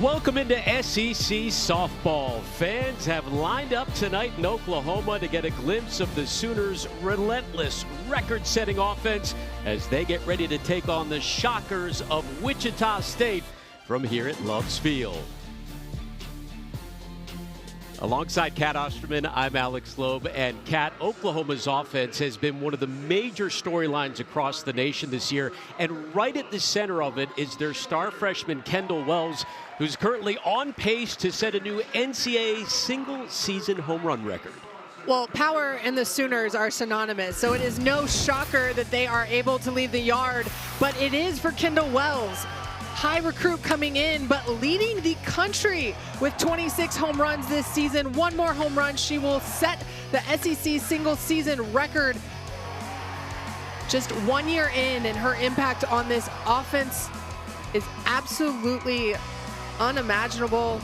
Welcome into SEC softball. Fans have lined up tonight in Oklahoma to get a glimpse of the Sooners' relentless, record-setting offense as they get ready to take on the Shockers of Wichita State from here at Loves Field. Alongside Kat Osterman, I'm Alex Loeb. And Kat, Oklahoma's offense has been one of the major storylines across the nation this year. And right at the center of it is their star freshman, Kendall Wells, who's currently on pace to set a new NCAA single-season home run record. Well, power and the Sooners are synonymous, so it is no shocker that they are able to leave the yard. But it is for Kendall Wells. High recruit coming in, but leading the country with 26 home runs this season. One more home run, she will set the SEC single season record. Just 1 year in, and her impact on this offense is absolutely unimaginable.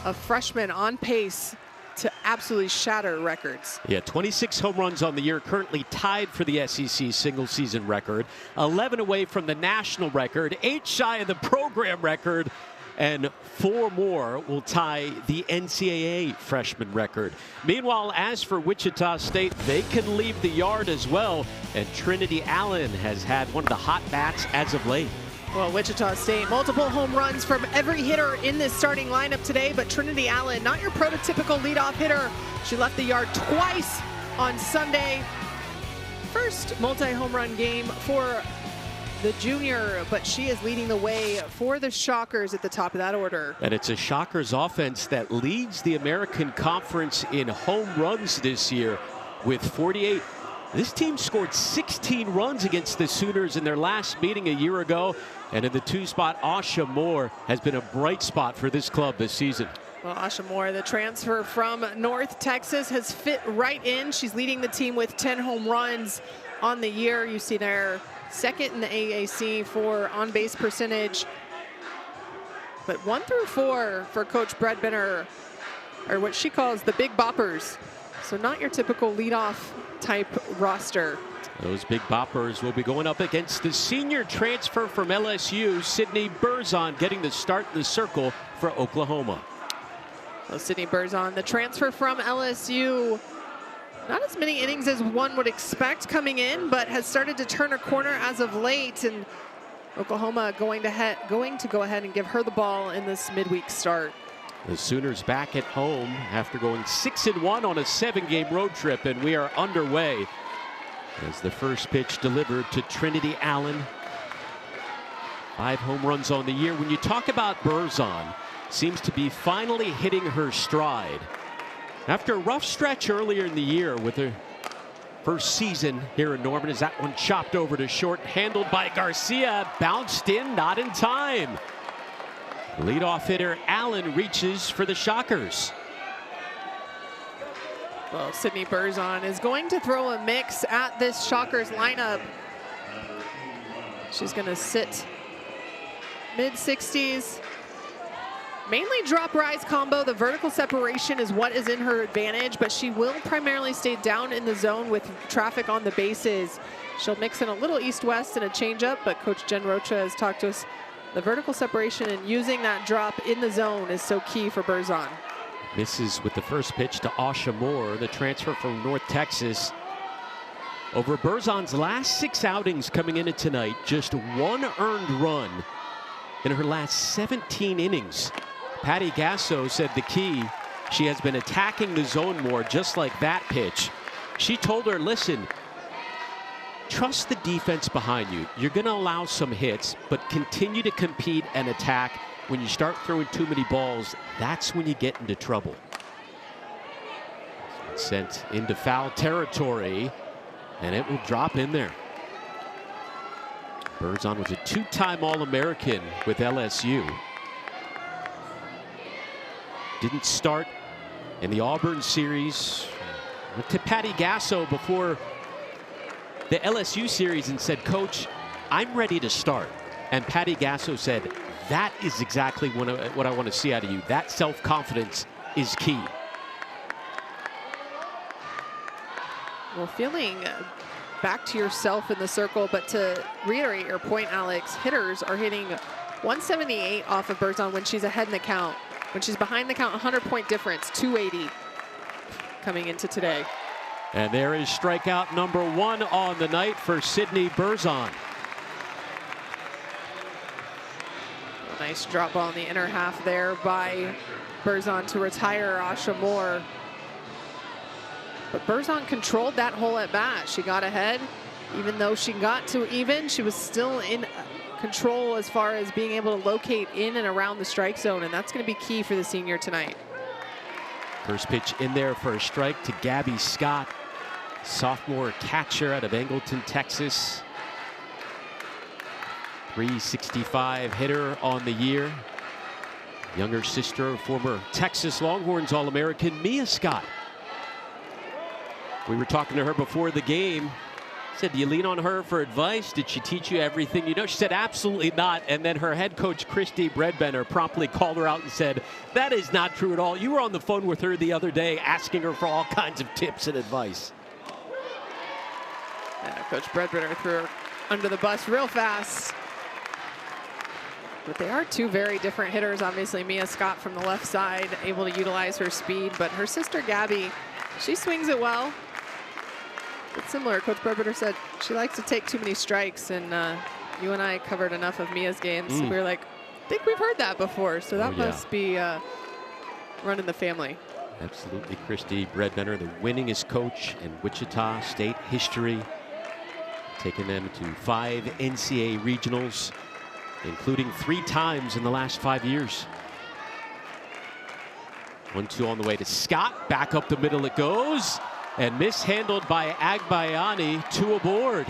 A freshman on pace to absolutely shatter records. Yeah, 26 home runs on the year, currently tied for the SEC single season record, 11 away from the national record, 8 shy of the program record, and 4 more will tie the NCAA freshman record. Meanwhile, as for Wichita State, they can leave the yard as well, and Trinity Allen has had one of the hot bats as of late. Well, Wichita State, multiple home runs from every hitter in this starting lineup today, but Trinity Allen, not your prototypical leadoff hitter. She left the yard twice on Sunday. First multi-home run game for the junior, but she is leading the way for the Shockers at the top of that order. And it's a Shockers offense that leads the American Conference in home runs this year with 48. This team scored 16 runs against the Sooners in their last meeting a year ago. And in the 2 spot, Asha Moore has been a bright spot for this club this season. Well, Asha Moore, the transfer from North Texas, has fit right in. She's leading the team with 10 home runs on the year. You see there, second in the AAC for on-base percentage. But 1 through 4 for Coach Brett Benner are what she calls the big boppers. So not your typical leadoff type roster. Those big boppers will be going up against the senior transfer from LSU, Sydney Berzon, getting the start in the circle for Oklahoma. Well, Sydney Berzon, the transfer from LSU, not as many innings as one would expect coming in, but has started to turn a corner as of late. And Oklahoma going to go ahead and give her the ball in this midweek start. The Sooners back at home after going 6-1 on a 7-game road trip, and we are underway as the first pitch delivered to Trinity Allen. 5 home runs on the year. When you talk about Berzon, seems to be finally hitting her stride. After a rough stretch earlier in the year with her first season here in Norman, as that one chopped over to short, handled by Garcia, bounced in, not in time. Leadoff hitter Allen reaches for the Shockers. Well, Sydney Berzon is going to throw a mix at this Shockers lineup. She's going to sit mid-60s. Mainly drop-rise combo. The vertical separation is what is in her advantage, but she will primarily stay down in the zone with traffic on the bases. She'll mix in a little east-west and a changeup, but Coach Jen Rocha has talked to us. The vertical separation and using that drop in the zone is so key for Berzon. Misses with the first pitch to Asha Moore, the transfer from North Texas. Over Berzon's last 6 outings coming into tonight, just 1 earned run in her last 17 innings. Patty Gasso said the key, she has been attacking the zone more, just like that pitch. She told her, listen, trust the defense behind you. You're going to allow some hits, but continue to compete and attack. When you start throwing too many balls, that's when you get into trouble. Sent into foul territory, and it will drop in there. Berzon was a 2-time All-American with LSU. Didn't start in the Auburn series. Went to Patty Gasso before the LSU series and said, Coach, I'm ready to start. And Patty Gasso said, that is exactly what I want to see out of you. That self-confidence is key. Well, feeling back to yourself in the circle, but to reiterate your point, Alex, hitters are hitting 178 off of Berzon when she's ahead in the count. When she's behind the count, 100-point difference, 280 coming into today. And there is strikeout number 1 on the night for Sydney Berzon. A nice drop ball in the inner half there by Berzon to retire Asha Moore. But Berzon controlled that whole at bat. She got ahead. Even though she got to even, she was still in control as far as being able to locate in and around the strike zone, and that's going to be key for the senior tonight. First pitch in there for a strike to Gabby Scott, sophomore catcher out of Angleton, Texas. 365 hitter on the year. Younger sister of former Texas Longhorns All-American Mia Scott. We were talking to her before the game. Said, do you lean on her for advice? Did she teach you everything you know? She said, absolutely not. And then her head coach, Christy Breadbender, promptly called her out and said, that is not true at all. You were on the phone with her the other day asking her for all kinds of tips and advice. Yeah, Coach Breadbender threw her under the bus real fast. But they are two very different hitters. Obviously, Mia Scott from the left side, able to utilize her speed. But her sister, Gabby, she swings it well. It's similar. Coach Breadbender said she likes to take too many strikes, and you and I covered enough of Mia's games. We were like, I think we've heard that before, so that must be running the family. Absolutely. Christy Breadbender, the winningest coach in Wichita State history, taking them to 5 NCAA regionals, including 3 times in the last 5 years. 1-2 on the way to Scott. Back up the middle it goes. And mishandled by Agbayani, 2 aboard.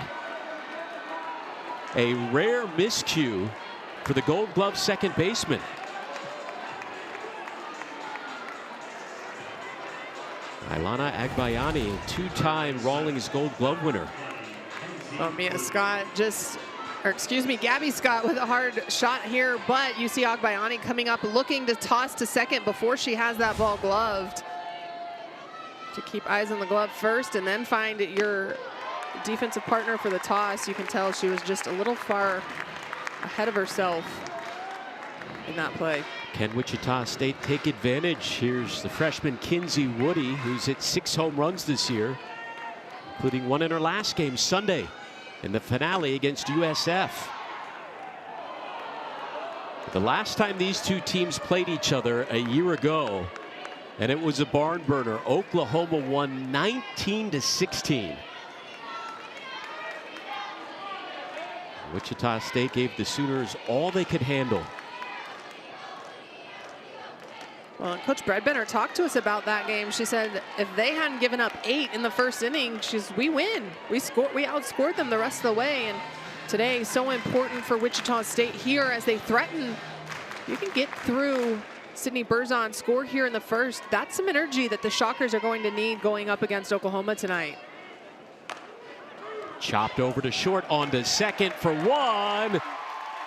A rare miscue for the Gold Glove second baseman. Ilana Agbayani, 2-time Rawlings Gold Glove winner. Well, Mia Scott Gabby Scott with a hard shot here, but you see Agbayani coming up looking to toss to second before she has that ball gloved. To keep eyes on the glove first and then find your defensive partner for the toss. You can tell she was just a little far ahead of herself in that play. Can Wichita State take advantage? Here's the freshman Kinsey Woody, who's hit 6 home runs this year, including 1 in her last game Sunday in the finale against USF. The last time these two teams played each other a year ago, and it was a barn burner. Oklahoma won 19-16. Wichita State gave the Sooners all they could handle. Well, Coach Breadbender talked to us about that game. She said if they hadn't given up 8 in the first inning, we win. We outscored them the rest of the way. And today, so important for Wichita State here as they threaten. You can get through Sydney Berzon, score here in the first. That's some energy that the Shockers are going to need going up against Oklahoma tonight. Chopped over to short, on to second for 1.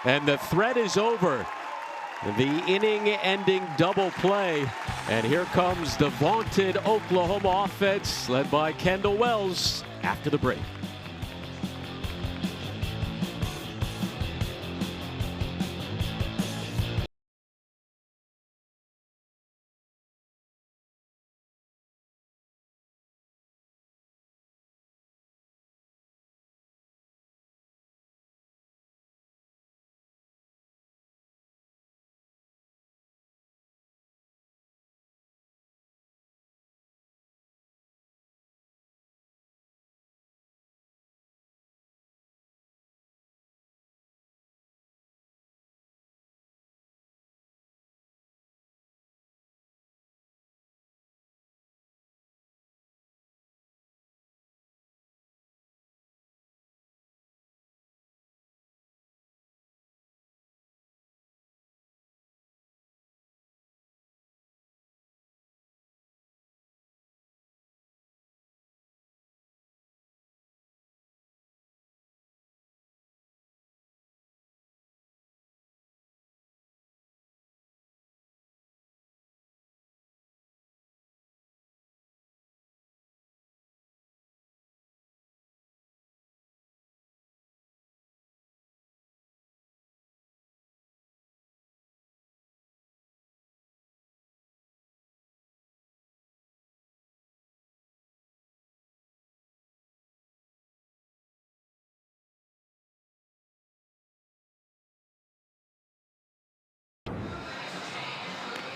And the threat is over. The inning-ending double play. And here comes the vaunted Oklahoma offense led by Kendall Wells after the break.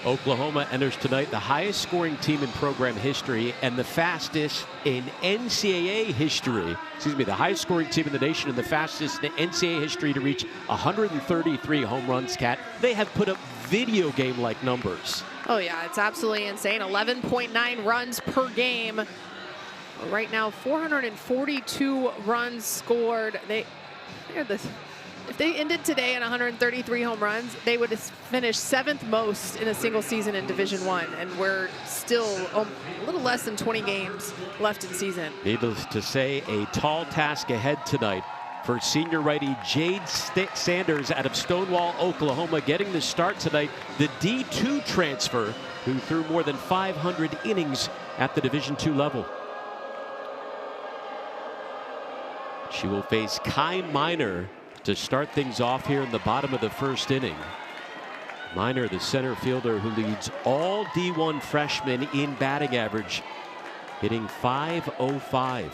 Oklahoma enters tonight the highest scoring team in program history and the fastest in NCAA history. Excuse me, the highest scoring team in the nation and the fastest in NCAA history to reach 133 home runs, Kat. They have put up video game-like numbers. Oh yeah, it's absolutely insane. 11.9 runs per game. Right now, 442 runs scored. If they ended today at 133 home runs, they would finish 7th most in a single season in Division I, and we're still a little less than 20 games left in season. Needless to say, a tall task ahead tonight for senior righty Jade Sanders out of Stonewall, Oklahoma, getting the start tonight. The D2 transfer who threw more than 500 innings at the Division II level. She will face Kai Miner to start things off here in the bottom of the first inning. Miner, the center fielder who leads all D1 freshmen in batting average, hitting .505.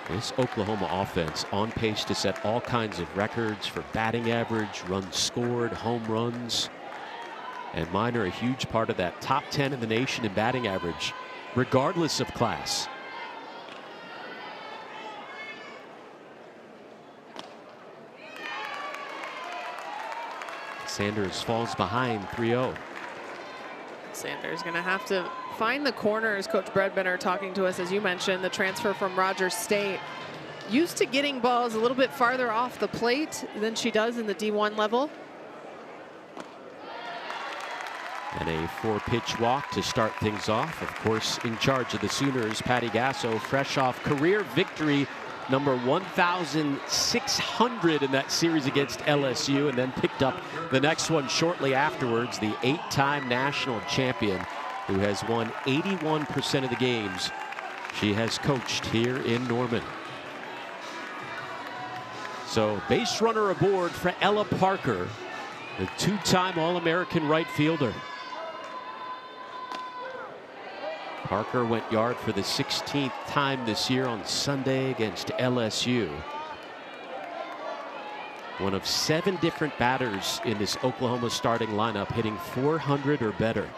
This Oklahoma offense on pace to set all kinds of records for batting average, runs scored, home runs. And Miner a huge part of that top 10 in the nation in batting average, regardless of class. Sanders falls behind 3-0. Sanders going to have to find the corners. Coach Bredbender talking to us, as you mentioned, the transfer from Rogers State. Used to getting balls a little bit farther off the plate than she does in the D1 level. And a 4-pitch walk to start things off. Of course, in charge of the Sooners, Patty Gasso, fresh off career victory number 1,600 in that series against LSU, and then picked up the next one shortly afterwards. The 8-time national champion who has won 81% of the games she has coached here in Norman. So base runner aboard for Ella Parker, the 2-time All-American right fielder. Parker went yard for the 16th time this year on Sunday against LSU. One of 7 different batters in this Oklahoma starting lineup hitting 400 or better.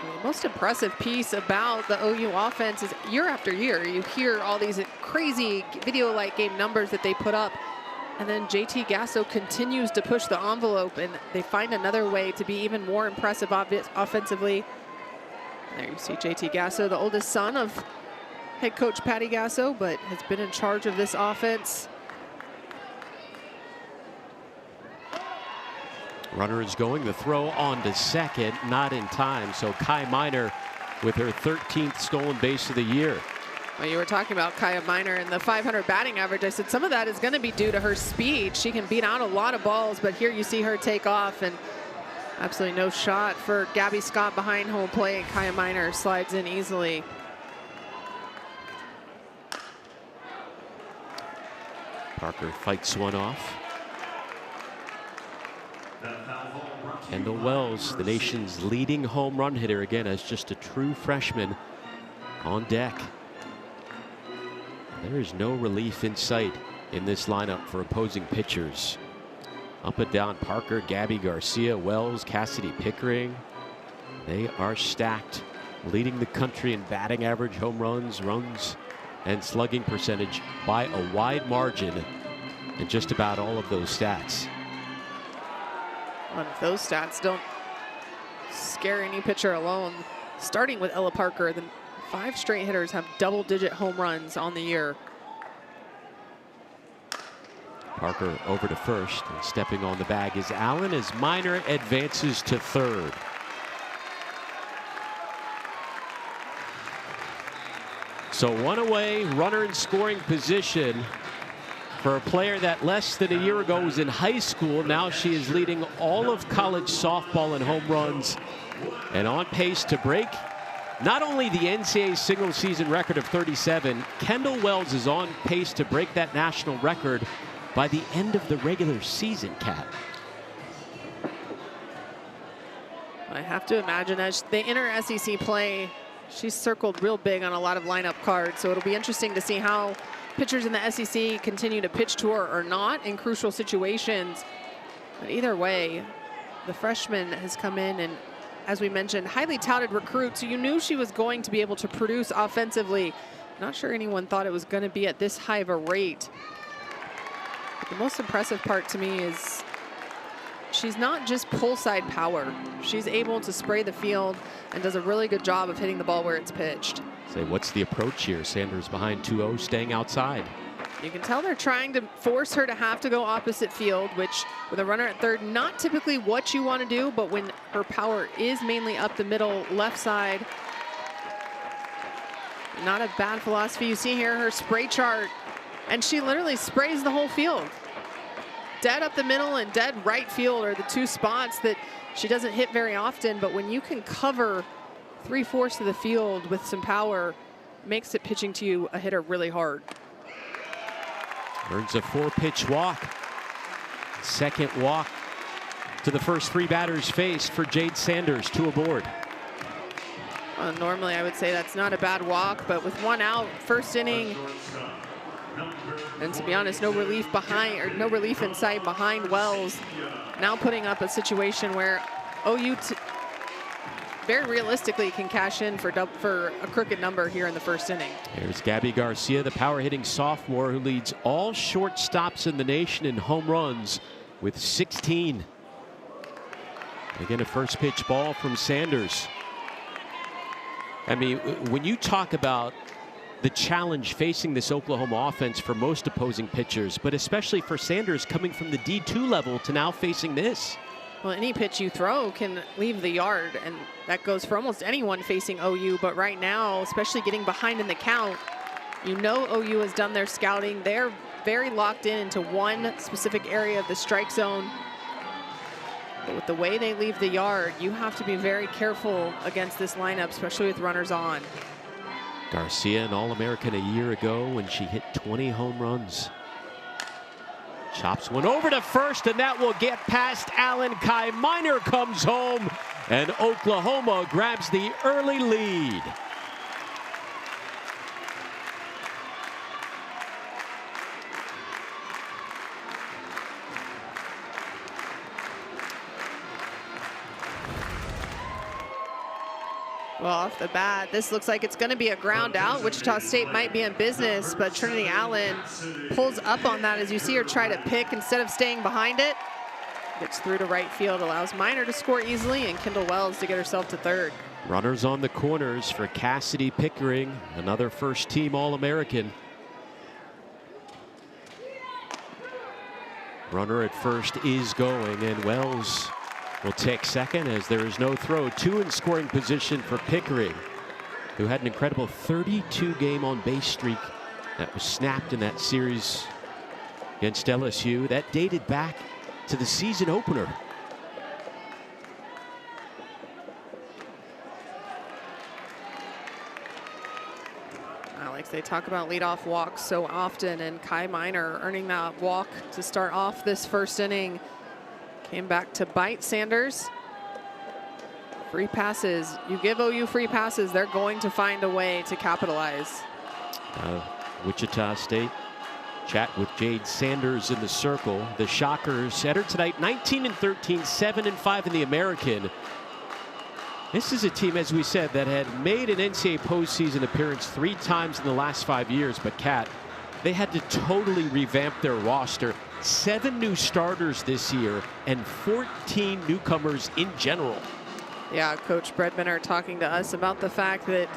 The most impressive piece about the OU offense is year after year, you hear all these crazy video-like game numbers that they put up. And then JT Gasso continues to push the envelope, and they find another way to be even more impressive offensively. There you see JT Gasso, the oldest son of head coach Patty Gasso, but has been in charge of this offense. Runner is going, the throw on to second, not in time. So Kai Miner with her 13th stolen base of the year. Well, you were talking about Kaya Miner and the 500 batting average. I said some of that is going to be due to her speed. She can beat out a lot of balls, but here you see her take off, and absolutely no shot for Gabby Scott behind home plate. Kaya Miner slides in easily. Parker fights one off. Kendall Wells, the nation's leading home run hitter, again as just a true freshman, on deck. There is no relief in sight in this lineup for opposing pitchers. Up and down, Parker, Gabby Garcia, Wells, Cassidy Pickering. They are stacked, leading the country in batting average, home runs, runs, and slugging percentage by a wide margin in just about all of those stats. Well, if those stats don't scare any pitcher alone, starting with Ella Parker, the 5 straight hitters have double-digit home runs on the year. Parker over to first, and stepping on the bag is Allen as Miner advances to third. So one away, runner in scoring position for a player that less than a year ago was in high school. Now she is leading all of college softball in home runs and on pace to break not only the NCAA single season record of 37, Kendall Wells is on pace to break that national record by the end of the regular season, Kat. I have to imagine as they enter SEC play, she's circled real big on a lot of lineup cards, so it'll be interesting to see how pitchers in the SEC continue to pitch to her or not in crucial situations. But either way, the freshman has come in and, as we mentioned, highly touted recruit, so you knew she was going to be able to produce offensively. Not sure anyone thought it was going to be at this high of a rate. But the most impressive part to me is she's not just pull side power. She's able to spray the field and does a really good job of hitting the ball where it's pitched. Say, what's the approach here? Sanders behind 2-0, staying outside. You can tell they're trying to force her to have to go opposite field, which with a runner at third, not typically what you want to do, but when her power is mainly up the middle left side, not a bad philosophy. You see here her spray chart, and she literally sprays the whole field. Dead up the middle and dead right field are the two spots that she doesn't hit very often, but when you can cover 3/4 of the field with some power, makes it pitching to you a hitter really hard. Earns a 4-pitch walk. Second walk to the first 3 batters faced for Jade Sanders, 2 aboard. Well, normally I would say that's not a bad walk, but with 1 out, first inning, and to be honest, no relief behind, or no relief in sight behind Wells. Now putting up a situation where OU very realistically can cash in for a crooked number here in the first inning. There's Gabby Garcia, the power-hitting sophomore who leads all shortstops in the nation in home runs with 16. Again, a first pitch ball from Sanders. I mean, when you talk about the challenge facing this Oklahoma offense for most opposing pitchers, but especially for Sanders coming from the D2 level to now facing this. Well, any pitch you throw can leave the yard, and that goes for almost anyone facing OU. But right now, especially getting behind in the count, you know OU has done their scouting. They're very locked into one specific area of the strike zone. But with the way they leave the yard, you have to be very careful against this lineup, especially with runners on. Garcia, an All-American a year ago when she hit 20 home runs. Chops one over to first, and that will get past Allen. Kai Miner comes home, and Oklahoma grabs the early lead. Well, off the bat, this looks like it's going to be a ground out. Wichita State might be in business, but Trinity Allen pulls up on that as you see her try to pick instead of staying behind it. Gets through to right field, allows Miner to score easily, and Kendall Wells to get herself to third. Runners on the corners for Cassidy Pickering, another first-team All-American. Runner at first is going, and Wells will take second as there is no throw. 2 in scoring position for Pickering, who had an incredible 32-game on-base streak that was snapped in that series against LSU. That dated back to the season opener. Alex, they talk about leadoff walks so often, and Kai Miner earning that walk to start off this first inning. Came back to bite Sanders. Free passes. You give OU free passes, they're going to find a way to capitalize. Wichita State chat with Jade Sanders in the circle. The Shockers entered tonight 19-13, 7-5 in the American. This is a team, as we said, that had made an NCAA postseason appearance 3 times in the last 5 years. But Kat, they had to totally revamp their roster. 7 new starters this year and 14 newcomers in general. Yeah, Coach Bredbender talking to us about the fact that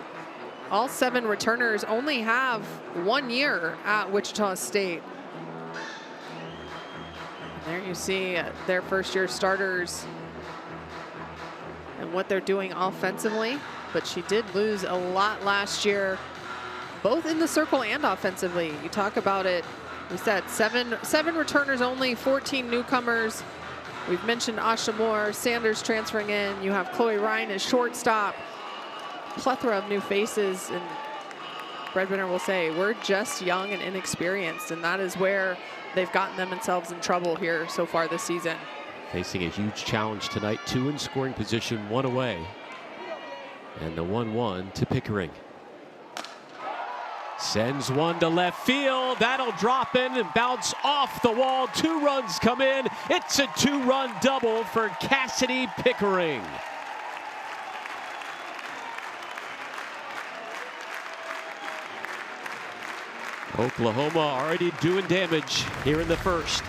all 7 returners only have 1 year at Wichita State. And there you see their first-year starters and what they're doing offensively. But she did lose a lot last year, both in the circle and offensively. You talk about it. We said seven returners only, 14 newcomers. We've mentioned Asha Moore, Sanders transferring in. You have Chloe Ryan as shortstop. Plethora of new faces, and Bredbender will say we're just young and inexperienced, and that is where they've gotten themselves in trouble here so far this season. Facing a huge challenge tonight, 2 in scoring position, 1 away. And the 1-1 to Pickering. Sends one to left field. That'll drop in and bounce off the wall. 2 runs come in. It's a 2-run double for Cassidy Pickering. Oklahoma already doing damage here in the first.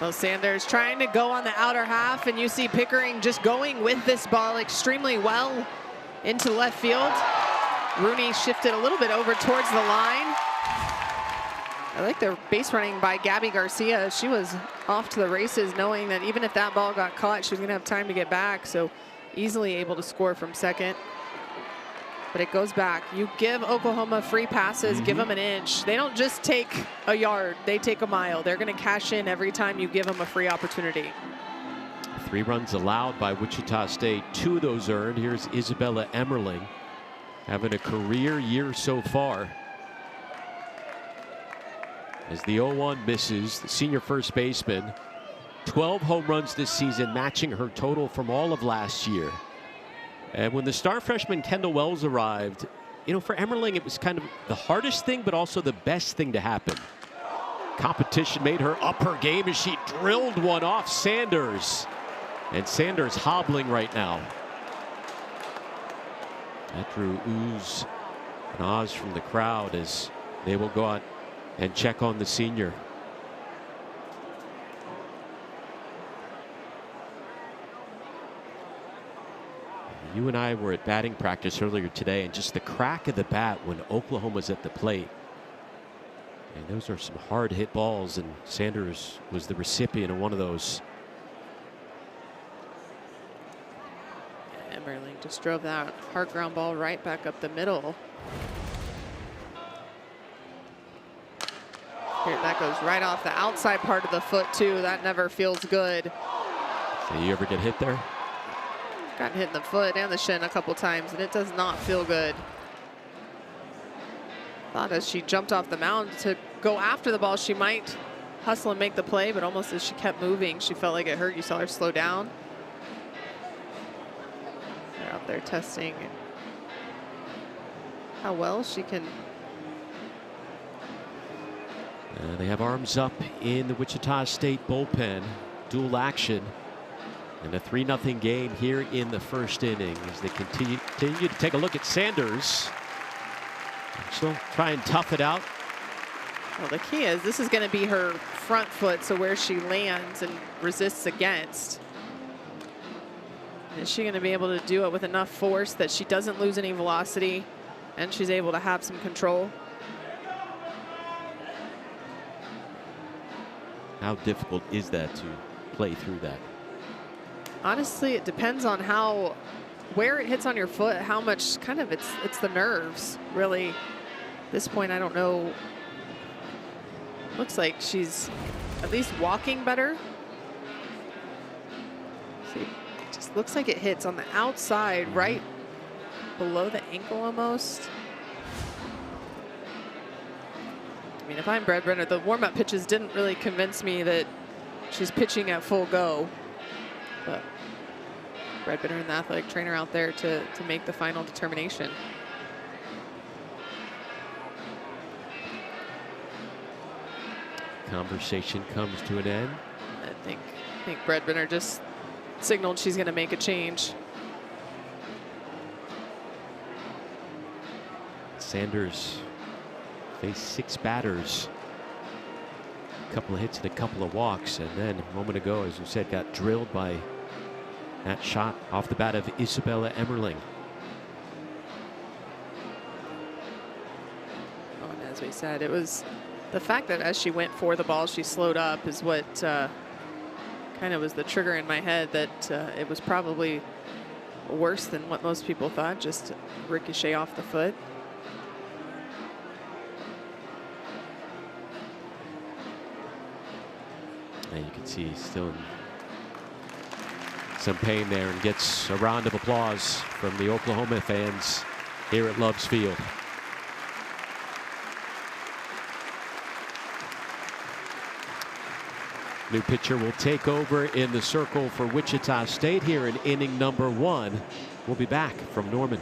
Well, Sanders trying to go on the outer half, and you see Pickering just going with this ball extremely well into left field. Rooney shifted a little bit over towards the line. I like the base running by Gabby Garcia. She was off to the races, knowing that even if that ball got caught, she was going to have time to get back. So easily able to score from second. But it goes back. You give Oklahoma free passes, give them an inch. They don't just take a yard, they take a mile. They're going to cash in every time you give them a free opportunity. 3 runs allowed by Wichita State, 2 of those earned. Here's Isabella Emmerling, having a career year so far. As the 0-1 misses, the senior first baseman, 12 home runs this season, matching her total from all of last year. And when the star freshman Kendall Wells arrived, you know, for Emmerling, it was kind of the hardest thing, but also the best thing to happen. Competition made her up her game as she drilled one off Sanders. And Sanders hobbling right now. That drew oohs and ahs from the crowd as they will go out and check on the senior. You and I were at batting practice earlier today, and just the crack of the bat when Oklahoma's at the plate. And those are some hard hit balls, and Sanders was the recipient of one of those. Emmerling just drove that hard ground ball right back up the middle. Here, that goes right off the outside part of the foot too. That never feels good. So you ever get hit there? Got hit in the foot and the shin a couple times, and it does not feel good. Thought as she jumped off the mound to go after the ball, she might hustle and make the play, but almost as she kept moving, she felt like it hurt. You saw her slow down. They're out there testing how well she can. They have arms up in the Wichita State bullpen. Dual action. And a 3-0 game here in the first inning as they continue to take a look at Sanders. She'll try and tough it out. Well, the key is this is going to be her front foot, so where she lands and resists against. Is she going to be able to do it with enough force that she doesn't lose any velocity and she's able to have some control? How difficult is that to play through that? Honestly, it depends on where it hits on your foot, how much kind of it's the nerves, really. At this point, I don't know. Looks like she's at least walking better. See, it just looks like it hits on the outside, right below the ankle almost. I mean, if I'm Brad Brenner, the warm-up pitches didn't really convince me that she's pitching at full go. But Brad Brenner and the athletic trainer out there to make the final determination. Conversation comes to an end. I think Brad Brenner just signaled she's going to make a change. Sanders faced 6 batters. A couple of hits and a couple of walks, and then a moment ago, as you said, got drilled by that shot off the bat of Isabella Emmerling. Oh, and as we said, it was the fact that as she went for the ball, she slowed up is what kind of was the trigger in my head that it was probably worse than what most people thought, just ricochet off the foot. And you can see he's still in some pain there, and gets a round of applause from the Oklahoma fans here at Loves Field. New pitcher will take over in the circle for Wichita State here in inning number 1. We'll be back from Norman.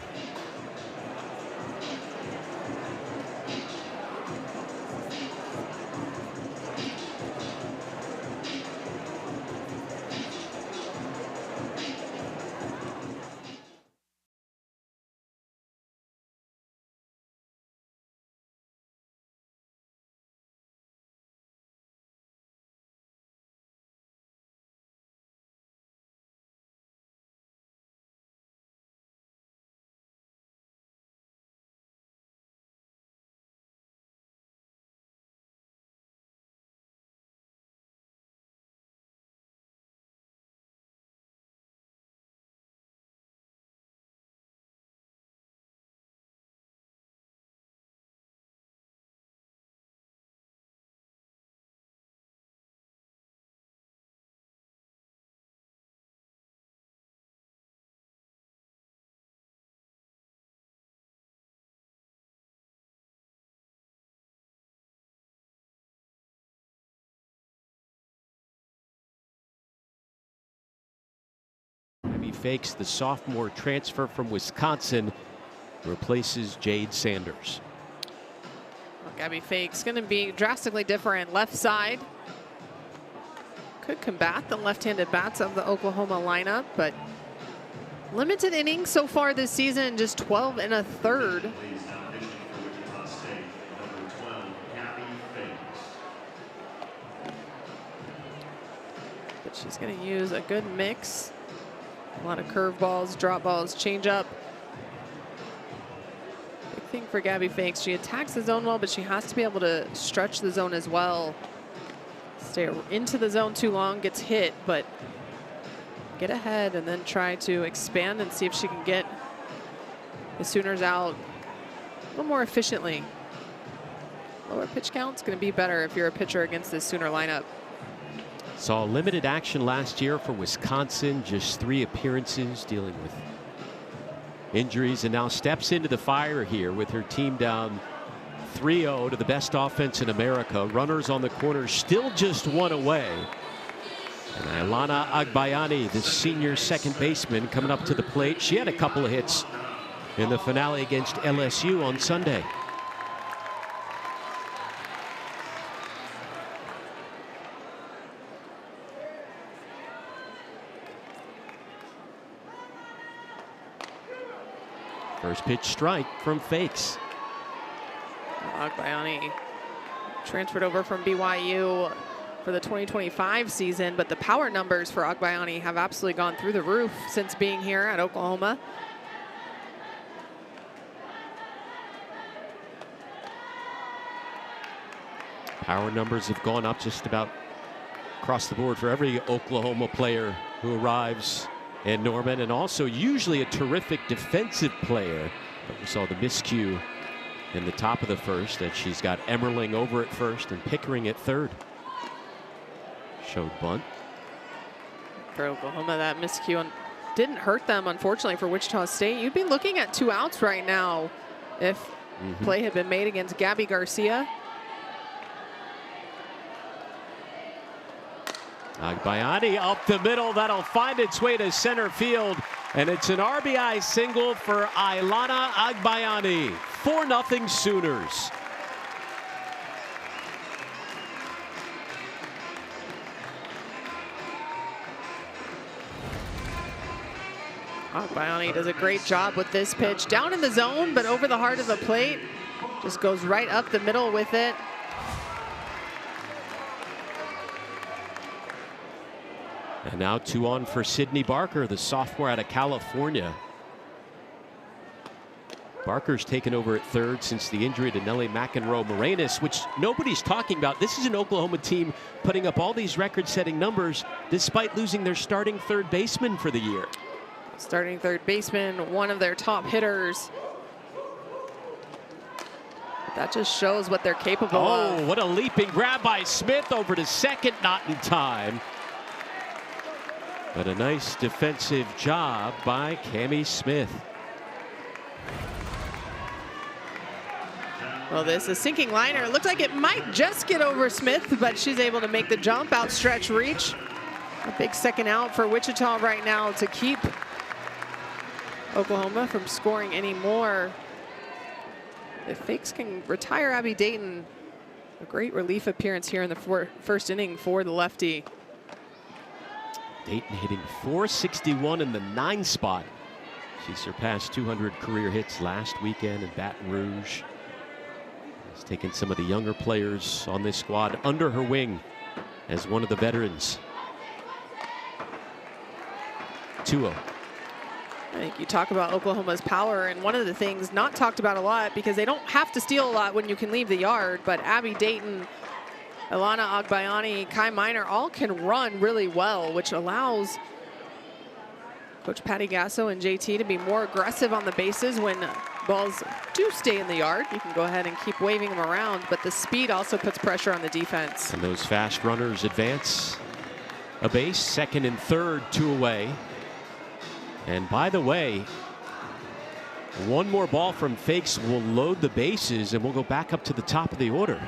Gabby Fakes, the sophomore transfer from Wisconsin, replaces Jade Sanders. Well, Gabby Fakes going to be drastically different. Left side. Could combat the left-handed bats of the Oklahoma lineup, but limited innings so far this season, just 12 1/3. But she's going to use a good mix. A lot of curveballs, drop balls, changeup. Big thing for Gabby Fakes. She attacks the zone well, but she has to be able to stretch the zone as well. Stay into the zone too long, gets hit, but get ahead and then try to expand and see if she can get the Sooners out a little more efficiently. Lower pitch count's going to be better if you're a pitcher against this Sooner lineup. Saw limited action last year for Wisconsin, just 3 appearances, dealing with injuries, and now steps into the fire here with her team down 3-0 to the best offense in America. Runners on the corner, still just 1 away. And Ailana Agbayani, the senior second baseman, coming up to the plate. She had a couple of hits in the finale against LSU on Sunday. First pitch strike from Fakes. Agbayani transferred over from BYU for the 2025 season, but the power numbers for Agbayani have absolutely gone through the roof since being here at Oklahoma. Power numbers have gone up just about across the board for every Oklahoma player who arrives in Norman, and also usually a terrific defensive player. But we saw the miscue in the top of the first, and she's got Emmerling over at first and Pickering at third. Showed bunt. For Oklahoma, that miscue didn't hurt them, unfortunately, for Wichita State. You'd be looking at 2 outs right now if play had been made against Gabby Garcia. Agbayani up the middle. That'll find its way to center field. And it's an RBI single for Ailana Agbayani. 4-0 Sooners. Agbayani does a great job with this pitch. Down in the zone, but over the heart of the plate. Just goes right up the middle with it. And now 2 on for Sydney Barker, the sophomore out of California. Barker's taken over at third since the injury to Nellie McEnroe-Morenas, which nobody's talking about. This is an Oklahoma team putting up all these record-setting numbers despite losing their starting third baseman for the year. Starting third baseman, one of their top hitters. That just shows what they're capable of. Oh, what a leaping grab by Smith over to second, not in time. But a nice defensive job by Cammie Smith. Well, this is a sinking liner. It looks like it might just get over Smith, but she's able to make the jump, outstretch reach. A big second out for Wichita right now to keep Oklahoma from scoring any more. If Fakes can retire Abby Dayton, a great relief appearance here in the first inning for the lefty. Dayton hitting .461 in the 9 spot. She surpassed 200 career hits last weekend in Baton Rouge. Has taken some of the younger players on this squad under her wing as one of the veterans. 2-0. I think you talk about Oklahoma's power, and one of the things not talked about a lot, because they don't have to steal a lot when you can leave the yard, but Abby Dayton, Ailana Agbayani, Kai Minor all can run really well, which allows Coach Patty Gasso and JT to be more aggressive on the bases when balls do stay in the yard. You can go ahead and keep waving them around, but the speed also puts pressure on the defense. And those fast runners advance a base, second and third, 2 away. And by the way, one more ball from Fakes will load the bases, and we'll go back up to the top of the order.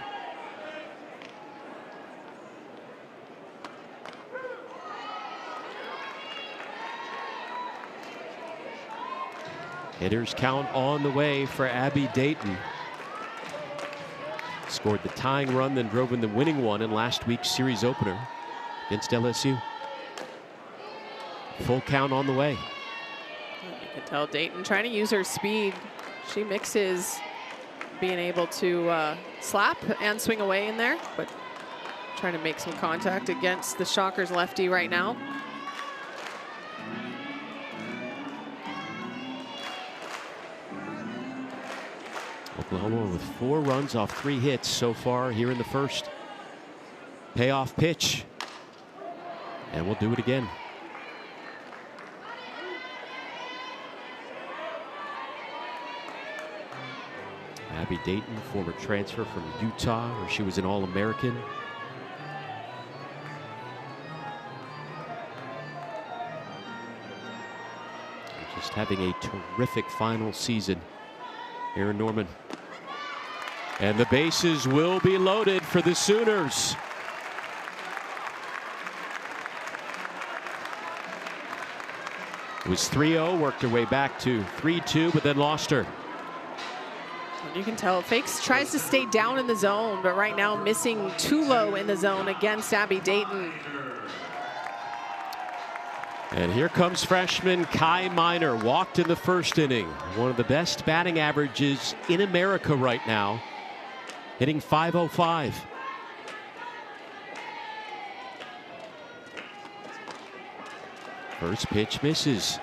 Hitters count on the way for Abby Dayton. Scored the tying run, then drove in the winning one in last week's series opener against LSU. Full count on the way. You can tell Dayton trying to use her speed. She mixes being able to slap and swing away in there, but trying to make some contact against the Shockers lefty right now. Oklahoma with 4 runs off 3 hits so far here in the first. Payoff pitch. And we'll do it again. Abby Dayton, former transfer from Utah, where she was an All-American. Just having a terrific final season here in Norman. And the bases will be loaded for the Sooners. It was 3-0, worked her way back to 3-2, but then lost her. You can tell Fakes tries to stay down in the zone, but right now missing too low in the zone against Abby Dayton. And here comes freshman Kai Miner, walked in the first inning. One of the best batting averages in America right now, hitting .505. First pitch misses.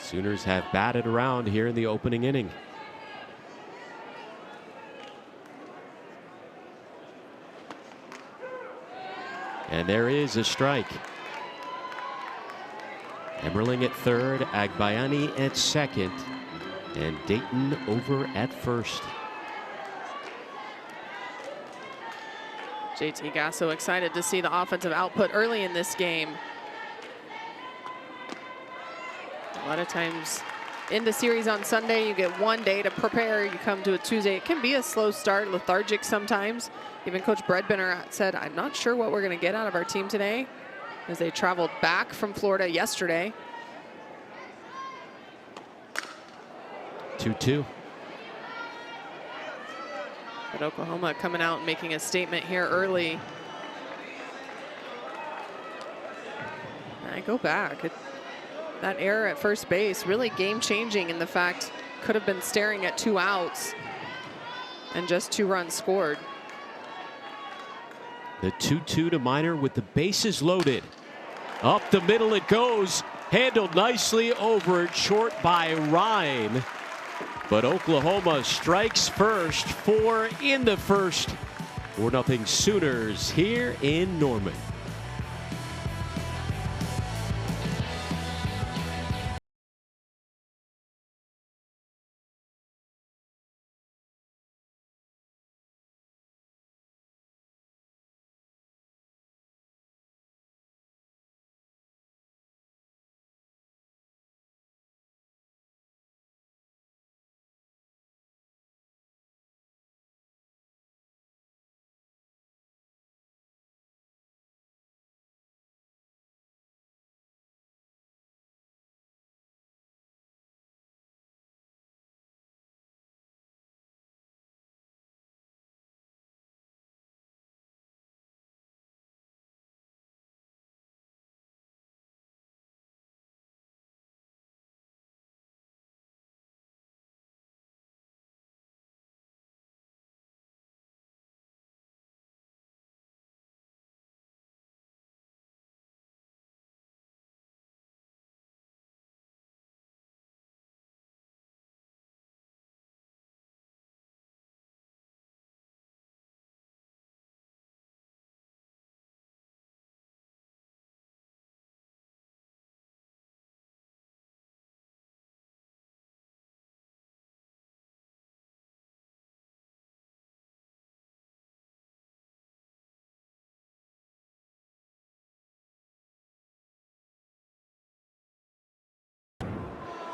Sooners have batted around here in the opening inning. And there is a strike. Emmerling at third, Agbayani at second, and Dayton over at first. JT Gasso excited to see the offensive output early in this game. A lot of times in the series on Sunday, you get one day to prepare. You come to a Tuesday, it can be a slow start, lethargic sometimes. Even Coach Bredbender said, I'm not sure what we're going to get out of our team today, as they traveled back from Florida yesterday. 2-2. But Oklahoma coming out and making a statement here early. And I go back. That error at first base really game-changing in the fact could have been staring at 2 outs and just 2 runs scored. The 2-2 to Miner with the bases loaded. Up the middle it goes. Handled nicely over it, short by Ryan. But Oklahoma strikes first, 4 in the first. 4-0 Sooners here in Norman.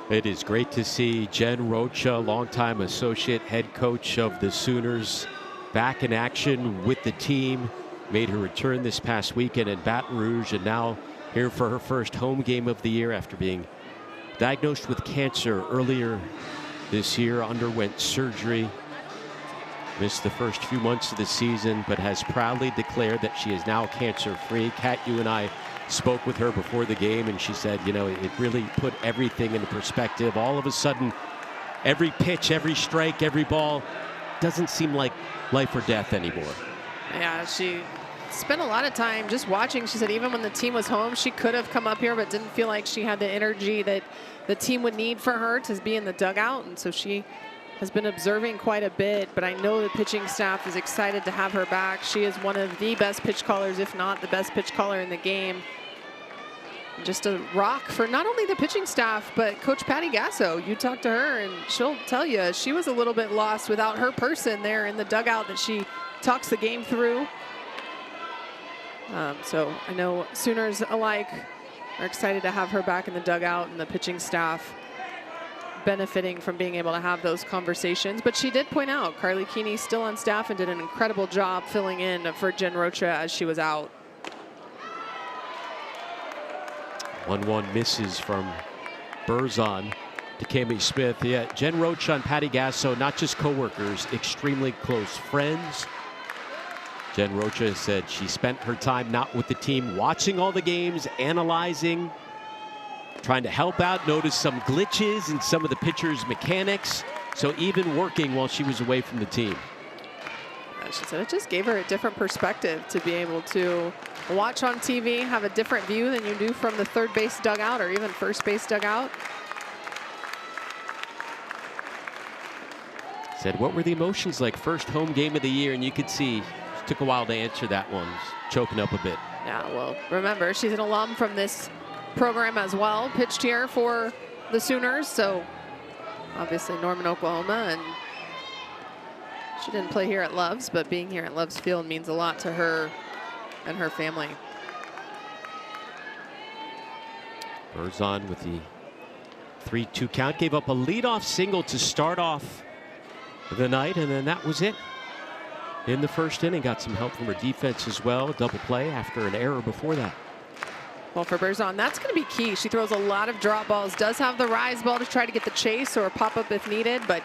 It is great to see Jen Rocha, longtime associate head coach of the Sooners, back in action with the team. made her return this past weekend in Baton Rouge, and now here for her first home game of the year after being diagnosed with cancer earlier this year. Underwent surgery, missed the first few months of the season, but has proudly declared that she is now cancer-free. Kat, you and I spoke with her before the game, and she said, you know, it really put everything into perspective. All of a sudden, every pitch, every strike, every ball doesn't seem like life or death anymore. Yeah, she spent a lot of time just watching. She said even when the team was home, she could have come up here, but didn't feel like she had the energy that the team would need for her to be in the dugout. And so she has been observing quite a bit, but I know the pitching staff is excited to have her back. She is one of the best pitch callers, if not the best pitch caller in the game. Just a rock for not only the pitching staff, but Coach Patty Gasso. You talk to her and she'll tell you she was a little bit lost without her person there in the dugout that she talks the game through. So I know Sooners alike are excited to have her back in the dugout, and the pitching staff benefiting from being able to have those conversations. But she did point out Carly Keeney still on staff and did an incredible job filling in for Jen Rocha as she was out. 1-1 misses from Berzon to Cami Smith. Yeah, Jen Rocha and Patty Gasso, not just co-workers, extremely close friends. Jen Rocha said she spent her time not with the team, watching all the games, analyzing, trying to help out, noticed some glitches in some of the pitchers' mechanics. So even working while she was away from the team. She said it just gave her a different perspective to be able to watch on TV, have a different view than you do from the third base dugout or even first base dugout. Said, what were the emotions like first home game of the year? And you could see it took a while to answer that one, choking up a bit. Yeah, well, remember, she's an alum from this program as well, pitched here for the Sooners, so obviously Norman, Oklahoma, and she didn't play here at Love's, but being here at Love's Field means a lot to her and her family. Berzon with the 3-2 count, gave up a leadoff single to start off the night, and then that was it in the first inning. Got some help from her defense as well. Double play after an error before that. Well, for Berzon, that's going to be key. She throws a lot of drop balls, does have the rise ball to try to get the chase or pop up if needed, but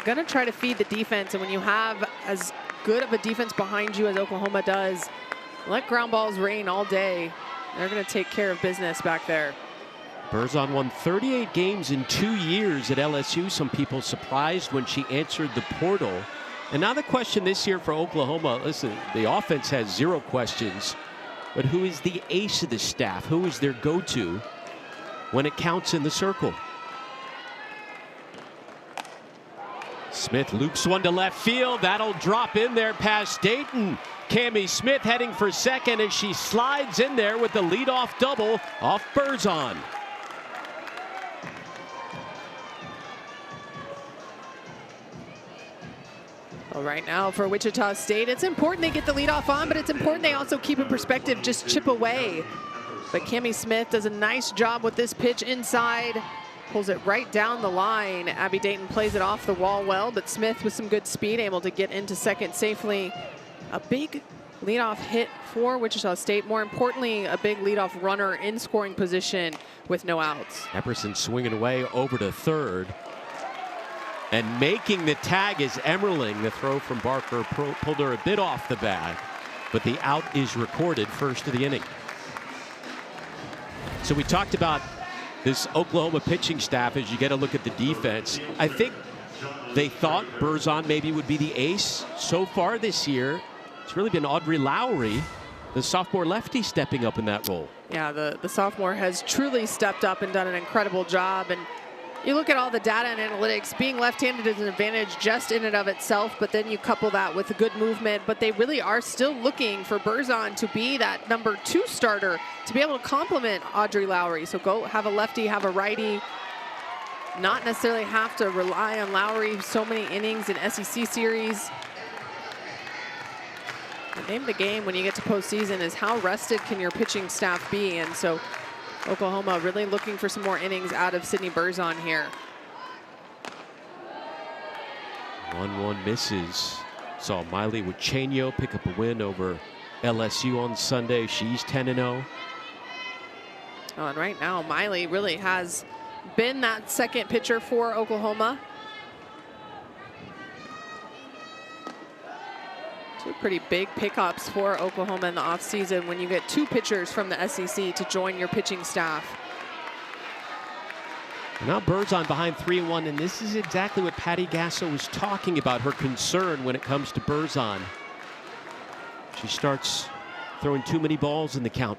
going to try to feed the defense. And when you have as good of a defense behind you as Oklahoma does, let ground balls rain all day. They're going to take care of business back there. Berzon won 38 games in 2 years at LSU. Some people surprised when she answered the portal. And now the question this year for Oklahoma, listen, the offense has 0 questions, but who is the ace of the staff? Who is their go-to when it counts in the circle? Smith loops one to left field. That'll drop in there past Dayton. Cami Smith heading for second as she slides in there with the leadoff double off Berzon. Well, right now for Wichita State, it's important they get the leadoff on, but it's important they also keep in perspective, just chip away. But Cami Smith does a nice job with this pitch inside. Pulls it right down the line. Abby Dayton plays it off the wall well, but Smith with some good speed able to get into second safely. A big leadoff hit for Wichita State. More importantly, a big leadoff runner in scoring position with no outs. Epperson swinging away over to third. And making the tag is Emmerling. The throw from Barker pulled her a bit off the bag, but the out is recorded first of the inning. So we talked about this Oklahoma pitching staff as you get a look at the defense. I think they thought Berzon maybe would be the ace. So far this year, it's really been Audrey Lowry, the sophomore lefty, stepping up in that role. Yeah, the sophomore has truly stepped up and done an incredible job. And you look at all the data and analytics, being left-handed is an advantage just in and of itself, but then you couple that with a good movement. But they really are still looking for Berzon to be that number 2 starter, to be able to complement Audrey Lowry. So go have a lefty, have a righty, not necessarily have to rely on Lowry so many innings in SEC series. The name of the game when you get to postseason is how rested can your pitching staff be, and so Oklahoma really looking for some more innings out of Sydney Berzon here. 1-1 misses. Saw Miley Uchenio pick up a win over LSU on Sunday. She's 10-0. Oh, and right now, Miley really has been that second pitcher for Oklahoma. Two pretty big pickups for Oklahoma in the offseason when you get two pitchers from the SEC to join your pitching staff. Now Berzon behind 3-1, and this is exactly what Patty Gasso was talking about, her concern when it comes to Berzon. She starts throwing too many balls in the count.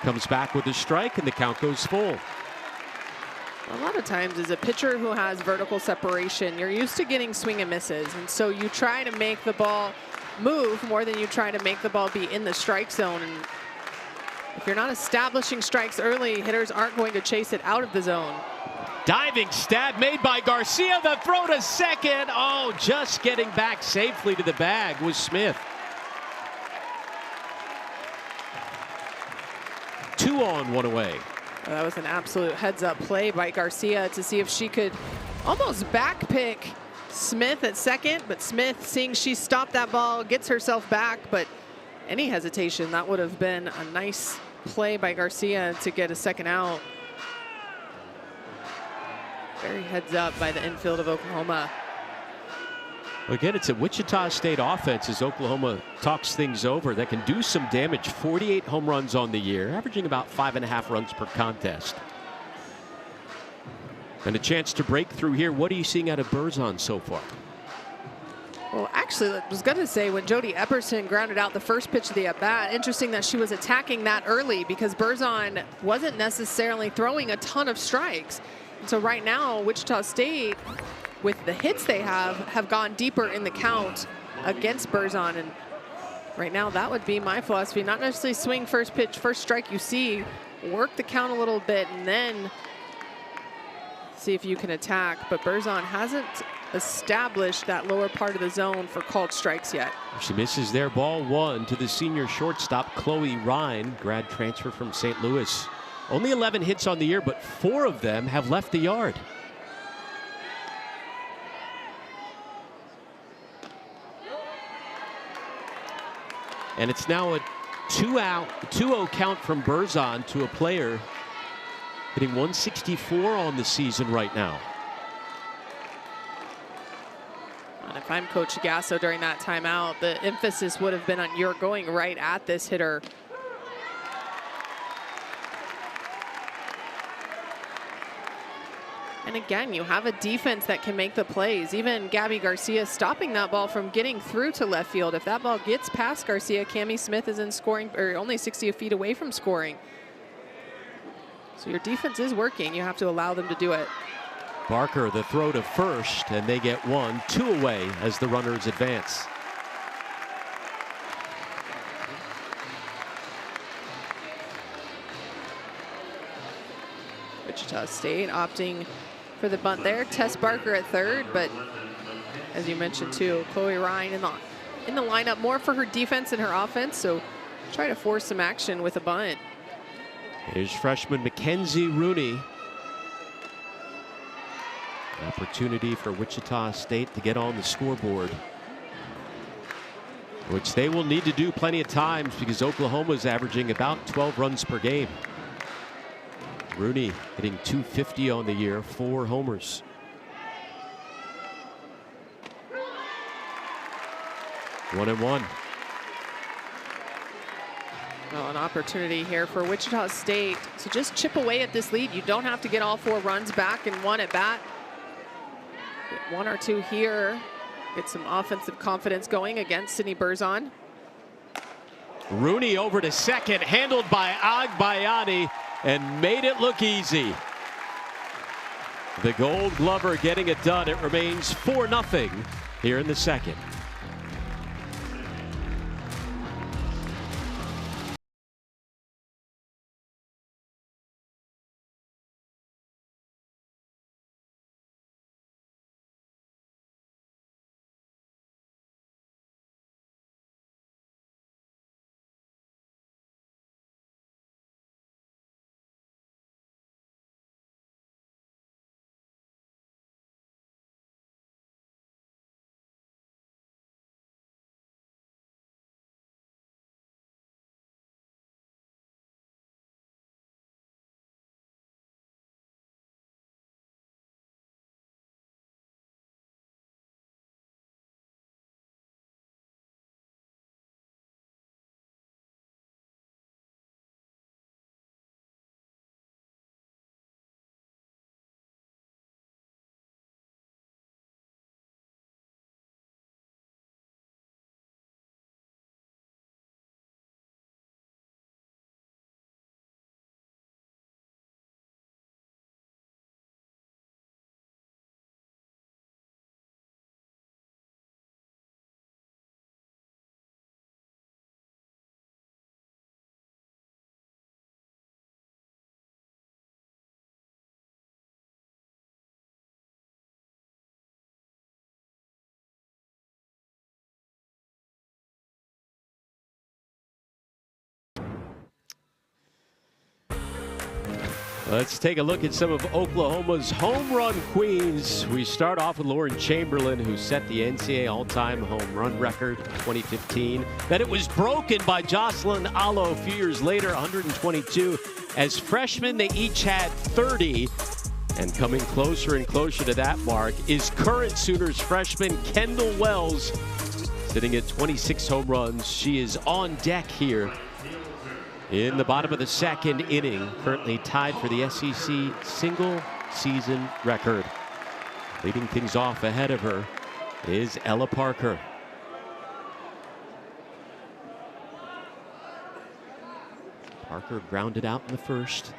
Comes back with a strike, and the count goes full. A lot of times as a pitcher who has vertical separation, you're used to getting swing and misses. And so you try to make the ball move more than you try to make the ball be in the strike zone. And if you're not establishing strikes early, hitters aren't going to chase it out of the zone. Diving stab made by Garcia. The throw to second. Oh, just getting back safely to the bag was Smith. 2 on, 1 away. Well, that was an absolute heads-up play by Garcia to see if she could almost backpick Smith at second, but Smith, seeing she stopped that ball, gets herself back. But any hesitation, that would have been a nice play by Garcia to get a second out. Very heads up by the infield of Oklahoma. Again, it's a Wichita State offense as Oklahoma talks things over that can do some damage. 48 home runs on the year, averaging about 5.5 runs per contest. And a chance to break through here. What are you seeing out of Berzon so far? Well, actually, I was going to say when Jody Epperson grounded out the first pitch of the at-bat, interesting that she was attacking that early because Berzon wasn't necessarily throwing a ton of strikes. And so right now, Wichita State, with the hits they have gone deeper in the count against Berzon. And right now, that would be my philosophy. Not necessarily swing first pitch, first strike you see, work the count a little bit, and then see if you can attack. But Berzon hasn't established that lower part of the zone for called strikes yet. She misses there, ball 1 to the senior shortstop, Chloe Ryan, grad transfer from St. Louis. Only 11 hits on the year, but 4 of them have left the yard. And it's now a 2-0 count from Berzon to a player hitting 164 on the season right now. And if I'm Coach Gasso during that timeout, the emphasis would have been on you're going right at this hitter. And again, you have a defense that can make the plays. Even Gabby Garcia stopping that ball from getting through to left field. If that ball gets past Garcia, Cammie Smith is in scoring, or only 60 feet away from scoring. So your defense is working. You have to allow them to do it. Barker, the throw to first, and they get 1, 2 away as the runners advance. Wichita State opting for the bunt there. Tess Barker at third, but as you mentioned too, Chloe Ryan in the lineup more for her defense and her offense, so try to force some action with a bunt. Here's freshman Mackenzie Rooney. Opportunity for Wichita State to get on the scoreboard, which they will need to do plenty of times because Oklahoma is averaging about 12 runs per game. Rooney hitting .250 on the year, 4 homers. One and one. Well, an opportunity here for Wichita State to just chip away at this lead. You don't have to get all 4 runs back in one at bat. Get 1 or 2 here. Get some offensive confidence going against Sydney Berzon. Rooney over to second, handled by Agbayani, and made it look easy. The Gold Glover getting it done. It remains 4-0 here in the second. Let's take a look at some of Oklahoma's home run queens. We start off with Lauren Chamberlain, who set the NCAA all-time home run record in 2015. Then it was broken by Jocelyn Allo a few years later, 122. As freshmen, they each had 30. And coming closer and closer to that mark is current Sooners freshman Kendall Wells, sitting at 26 home runs. She is on deck here in the bottom of the second inning, currently tied for the SEC single season record. Leading things off ahead of her is Ella Parker. Parker grounded out in the first.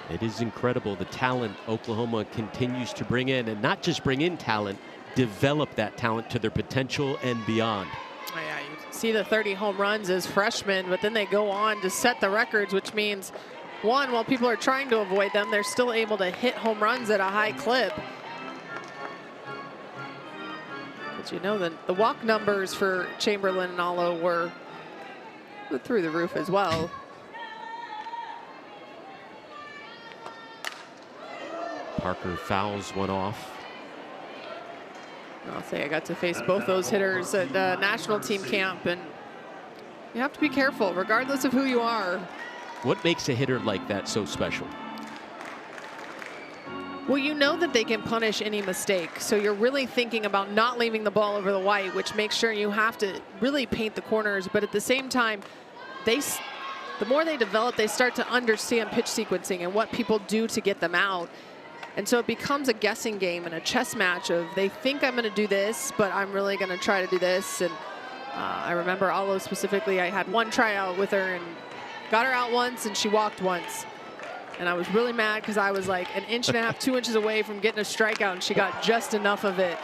It is incredible the talent Oklahoma continues to bring in, and not just bring in talent, develop that talent to their potential and beyond. Oh, yeah, you see the 30 home runs as freshmen, but then they go on to set the records, which means, one, while people are trying to avoid them, they're still able to hit home runs at a high clip. But you know, the walk numbers for Chamberlain and Allo were through the roof as well. Parker fouls one off. I'll say I got to face both those hitters at the national team camp, and you have to be careful regardless of who you are. What makes a hitter like that so special? Well, you know that they can punish any mistake, so you're really thinking about not leaving the ball over the white, which makes sure you have to really paint the corners. But at the same time, the more they develop, they start to understand pitch sequencing and what people do to get them out. And so it becomes a guessing game and a chess match of, they think I'm going to do this, but I'm really going to try to do this. And I remember Allo specifically, I had one tryout with her and got her out once and she walked once. And I was really mad because I was like an inch and a half, 2 inches away from getting a strikeout, and she got just enough of it.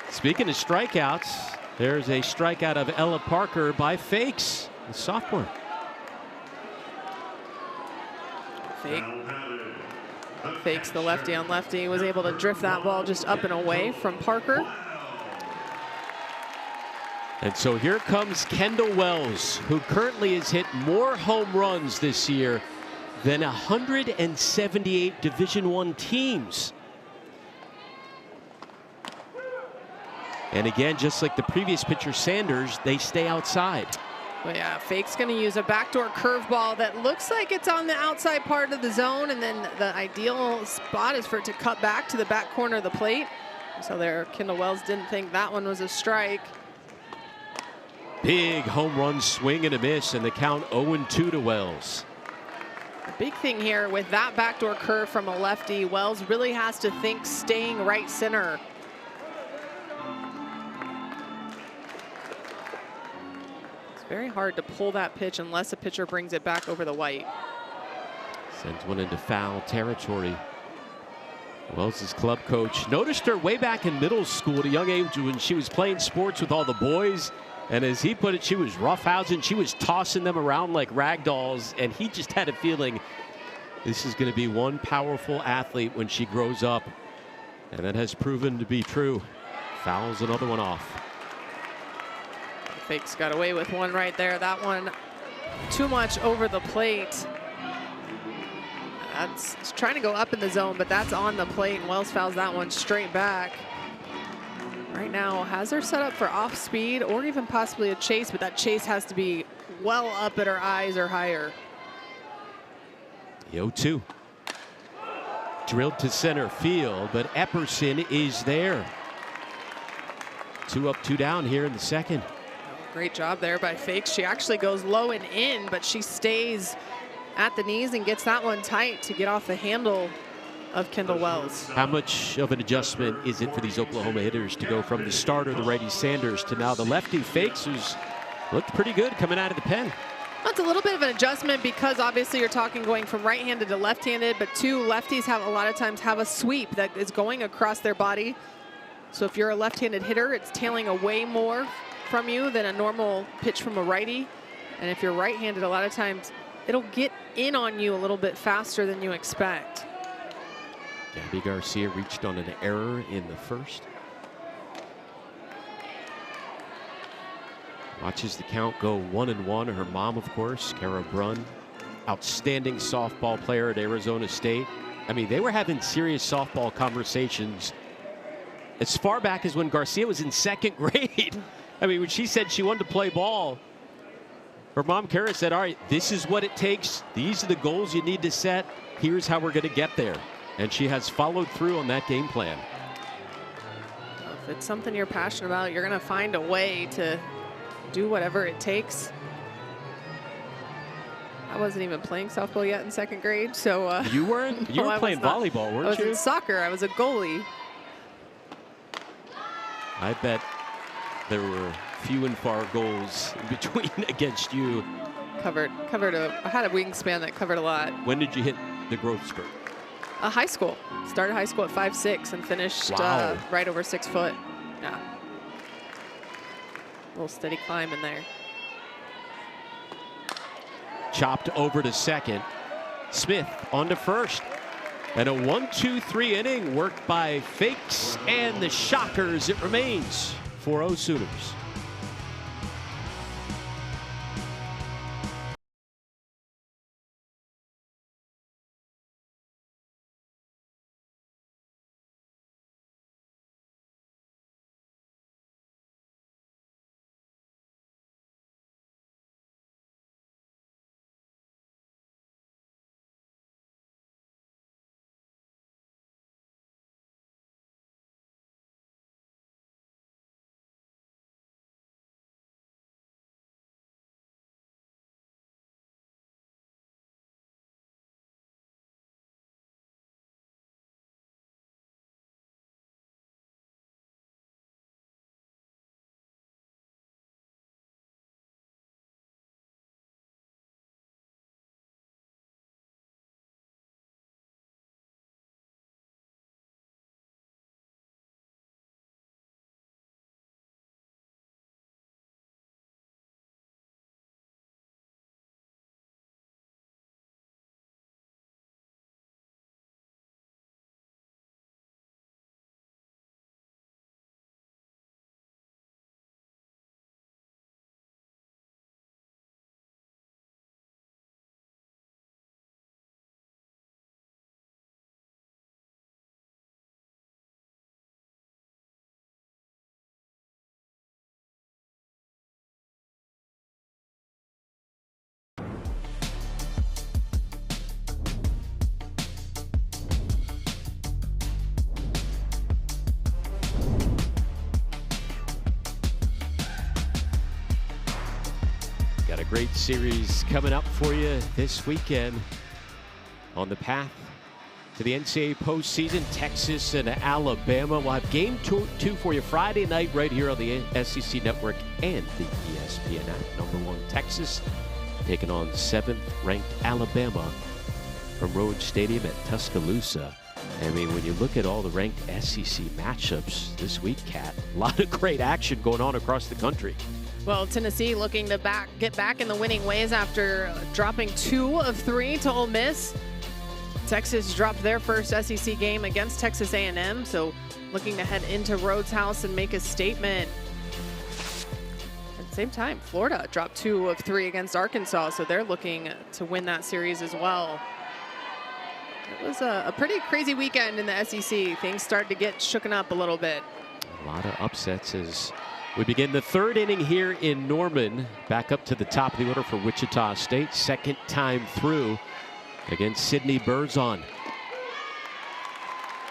Speaking of strikeouts, there's a strikeout of Ella Parker by Fakes, the sophomore. Fakes the lefty on lefty, was able to drift that ball just up and away from Parker. And so here comes Kendall Wells, who currently has hit more home runs this year than 178 Division I teams. And again, just like the previous pitcher Sanders, they stay outside. Well, yeah, Fake's going to use a backdoor curveball that looks like it's on the outside part of the zone, and then the ideal spot is for it to cut back to the back corner of the plate. So there, Kendall Wells didn't think that one was a strike. Big home run swing and a miss, and the count 0-2 to Wells. The big thing here with that backdoor curve from a lefty, Wells really has to think staying right center. Very hard to pull that pitch unless a pitcher brings it back over the white. Sends one into foul territory. Wells' club coach noticed her way back in middle school at a young age when she was playing sports with all the boys. And as he put it, she was roughhousing. She was tossing them around like rag dolls. And he just had a feeling this is going to be one powerful athlete when she grows up. And that has proven to be true. Fouls another one off. Fakes got away with one right there. That one too much over the plate. That's trying to go up in the zone, but that's on the plate, and Wells fouls that one straight back. Right now has her set up for off speed or even possibly a chase, but that chase has to be well up at her eyes or higher. The 0-2. Drilled to center field, but Epperson is there. 2 up, 2 down here in the second. Great job there by Fakes. She actually goes low and in, but she stays at the knees and gets that one tight to get off the handle of Kendall Wells. How much of an adjustment is it for these Oklahoma hitters to go from the starter, the righty Sanders, to now the lefty Fakes, who's looked pretty good coming out of the pen? That's a little bit of an adjustment because obviously you're talking going from right-handed to left-handed, but two lefties have a lot of times have a sweep that is going across their body. So if you're a left-handed hitter, it's tailing away more from you than a normal pitch from a righty. And if you're right-handed, a lot of times it'll get in on you a little bit faster than you expect. Gabby Garcia reached on an error in the first. Watches the count go 1-1. Her mom, of course, Kara Brunn, outstanding softball player at Arizona State. I mean, they were having serious softball conversations as far back as when Garcia was in 2nd grade. I mean, when she said she wanted to play ball, her mom, Kara, said, all right, this is what it takes. These are the goals you need to set. Here's how we're going to get there. And she has followed through on that game plan. If it's something you're passionate about, you're going to find a way to do whatever it takes. I wasn't even playing softball yet in 2nd grade, so you weren't. You were playing volleyball, weren't you? I was in soccer. I was a goalie. I bet there were few and far goals in between against you. I had a wingspan that covered a lot. When did you hit the growth spurt? High school. Started high school at 5'6" and finished right over 6 foot. Yeah. A little steady climb in there. Chopped over to second. Smith on to first. And a 1-2-3 inning worked by Fakes and the Shockers. It remains 4-0 Sooners. Got a great series coming up for you this weekend on the path to the NCAA postseason. Texas and Alabama. We'll have game two for you Friday night right here on the SEC Network and the ESPN app. #1 Texas taking on 7th ranked Alabama from Rhodes Stadium at Tuscaloosa. I mean, when you look at all the ranked SEC matchups this week, Kat, a lot of great action going on across the country. Well, Tennessee looking to get back in the winning ways after dropping 2 of 3 to Ole Miss. Texas dropped their first SEC game against Texas A&M, so looking to head into Rhodes House and make a statement. At the same time, Florida dropped 2 of 3 against Arkansas, so they're looking to win that series as well. It was a pretty crazy weekend in the SEC. Things started to get shooken up a little bit. A lot of upsets as we begin the 3rd inning here in Norman. Back up to the top of the order for Wichita State. 2nd time through against Sydney Berzon.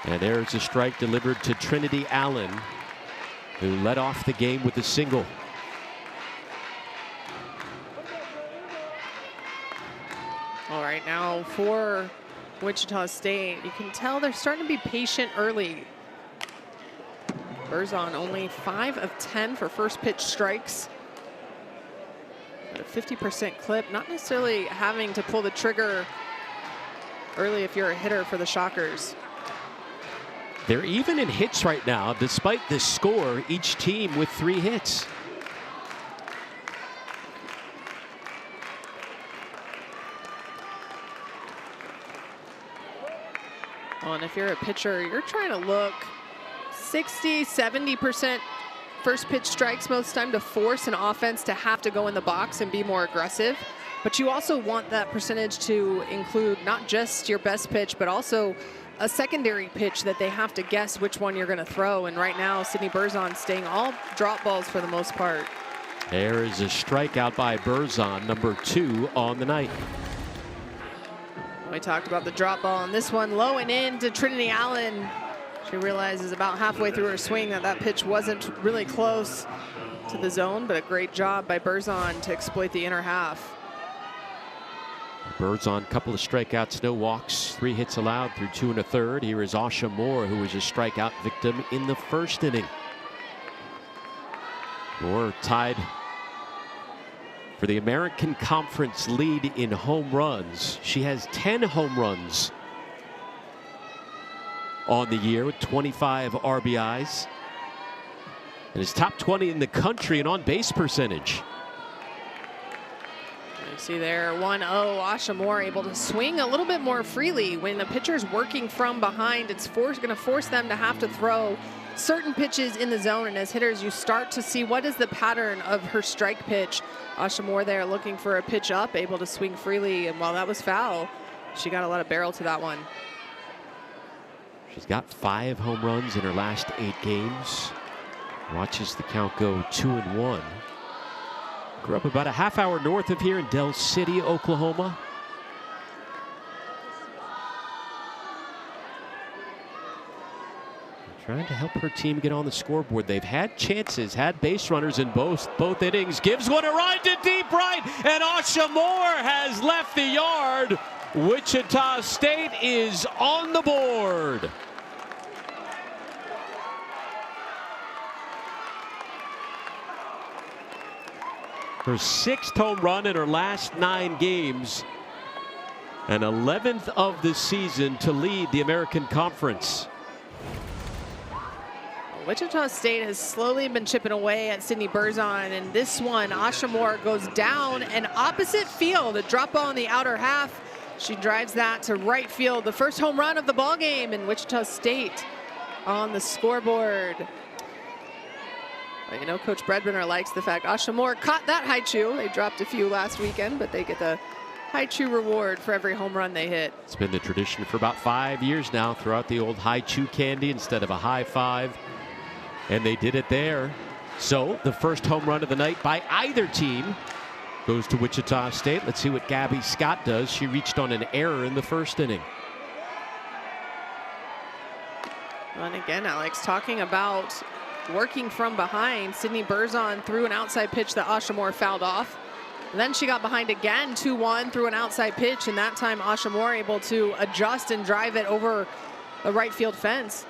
And there's a strike delivered to Trinity Allen, who led off the game with a single. All right, now for Wichita State, you can tell they're starting to be patient early. Berzon only 5 of 10 for first pitch strikes. At a 50% clip, not necessarily having to pull the trigger early if you're a hitter for the Shockers. They're even in hits right now, despite the score, each team with 3 hits. Well, and if you're a pitcher, you're trying to look 60, 70% first pitch strikes most of the time to force an offense to have to go in the box and be more aggressive. But you also want that percentage to include not just your best pitch, but also a secondary pitch that they have to guess which one you're going to throw. And right now, Sydney Berzon staying all drop balls for the most part. There is a strikeout by Berzon, number 2 on the night. We talked about the drop ball on this one, low and in to Trinity Allen. She realizes about halfway through her swing that pitch wasn't really close to the zone, but a great job by Berzon to exploit the inner half. Berzon, couple of strikeouts, no walks, 3 hits allowed through 2 1/3. Here is Asha Moore, who was a strikeout victim in the first inning. Moore tied for the American Conference lead in home runs. She has 10 home runs on the year with 25 RBIs. And is top 20 in the country in on-base percentage. You see there 1-0, Asha Moore able to swing a little bit more freely. When the pitcher's working from behind, it's going to force them to have to throw certain pitches in the zone. And as hitters, you start to see what is the pattern of her strike pitch. Asha Moore there looking for a pitch up, able to swing freely. And while that was foul, she got a lot of barrel to that one. She's got 5 home runs in her last 8 games. Watches the count go 2-1. Grew up about a half hour north of here in Del City, Oklahoma. Trying to help her team get on the scoreboard. They've had chances, had base runners in both innings. Gives one a ride to deep right, and Asha Moore has left the yard. Wichita State is on the board. Her 6th home run in her last 9 games, and 11th of the season to lead the American Conference. Wichita State has slowly been chipping away at Sydney Berzon, and this one, Asha Moore goes down and opposite field, a drop ball in the outer half. She drives that to right field, the first home run of the ball game, and Wichita State on the scoreboard. But you know, Coach Bredbender likes the fact Asha Moore caught that high chew. They dropped a few last weekend, but they get the high chew reward for every home run they hit. It's been the tradition for about 5 years now, throughout the old high chew candy instead of a high five. And they did it there. So the first home run of the night by either team goes to Wichita State. Let's see what Gabby Scott does. She reached on an error in the first inning. And again, Alex, talking about working from behind, Sydney Berzon threw an outside pitch that Asha Moore fouled off. And then she got behind again, 2-1, through an outside pitch, and that time Asha Moore able to adjust and drive it over the right field fence.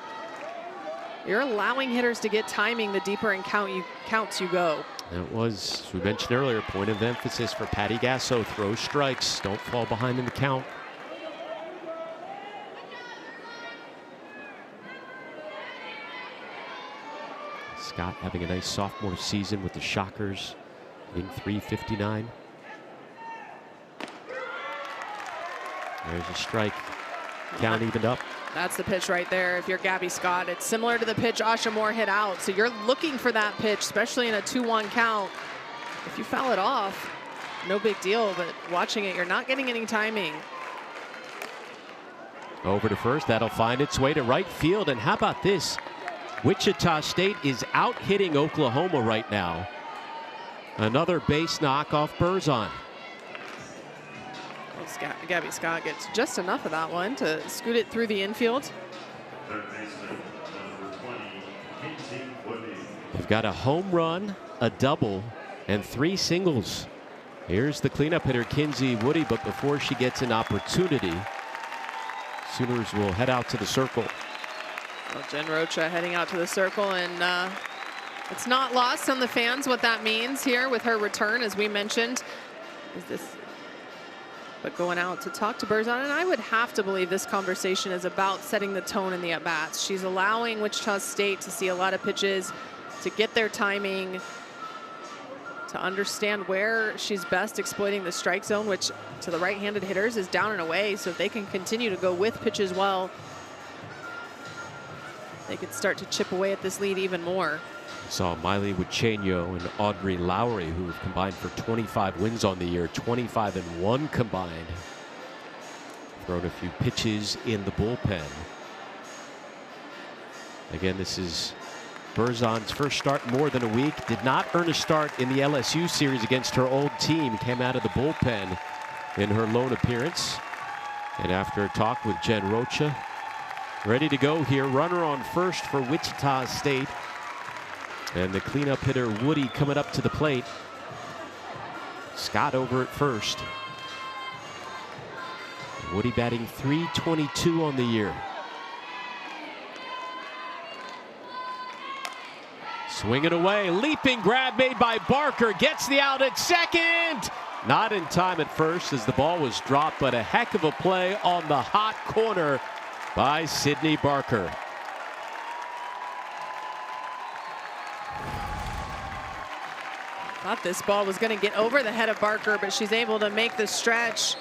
You're allowing hitters to get timing the deeper in counts you go. That was, as we mentioned earlier, point of emphasis for Patty Gasso. Throw strikes, don't fall behind in the count. Scott having a nice sophomore season with the Shockers in .359. There's a strike. Count evened up. That's the pitch right there. If you're Gabby Scott, it's similar to the pitch Asha Moore hit out. So you're looking for that pitch, especially in a 2-1 count. If you foul it off, no big deal, but watching it, you're not getting any timing. Over to first, that'll find its way to right field. And how about this? Wichita State is out hitting Oklahoma right now. Another base knock off Berzon. Gabby Scott gets just enough of that one to scoot it through the infield. They've got a home run, a double, and 3 singles. Here's the cleanup hitter, Kinsey Woody, but before she gets an opportunity, Sooners will head out to the circle. Well, Jen Rocha heading out to the circle, and it's not lost on the fans what that means here with her return, as we mentioned. But going out to talk to Berzon, and I would have to believe this conversation is about setting the tone in the at-bats. She's allowing Wichita State to see a lot of pitches, to get their timing, to understand where she's best exploiting the strike zone, which to the right-handed hitters is down and away. So if they can continue to go with pitches well, they could start to chip away at this lead even more. Saw Miley Wuchenyo and Audrey Lowry, who have combined for 25 wins on the year, 25-1 combined. Thrown a few pitches in the bullpen. Again, this is Berzon's first start in more than a week. Did not earn a start in the LSU series against her old team. Came out of the bullpen in her lone appearance. And after a talk with Jen Rocha, ready to go here. Runner on first for Wichita State. And the cleanup hitter Woody coming up to the plate. Scott over at first. Woody batting .322 on the year. Swinging away, leaping grab made by Barker, gets the out at second. Not in time at first as the ball was dropped, but a heck of a play on the hot corner by Sydney Barker. Thought this ball was going to get over the head of Barker, but she's able to make the stretch.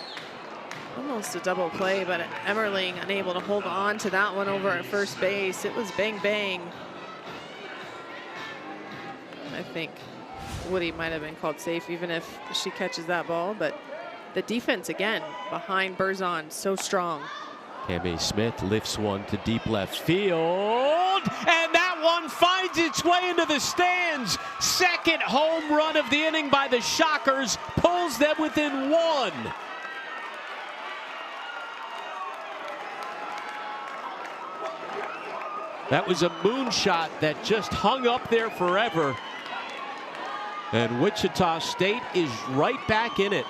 Almost a double play, but Emmerling unable to hold on to that one over at first base. It was bang bang. I think Woody might have been called safe even if she catches that ball, but the defense again behind Berzon so strong. Cami Smith lifts one to deep left field, and that one finds its way into the stands. Second home run of the inning by the Shockers, pulls them within one. That was a moonshot that just hung up there forever. And Wichita State is right back in it.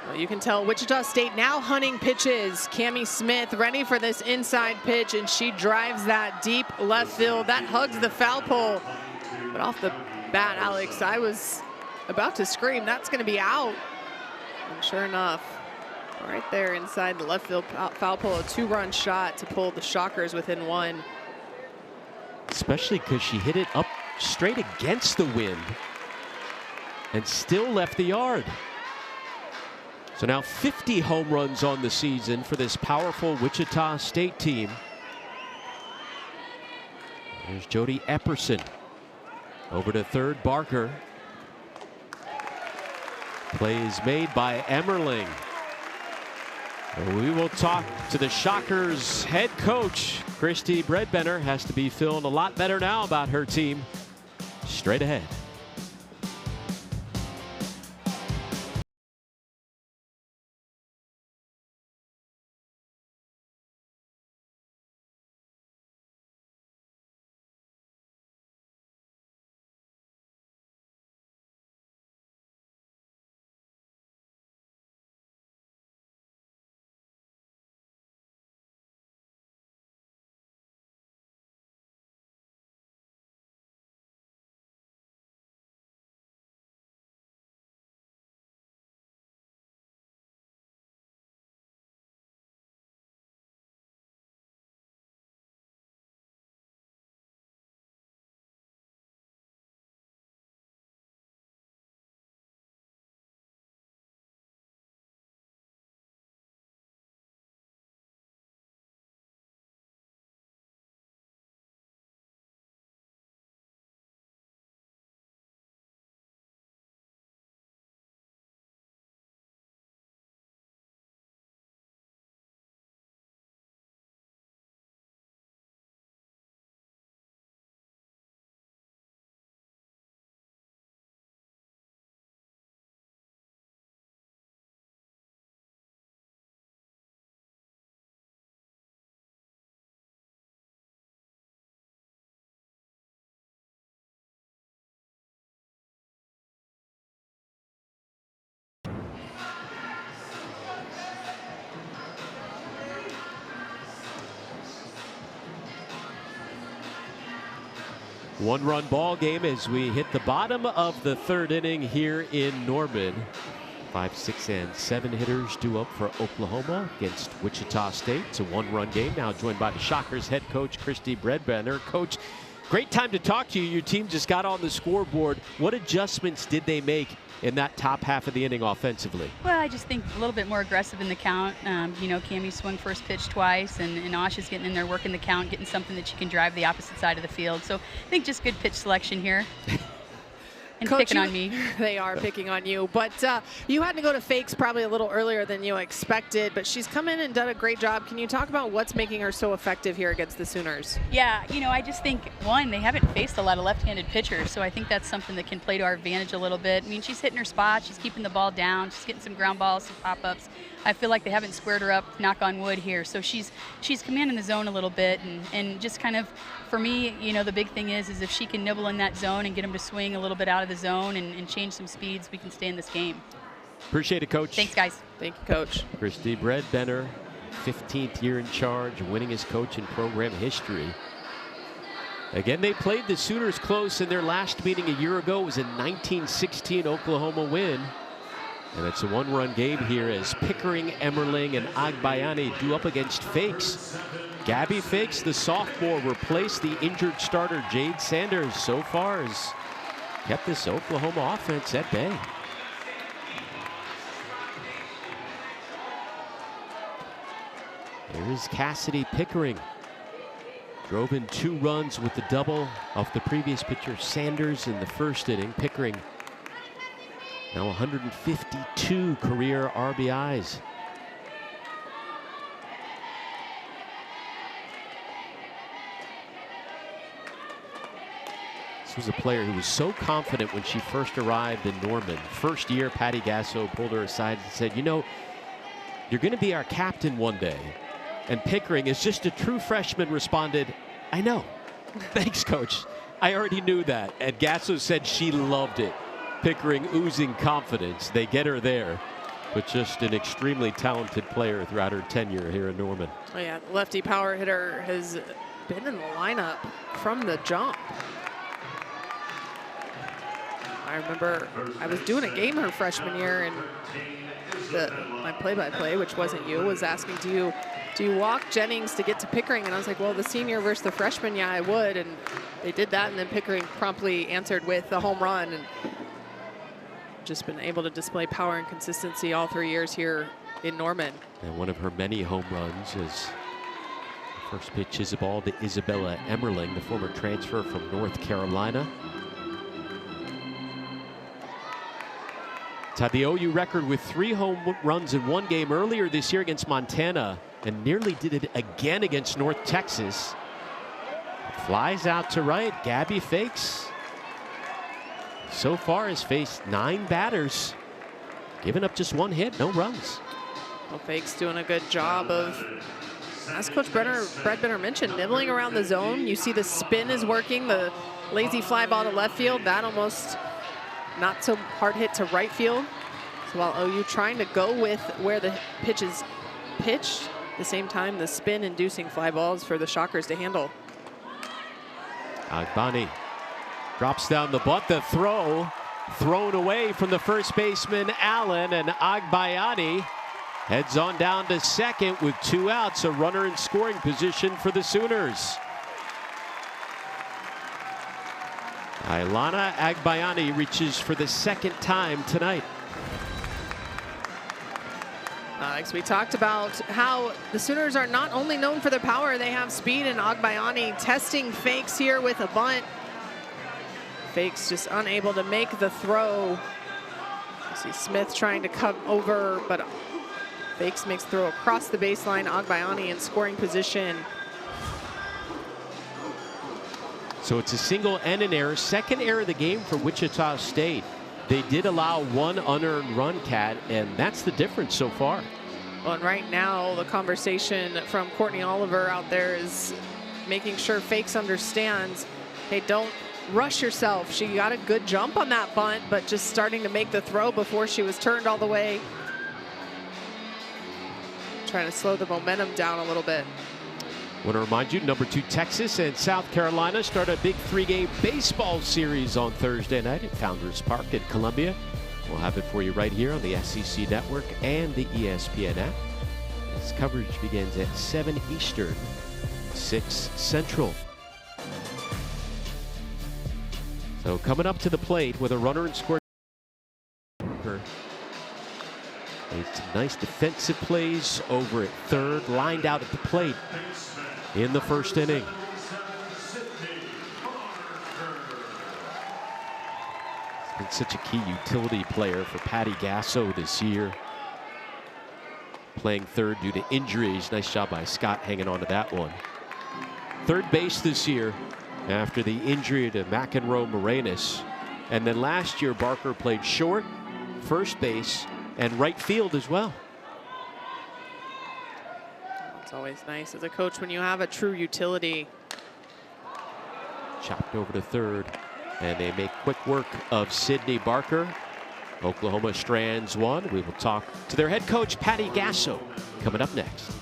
Well, you can tell Wichita State now hunting pitches. Cami Smith ready for this inside pitch, and she drives that deep left field. That hugs the foul pole. But off the bat, Alex, I was about to scream, that's going to be out. And sure enough, right there inside the left field foul pole, a two-run shot to pull the Shockers within one. Especially because she hit it up straight against the wind and still left the yard. So now 50 home runs on the season for this powerful Wichita State team. There's Jody Epperson. Over to third, Barker. Play is made by Emmerling. We will talk to the Shockers head coach. Christy Bredbenner has to be feeling a lot better now about her team. Straight ahead. One-run ball game as we hit the bottom of the third inning here in Norman. 5, 6, and 7 hitters due up for Oklahoma against Wichita State. It's a one-run game. Now joined by the Shockers head coach Christy Bredbenner. Coach, Great time to talk to you. Your team just got on the scoreboard. What adjustments did they make in that top half of the inning offensively? Well, I just think a little bit more aggressive in the count. You know, Cammie swung first pitch twice, and Osh is getting in there, working the count, getting something that she can drive the opposite side of the field. So I think just good pitch selection here. And Coach, picking on me. They are picking on you. But you had to go to Fakes probably a little earlier than you expected, but she's come in and done a great job. Can you talk about what's making her so effective here against the Sooners? Yeah, you know, I just think, one, they haven't faced a lot of left-handed pitchers, so I think that's something that can play to our advantage a little bit. I mean, she's hitting her spot. She's keeping the ball down. She's getting some ground balls, some pop-ups. I feel like they haven't squared her up, knock on wood here. So she's commanding the zone a little bit, and just kind of, for me, you know, the big thing is if she can nibble in that zone and get them to swing a little bit out of the zone and change some speeds, we can stay in this game. Appreciate it, Coach. Thanks, guys. Thank you, Coach. Christy Bredbenner, 15th year in charge, winningest coach in program history. Again, they played the Sooners close in their last meeting a year ago. It was a 1916 Oklahoma win. And it's a one-run game here as Pickering, Emmerling, and Agbayani do up against Fakes. Gabby Fakes, the sophomore, replaced the injured starter Jade Sanders. So far has kept this Oklahoma offense at bay. Here's Cassidy Pickering. Drove in 2 runs with the double off the previous pitcher Sanders in the first inning. Pickering now 152 career RBIs. This was a player who was so confident when she first arrived in Norman. First year, Patty Gasso pulled her aside and said, you know, you're going to be our captain one day. And Pickering, as just a true freshman, responded, I know. Thanks, Coach. I already knew that. And Gasso said she loved it. Pickering oozing confidence. They get her there, but just an extremely talented player throughout her tenure here in Norman. Oh yeah, lefty power hitter has been in the lineup from the jump. I remember I was doing a game her freshman year, and my play-by-play, which wasn't you, was asking, do you walk Jennings to get to Pickering? And I was like, well, the senior versus the freshman, yeah, I would. And they did that, and then Pickering promptly answered with the home run. And just been able to display power and consistency all 3 years here in Norman. And one of her many home runs is the first pitch is a ball to Isabella Emmerling, the former transfer from North Carolina. Tied the OU record with 3 home runs in 1 game earlier this year against Montana, and nearly did it again against North Texas. Flies out to right. Gabby Fakes so far has faced 9 batters, giving up just 1 hit, no runs. Well, Fakes doing a good job of, as Coach Bredbenner mentioned, nibbling around the zone. You see the spin is working, the lazy fly ball to left field, that almost not so hard hit to right field. So while OU trying to go with where the pitch is pitched, at the same time the spin inducing fly balls for the Shockers to handle. Agbani drops down the butt, the throw thrown away from the first baseman Allen, and Agbayani heads on down to second with 2 outs, a runner in scoring position for the Sooners. Ailana Agbayani reaches for the 2nd time tonight. Alex, we talked about how the Sooners are not only known for their power, they have speed, and Agbayani testing Fakes here with a bunt. Fakes just unable to make the throw. You see Smith trying to come over, but Fakes makes the throw across the baseline. Agbayani in scoring position. So it's a single and an error. 2nd error of the game for Wichita State. They did allow 1 unearned run, Kat, and that's the difference so far. Well, and right now the conversation from Courtney Oliver out there is making sure Fakes understands, hey, don't rush yourself. She got a good jump on that bunt, but just starting to make the throw before she was turned all the way. Trying to slow the momentum down a little bit. I want to remind you, number 2 Texas and South Carolina start a big 3-game baseball series on Thursday night at Founders Park in Columbia. We'll have it for you right here on the SEC Network and the ESPN app. This coverage begins at 7 Eastern, 6 Central. So coming up to the plate with a runner and score. Made some nice defensive plays over at third, lined out at the plate in the first inning. He's been such a key utility player for Patty Gasso this year. Playing third due to injuries. Nice job by Scott hanging on to that one. Third base this year after the injury to McEnroe Morenas. And then last year Barker played short, first base, and right field as well. It's always nice as a coach when you have a true utility. Chopped over to third, and they make quick work of Sydney Barker. Oklahoma strands one. We will talk to their head coach, Patty Gasso, coming up next.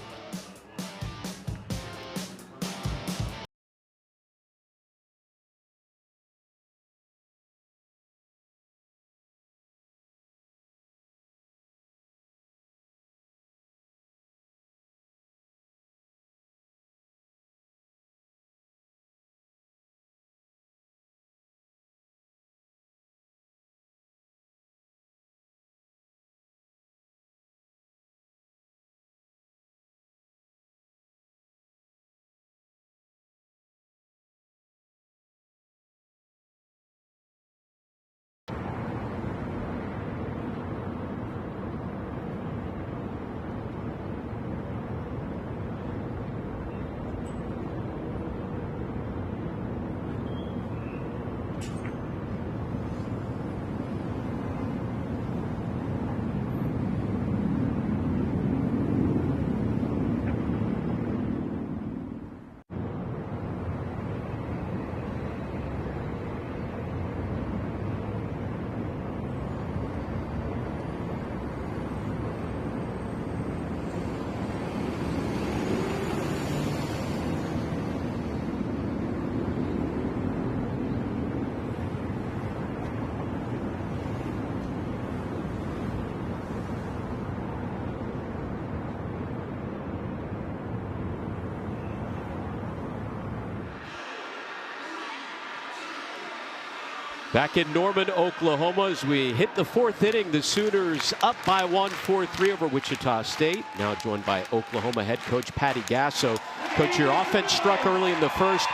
Back in Norman, Oklahoma, as we hit the fourth inning, the Sooners up by 1, 4-3 over Wichita State. Now joined by Oklahoma head coach Patty Gasso. Coach, your offense struck early in the first,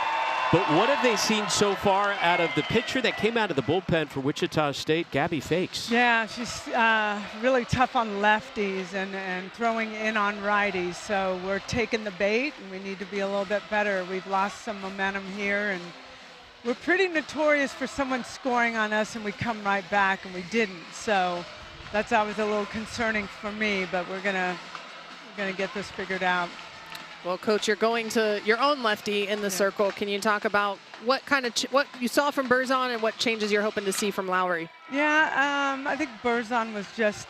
but what have they seen so far out of the pitcher that came out of the bullpen for Wichita State, Gabby Fakes? Yeah, she's really tough on lefties and throwing in on righties. So we're taking the bait, and we need to be a little bit better. We've lost some momentum here, and we're pretty notorious for someone scoring on us and we come right back, and we didn't. So that's always a little concerning for me, but we're gonna get this figured out. Well, Coach, you're going to your own lefty in the circle. Can you talk about what kind of what you saw from Berzon and what changes you're hoping to see from Lowry? Yeah, I think Berzon was just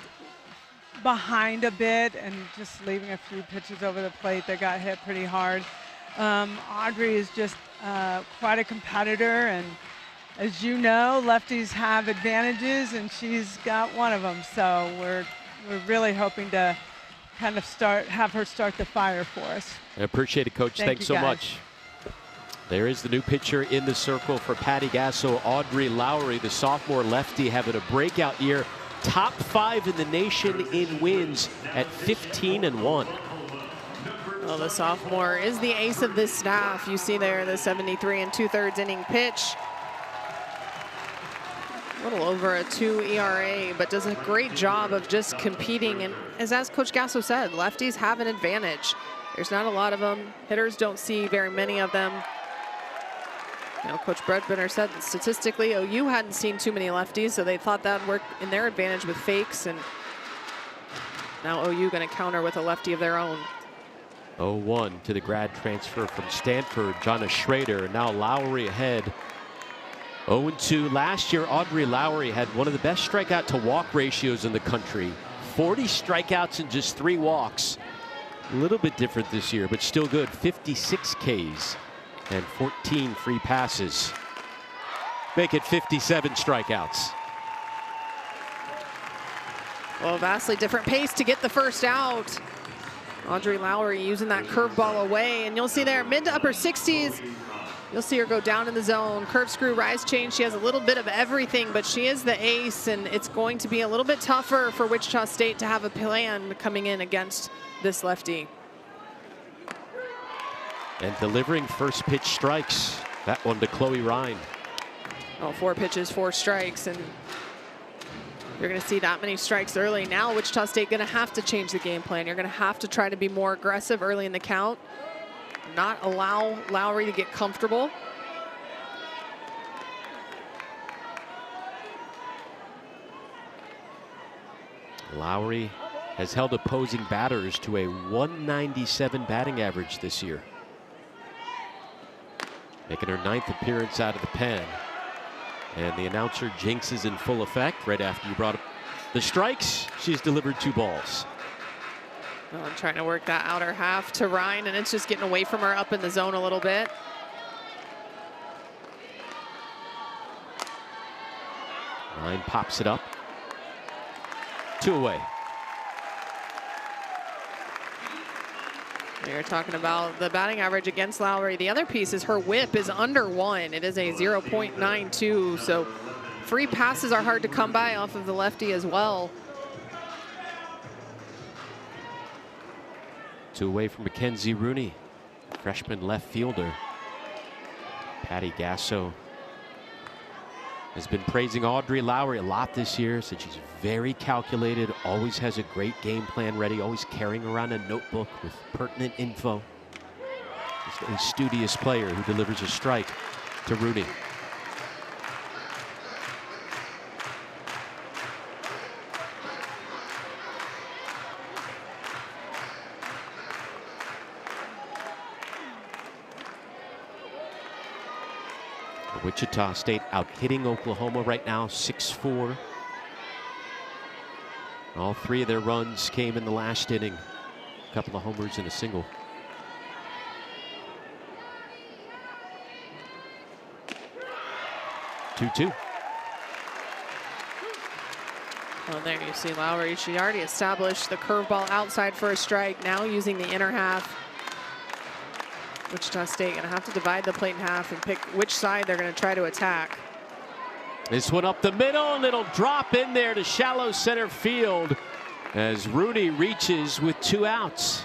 behind a bit and just leaving a few pitches over the plate that got hit pretty hard. Audrey is just quite a competitor, and as you know, lefties have advantages, and she's got one of them. So we're really hoping to kind of have her start the fire for us. I appreciate it, Coach. Thanks so much. There is the new pitcher in the circle for Patty Gasso, Audrey Lowry, the sophomore lefty, having a breakout year. Top 5 in the nation in wins at 15-1. Well, the sophomore is the ace of this staff. You see there the 73 2/3 inning pitch. A little over a 2 ERA, but does a great job of just competing. And as Coach Gasso said, lefties have an advantage. There's not a lot of them. Hitters don't see very many of them. You know, Coach Bredbender said statistically OU hadn't seen too many lefties, so they thought that would work in their advantage with Fakes. And now OU going to counter with a lefty of their own. 0-1 to the grad transfer from Stanford, Jonna Schrader. Now Lowry ahead. 0-2 last year. Audrey Lowry had one of the best strikeout to walk ratios in the country. 40 strikeouts and just 3 walks. A little bit different this year, but still good. 56 Ks and 14 free passes. Make it 57 strikeouts. Well, vastly different pace to get the first out. Audrey Lowry using that curveball away, and you'll see there mid to upper 60s. You'll see her go down in the zone, curve screw, rise change. She has a little bit of everything, but she is the ace, and it's going to be a little bit tougher for Wichita State to have a plan coming in against this lefty. And delivering first pitch strikes. That one to Chloe Ryan. Oh, 4 pitches, 4 strikes, and you're going to see that many strikes early. Now Wichita State going to have to change the game plan. You're going to have to try to be more aggressive early in the count, not allow Lowry to get comfortable. Lowry has held opposing batters to a 197 batting average this year, making her 9th appearance out of the pen. And the announcer jinx is in full effect. Right after you brought up the strikes, she's delivered 2 balls. Well, I'm trying to work that outer half to Ryan, and it's just getting away from her up in the zone a little bit. Ryan pops it up. 2 away. You're talking about the batting average against Lowry. The other piece is her whip is under 1. It is a 0.92, so free passes are hard to come by off of the lefty as well. 2 away from Mackenzie Rooney, freshman left fielder. Patty Gasso has been praising Audrey Lowry a lot this year. Said she's very calculated, always has a great game plan ready, always carrying around a notebook with pertinent info. Just a studious player who delivers a strike to Rooney. Wichita State out hitting Oklahoma right now, 6-4. All 3 of their runs came in the last inning. A couple of homers and a single. Two. Well, there you see Lowry. She already established the curveball outside for a strike. Now using the inner half. Wichita State going to have to divide the plate in half and pick which side they're going to try to attack. This one up the middle, and it'll drop in there to shallow center field as Rooney reaches with 2 outs.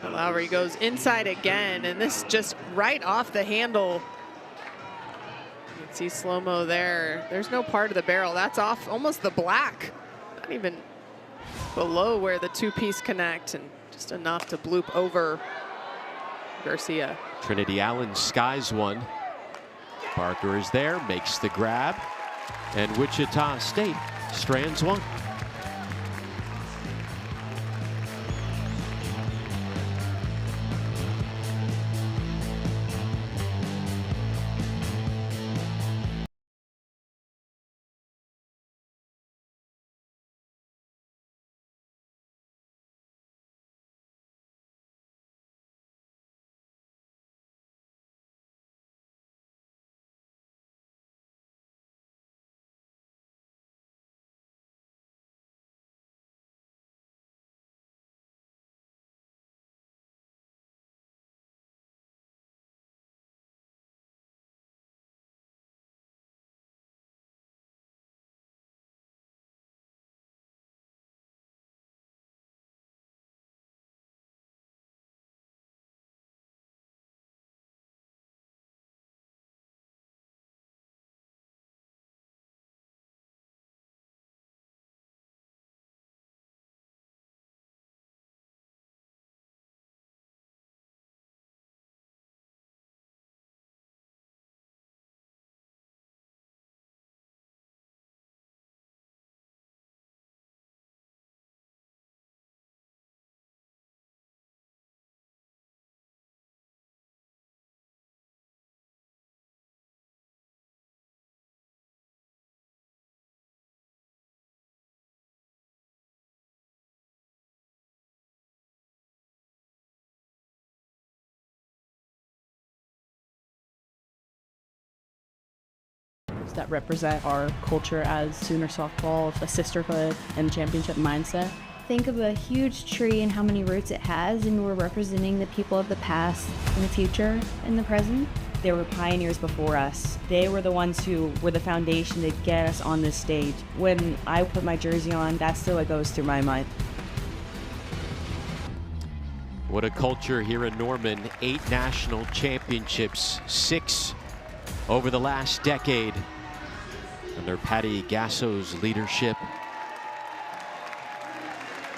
Lowry goes inside again, and this just right off the handle. You can see slow-mo there. There's no part of the barrel. That's off almost the black. Not even below where the 2-piece connect, and just enough to bloop over Garcia. Trinity Allen skies one. Barker is there, makes the grab, and Wichita State strands one. that represent our culture as Sooner softball, a sisterhood and championship mindset. Think of a huge tree and how many roots it has, and we're representing the people of the past and the future and the present. They were pioneers before us. They were the ones who were the foundation to get us on this stage. When I put my jersey on, that's still what goes through my mind. What a culture here in Norman. 8 national championships, 6 over the last decade under Patty Gasso's leadership.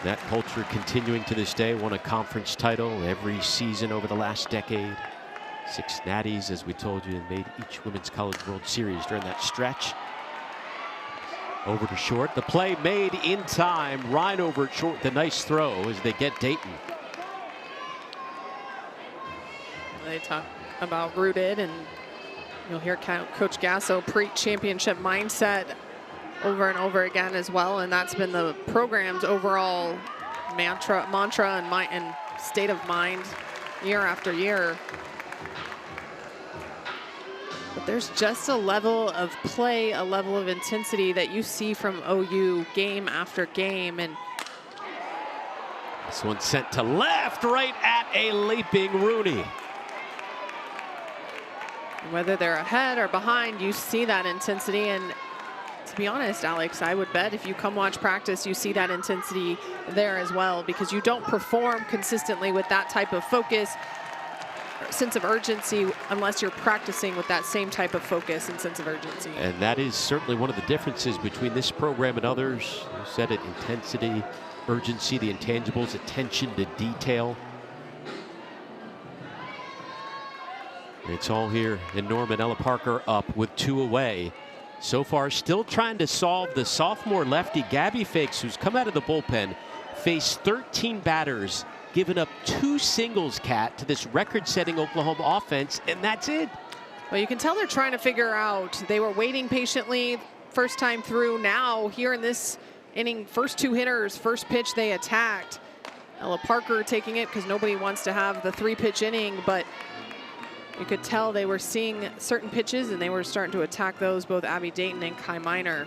That culture continuing to this day. Won a conference title every season over the last decade. 6 natties, as we told you, and made each Women's College World Series during that stretch. Over to short. The play made in time. Ryan over at short. The nice throw as they get Dayton. They talk about rooted, and you'll hear Coach Gasso preach championship mindset over and over again as well, and that's been the program's overall mantra and state of mind year after year. But there's just a level of play, a level of intensity that you see from OU game after game, and this one sent to left, right at a leaping Rooney. whether they're ahead or behind, you see that intensity. And to be honest, Alex, I would bet if you come watch practice, you see that intensity there as well, because you don't perform consistently with that type of focus, sense of urgency, unless you're practicing with that same type of focus and sense of urgency. And that is certainly one of the differences between this program and others. You said it, intensity, urgency, the intangibles, attention to detail. It's all here in Norman. Ella Parker up with 2 away. So far, still trying to solve the sophomore lefty Gabby Fakes, who's come out of the bullpen, faced 13 batters, given up 2 singles, Kat, to this record-setting Oklahoma offense, and that's it. Well, you can tell they're trying to figure out. They were waiting patiently first time through. Now, here in this inning, first 2 hitters, first pitch they attacked. Ella Parker taking it because nobody wants to have the 3-pitch inning, but you could tell they were seeing certain pitches and they were starting to attack those, both Abby Dayton and Kai Miner.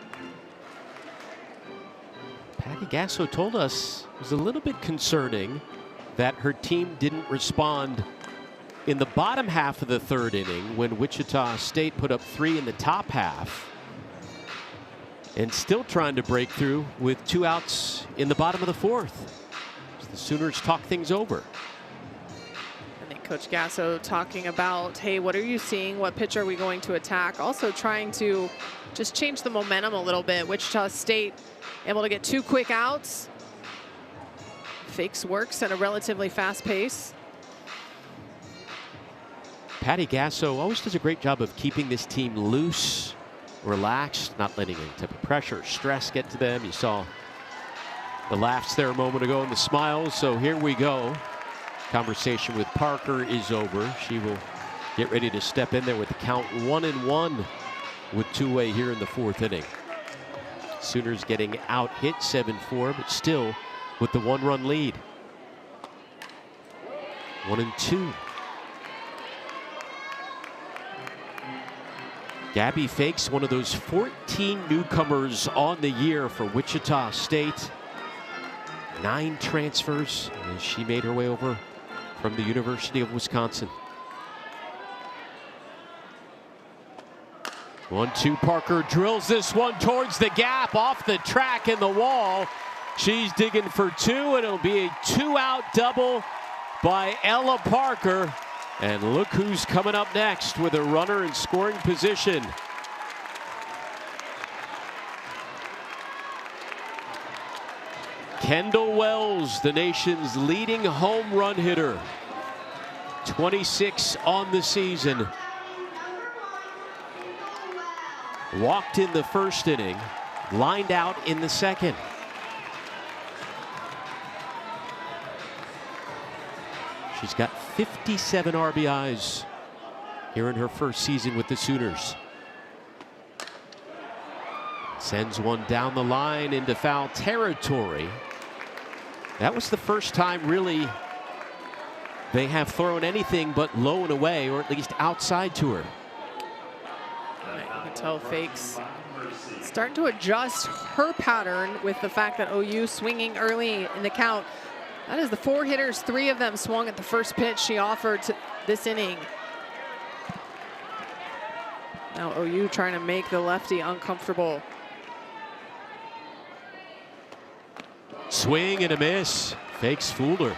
Patty Gasso told us it was a little bit concerning that her team didn't respond in the bottom half of the 3rd inning when Wichita State put up 3 in the top half, and still trying to break through with 2 outs in the bottom of the 4th. So the Sooners talk things over. Coach Gasso talking about, hey, what are you seeing? What pitch are we going to attack? Also trying to just change the momentum a little bit. Wichita State able to get 2 quick outs. Fakes works at a relatively fast pace. Patty Gasso always does a great job of keeping this team loose, relaxed, not letting any type of pressure or stress get to them. You saw the laughs there a moment ago and the smiles. So here we go. Conversation with Parker is over. She will get ready to step in there with the count 1-1 with 2 away here in the 4th inning. Sooners getting out hit 7-4, but still with the 1-run lead. 1-2. Gabby Fakes, one of those 14 newcomers on the year for Wichita State. 9 transfers as she made her way over from the University of Wisconsin. 1-2, Parker drills this one towards the gap, off the track in the wall. She's digging for 2, and it'll be a 2-out double by Ella Parker. And look who's coming up next with a runner in scoring position. Kendall Wells, the nation's leading home run hitter. 26 on the season. Walked in the 1st inning, lined out in the 2nd. She's got 57 RBIs here in her 1st season with the Sooners. Sends one down the line into foul territory. That was the first time really they have thrown anything but low and away, or at least outside to her. You Until Fakes starting to adjust her pattern with the fact that OU swinging early in the count. That is the 4 hitters, 3 of them swung at the first pitch she offered this inning. Now OU trying to make the lefty uncomfortable. Swing and a miss. Fakes fooled her.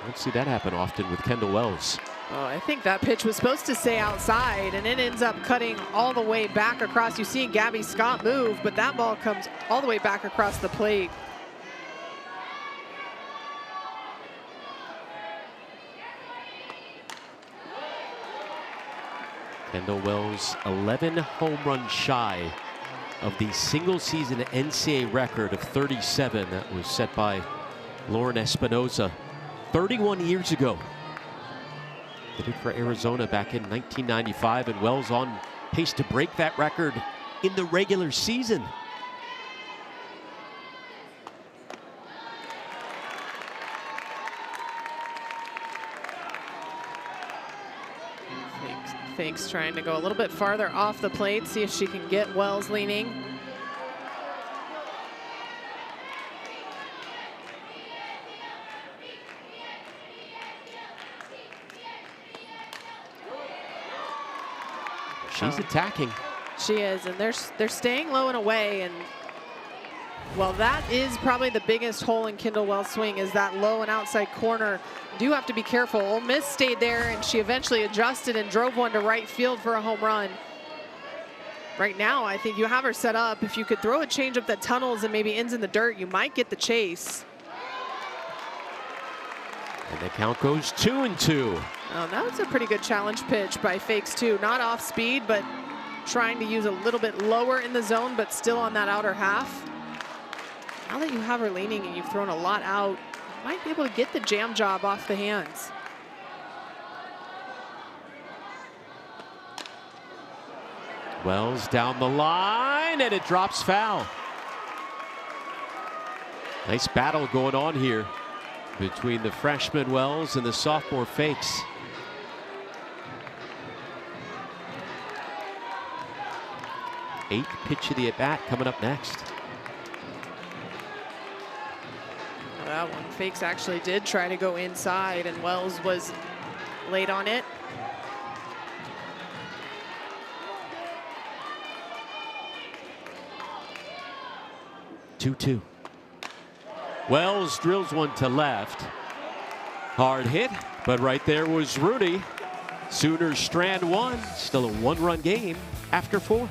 Don't see that happen often with Kendall Wells. Oh, I think that pitch was supposed to stay outside, and it ends up cutting all the way back across. You see Gabby Scott move, but that ball comes all the way back across the plate. Kendall Wells 11 home runs shy of the single season NCAA record of 37 that was set by Lauren Espinoza 31 years ago. Did it for Arizona back in 1995, and Wells on pace to break that record in the regular season. Fakes trying to go a little bit farther off the plate, see if she can get Wells leaning. She's attacking. She is, and they're staying low and away, and well, that is probably the biggest hole in Kendall Wells' swing, is that low and outside corner. Do have to be careful. Ole Miss stayed there, and she eventually adjusted and drove one to right field for a home run. Right now, I think you have her set up. If you could throw a changeup that tunnels and maybe ends in the dirt, you might get the chase. And the count goes 2-2. Oh, that was a pretty good challenge pitch by Fakes too. Not off speed, but trying to use a little bit lower in the zone, but still on that outer half. Now that you have her leaning and you've thrown a lot out, you might be able to get the jam job off the hands. Wells down the line, and it drops foul. Nice battle going on here between the freshman Wells and the sophomore Fakes. Eighth pitch of the at-bat coming up next. That one, Fakes actually did try to go inside, and Wells was late on it. Two. Wells drills one to left. Hard hit, but right there was Rooney. Sooners strand one. Still a 1-run game after 4.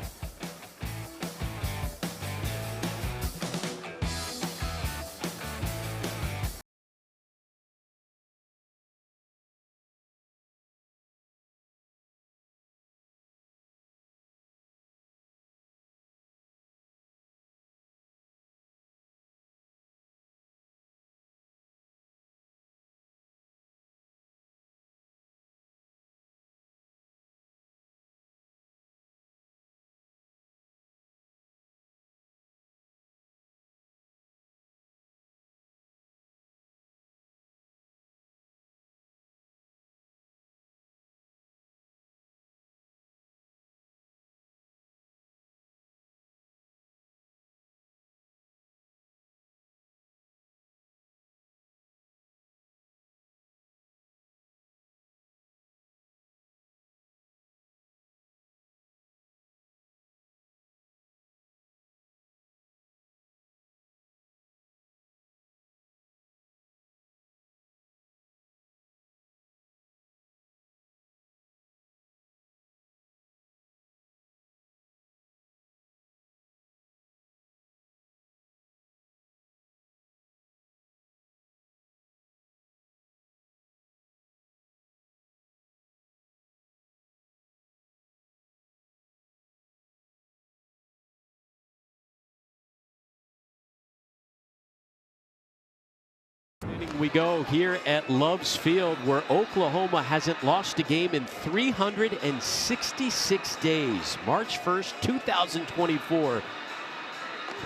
We go here at Love's Field, where Oklahoma hasn't lost a game in 366 days. March 1st, 2024.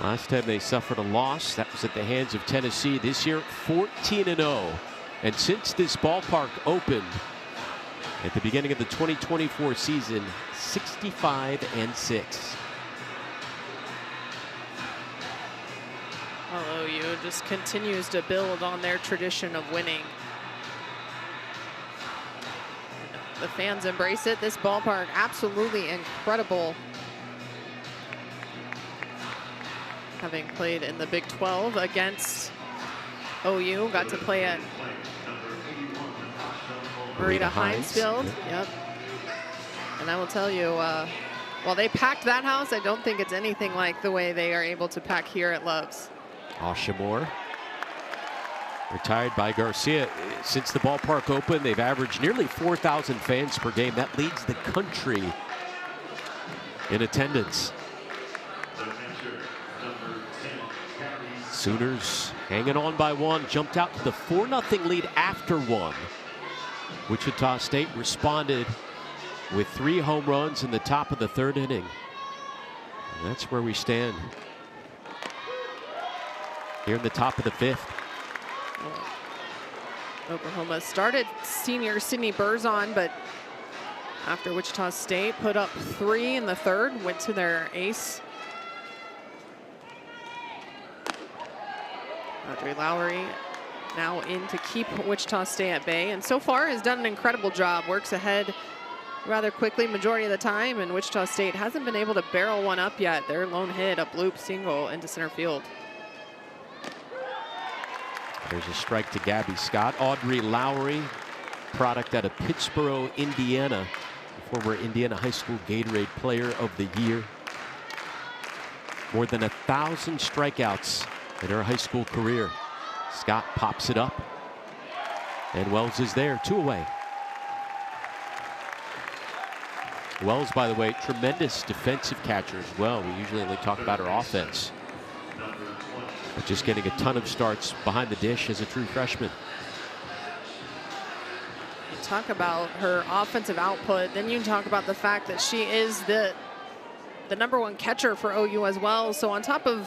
Last time they suffered a loss, that was at the hands of Tennessee. This year, 14-0. And since this ballpark opened, At the beginning of the 2024 season, 65-6. Well, OU just continues to build on their tradition of winning. The fans embrace it. This ballpark, absolutely incredible. Having played in the Big 12 against OU, got to play at Marita Hines Field. Yep. And I will tell you, while they packed that house, I don't think it's anything like the way they are able to pack here at Love's. Oshamore, retired by Garcia. Since the ballpark opened, they've averaged nearly 4,000 fans per game. That leads the country in attendance. Sooners hanging on by one, jumped out to the 4-0 lead after one. Wichita State responded with 3 home runs in the top of the 3rd inning. And that's where we stand here in the top of the 5th. Oklahoma started senior Sydney Burzon, but after Wichita State put up 3 in the 3rd, went to their ace. Audrey Lowry now in to keep Wichita State at bay, and so far has done an incredible job. Works ahead rather quickly majority of the time, and Wichita State hasn't been able to barrel one up yet. Their lone hit, a bloop single into center field. There's a strike to Gabby Scott. Audrey Lowry, product out of Pittsboro, Indiana, former Indiana High School Gatorade Player of the Year. More than 1,000 strikeouts in her high school career. Scott pops it up, and Wells is there, 2 away. Wells, by the way, tremendous defensive catcher as well. We usually only talk about her offense, but just getting a ton of starts behind the dish as a true freshman. You talk about her offensive output, then you talk about the fact that she is the #1 catcher for OU as well. So on top of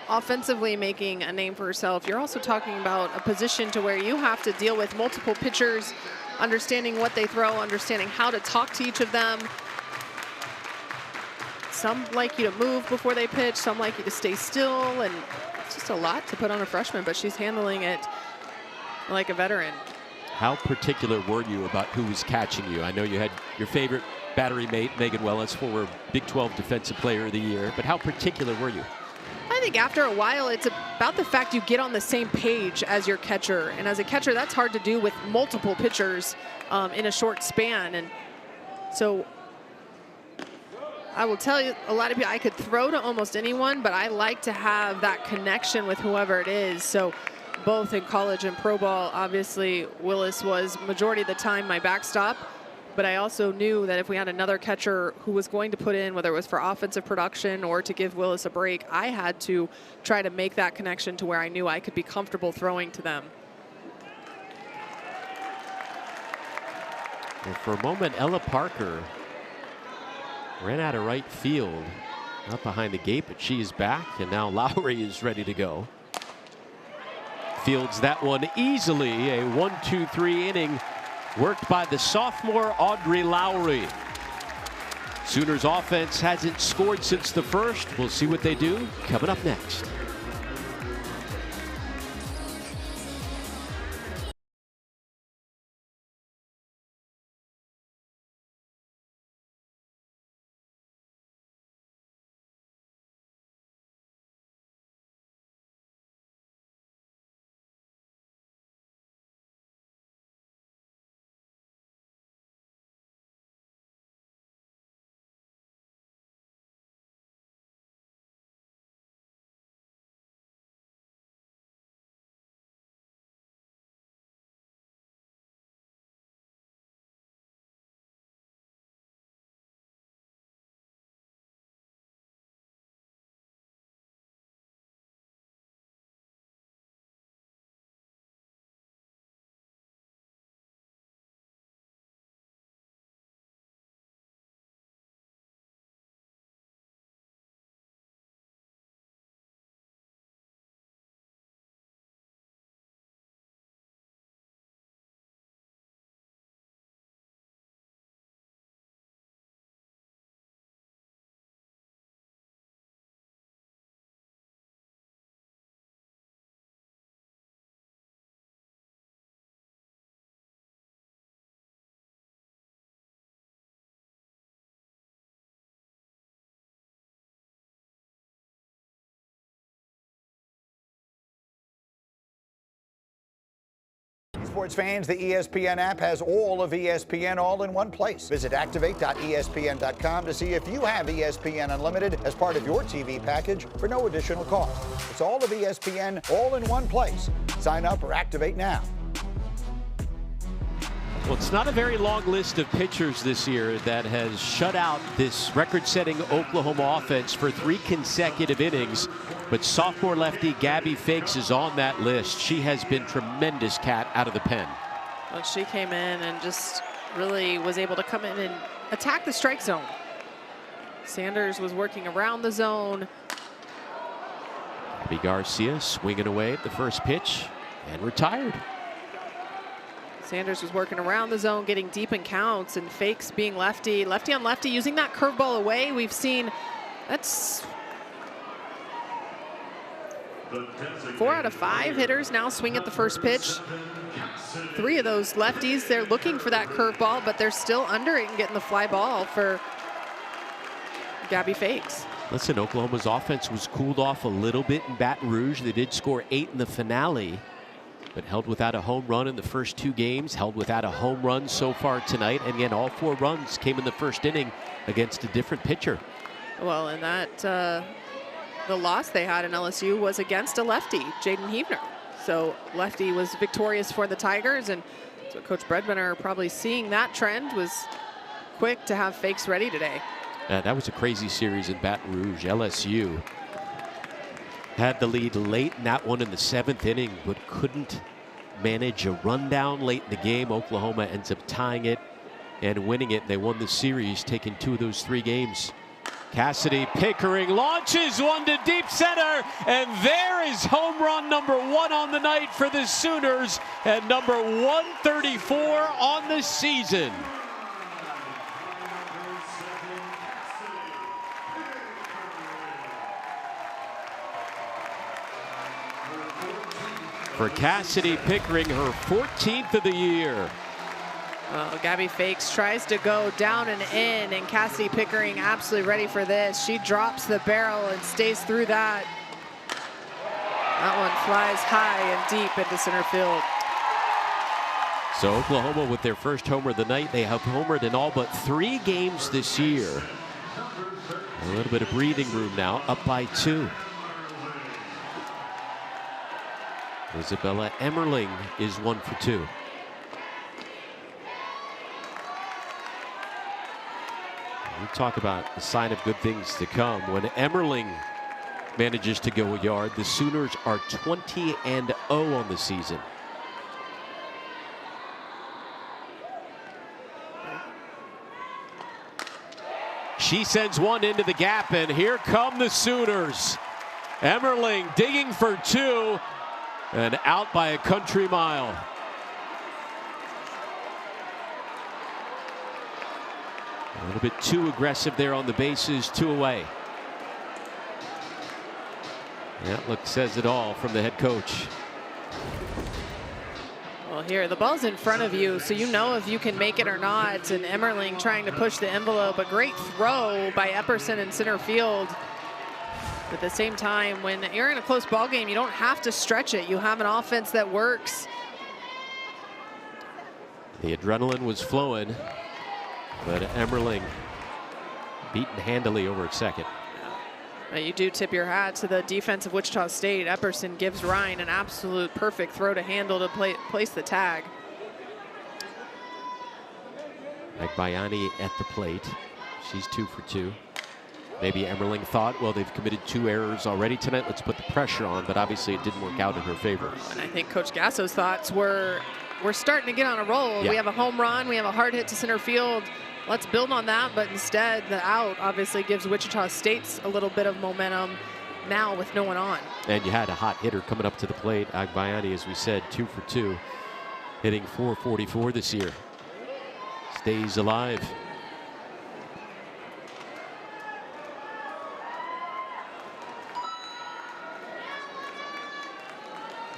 offensively making a name for herself, you're also talking about a position to where you have to deal with multiple pitchers, understanding what they throw, understanding how to talk to each of them. Some like you to move before they pitch, some like you to stay still, and it's just a lot to put on a freshman, but she's handling it like a veteran. How particular were you about who was catching you? I know you had your favorite battery mate, Megan Wells, former Big 12 Defensive Player of the Year, but how particular were you? I think after a while, it's about the fact you get on the same page as your catcher. And as a catcher, that's hard to do with multiple pitchers in a short span. And so I will tell you, a lot of people, I could throw to almost anyone, but I like to have that connection with whoever it is. So both in college and pro ball, obviously, Willis was majority of the time my backstop. But I also knew that if we had another catcher who was going to put in, whether it was for offensive production or to give Willis a break, I had to try to make that connection to where I knew I could be comfortable throwing to them. Well, for a moment, Ella Parker ran out of right field, not behind the gate, but she is back, and now Lowry is ready to go. Fields that one easily, a 1-2-3 inning worked by the sophomore Audrey Lowry. Sooners offense hasn't scored since the 1st. We'll see what they do coming up next. sports fans, the ESPN app has all of ESPN all in one place. Visit activate.espn.com to see if you have ESPN Unlimited as part of your TV package for no additional cost. It's all of ESPN all in one place. Sign up or activate now. Well, it's not a very long list of pitchers this year that has shut out this record-setting Oklahoma offense for 3 consecutive innings. But sophomore lefty Gabby Fakes is on that list. She has been tremendous, Cat, out of the pen. Well, she came in and just really was able to come in and attack the strike zone. Sanders was working around the zone. Gabby Garcia swinging away at the first pitch and retired. Sanders was working around the zone, getting deep in counts, and Fakes being lefty on lefty, using that curveball away. We've seen that's 4 out of 5 hitters now swing at the first pitch. 3 of those lefties, they're looking for that curveball, but they're still under it and getting the fly ball for Gabby Fakes. Listen, Oklahoma's offense was cooled off a little bit in Baton Rouge. They did score 8 in the finale, but held without a home run in the first 2 games, held without a home run so far tonight. And again, all 4 runs came in the first inning against a different pitcher. Well, and that the loss they had in LSU was against a lefty, Jaden Heavner. So lefty was victorious for the Tigers, and so Coach Bredbender, probably seeing that trend, was quick to have Fakes ready today. That was a crazy series in Baton Rouge. LSU had the lead late in that one in the 7th inning, but couldn't manage a rundown late in the game. Oklahoma ends up tying it and winning it. They won the series, taking 2 of those 3 games. Cassidy Pickering launches one to deep center, and there is home run number 1 on the night for the Sooners, and number 134 on the season. For Cassidy Pickering, her 14th of the year. Well, Gabby Fakes tries to go down and in, and Cassidy Pickering absolutely ready for this. She drops the barrel and stays through that. That one flies high and deep into center field. So Oklahoma with their first homer of the night. They have homered in all but 3 games this year. A little bit of breathing room now, up by 2. Isabella Emmerling is 1 for 2. We talk about a sign of good things to come. When Emmerling manages to go a yard, the Sooners are 20-0 on the season. She sends one into the gap, and here come the Sooners. Emmerling digging for 2 and out by a country mile. A little bit too aggressive there on the bases, 2 away. That look says it all from the head coach. Well, here, the ball's in front of you, so you know if you can make it or not. And Emmerling trying to push the envelope. A great throw by Epperson in center field. But at the same time, when you're in a close ball game, you don't have to stretch it. You have an offense that works. The adrenaline was flowing, but Emmerling beaten handily over at second. You do tip your hat to the defense of Wichita State. Epperson gives Ryan an absolute perfect throw to handle to place the tag. Agbayani at the plate. She's 2 for 2. Maybe Emmerling thought, well, they've committed 2 errors already tonight. Let's put the pressure on, but obviously it didn't work out in her favor. And I think Coach Gasso's thoughts were, we're starting to get on a roll. Yeah. We have a home run. We have a hard hit to center field. Let's build on that, but instead the out obviously gives Wichita State a little bit of momentum now with no one on. And you had a hot hitter coming up to the plate. Agbayani, as we said, 2 for 2, hitting .444 this year. Stays alive.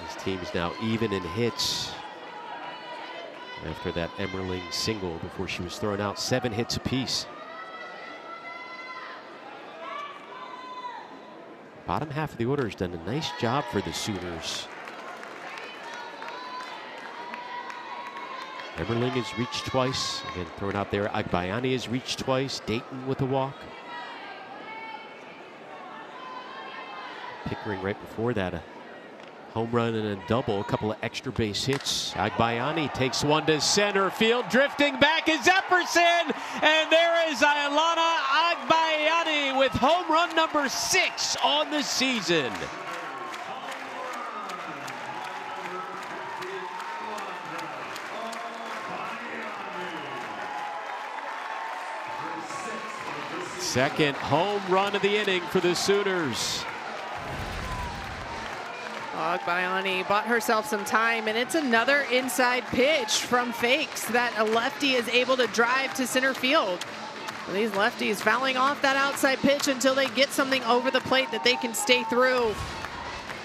This team's now even in hits after that Emmerling single before she was thrown out. 7 hits apiece. Bottom half of the order has done a nice job for the Sooners. Emerling has reached twice. Again, thrown out there. Agbayani has reached twice. Dayton with a walk. Pickering right before that, a home run and a double, a couple of extra base hits. Agbayani takes one to center field. Drifting back is Epperson, and there is Ailana Agbayani with home run number 6 on the season. Second home run of the inning for the Sooners. Agbayani bought herself some time, and it's another inside pitch from Fakes that a lefty is able to drive to center field. And these lefties fouling off that outside pitch until they get something over the plate that they can stay through.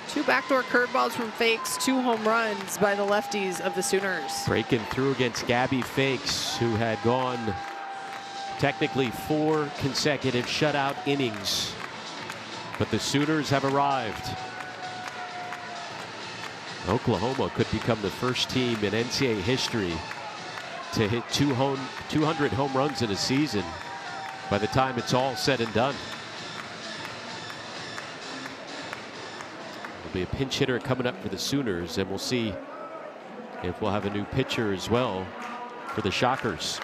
2 backdoor curveballs from Fakes, 2 home runs by the lefties of the Sooners. Breaking through against Gabby Fakes, who had gone technically 4 consecutive shutout innings. But the Sooners have arrived. Oklahoma could become the first team in NCAA history to hit 200 home runs in a season by the time it's all said and done. There'll be a pinch hitter coming up for the Sooners, and we'll see if we'll have a new pitcher as well for the Shockers.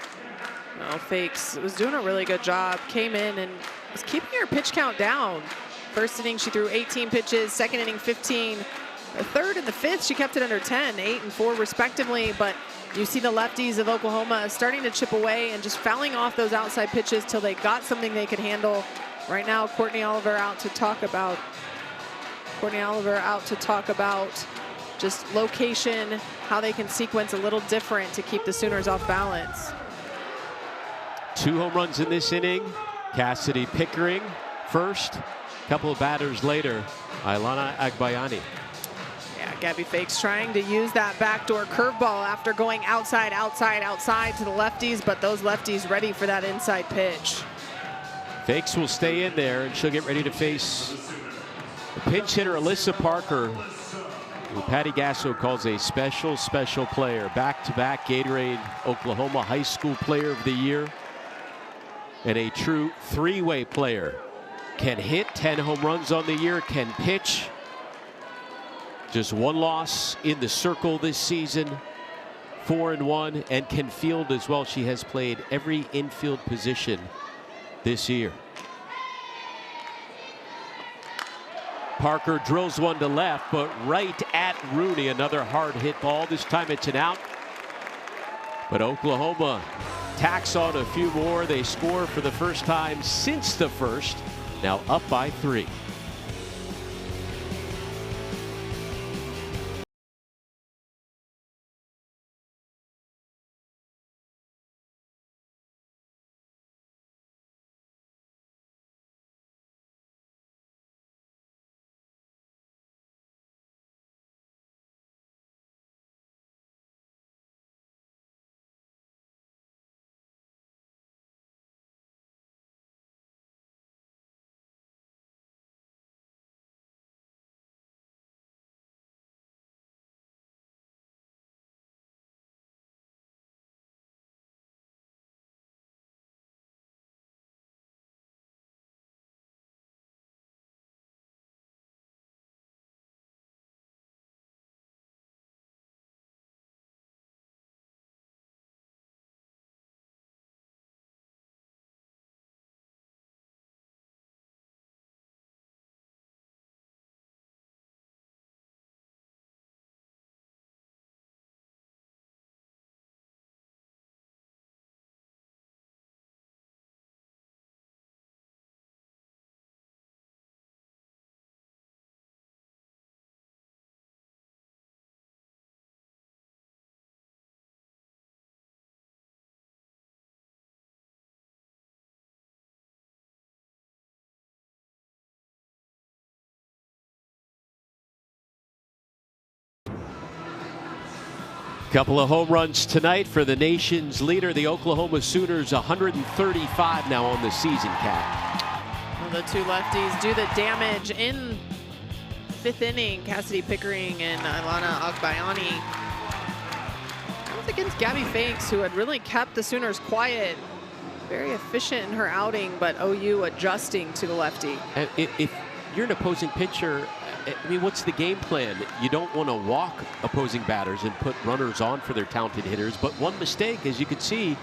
Well, Fakes was doing a really good job. Came in and was keeping her pitch count down. First inning, she threw 18 pitches. Second inning, 15. The third and the fifth, she kept it under 10, 8 and 4 respectively. But you see the lefties of Oklahoma starting to chip away and just fouling off those outside pitches till they got something they could handle. Right now, Courtney Oliver out to talk about just location, how they can sequence a little different to keep the Sooners off balance. 2 home runs in this inning. Cassidy Pickering first. Couple of batters later, Ailana Agbayani. Yeah, Gabby Fakes trying to use that backdoor curveball after going outside to the lefties, but those lefties ready for that inside pitch. Fakes will stay in there, and she'll get ready to face the pinch hitter Alyssa Parker, who Patty Gasso calls a special player. Back-to-back Gatorade Oklahoma High School Player of the Year, and a true 3-way player. Can hit 10 home runs on the year, can pitch. Just 1 loss in the circle this season, 4-1, and can field as well. She has played every infield position this year. Parker drills one to left, but right at Rooney. Another hard hit ball. This time it's an out. But Oklahoma tacks on a few more. They score for the first time since the first. Now up by 3. Couple of home runs tonight for the nation's leader, the Oklahoma Sooners. 135 now on the season, Kat. Well, the 2 lefties do the damage in 5th inning. Cassidy Pickering and Ailana Agbayani. That was except against Gabby Fakes, who had really kept the Sooners quiet. Very efficient in her outing, but OU adjusting to the lefty. If you're an opposing pitcher, I mean, what's the game plan? You don't want to walk opposing batters and put runners on for their talented hitters, but one mistake, as you can see,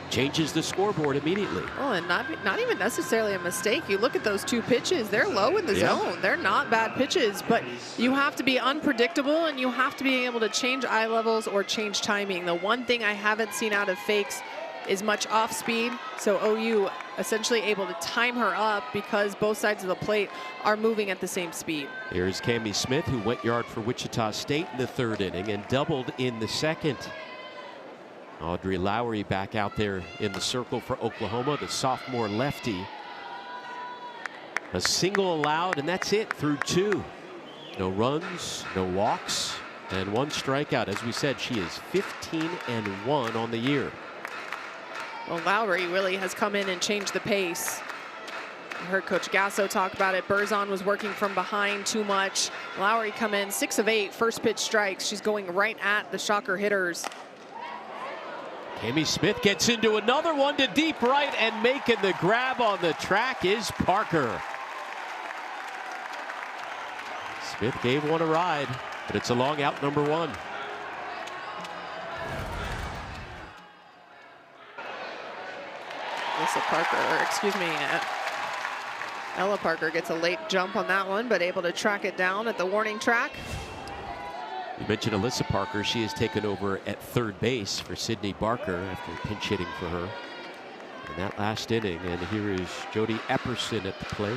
changes the scoreboard immediately. Oh, and not even necessarily a mistake. You look at those 2 pitches, they're low in the zone. They're not bad pitches, but you have to be unpredictable and you have to be able to change eye levels or change timing. The one thing I haven't seen out of Fakes is much off speed, so OU essentially able to time her up because both sides of the plate are moving at the same speed. Here's Cammie Smith, who went yard for Wichita State in the 3rd inning and doubled in the 2nd. Audrey Lowry back out there in the circle for Oklahoma, the sophomore lefty. A single allowed, and that's it through 2. No runs, no walks, and 1 strikeout. As we said, she is 15-1 on the year. Well, Lowry really has come in and changed the pace. I heard Coach Gasso talk about it. Berzon was working from behind too much. Lowry come in 6 of 8 first pitch strikes. She's going right at the shocker hitters. Cammie Smith gets into another one to deep right, and making the grab on the track is Parker. Smith gave one a ride, but it's a long out, number 1. Alyssa Parker, or excuse me, Ella Parker gets a late jump on that one, but able to track it down at the warning track. You mentioned Alyssa Parker. She has taken over at 3rd base for Sydney Barker after pinch hitting for her in that last inning. And here is Jody Epperson at the plate.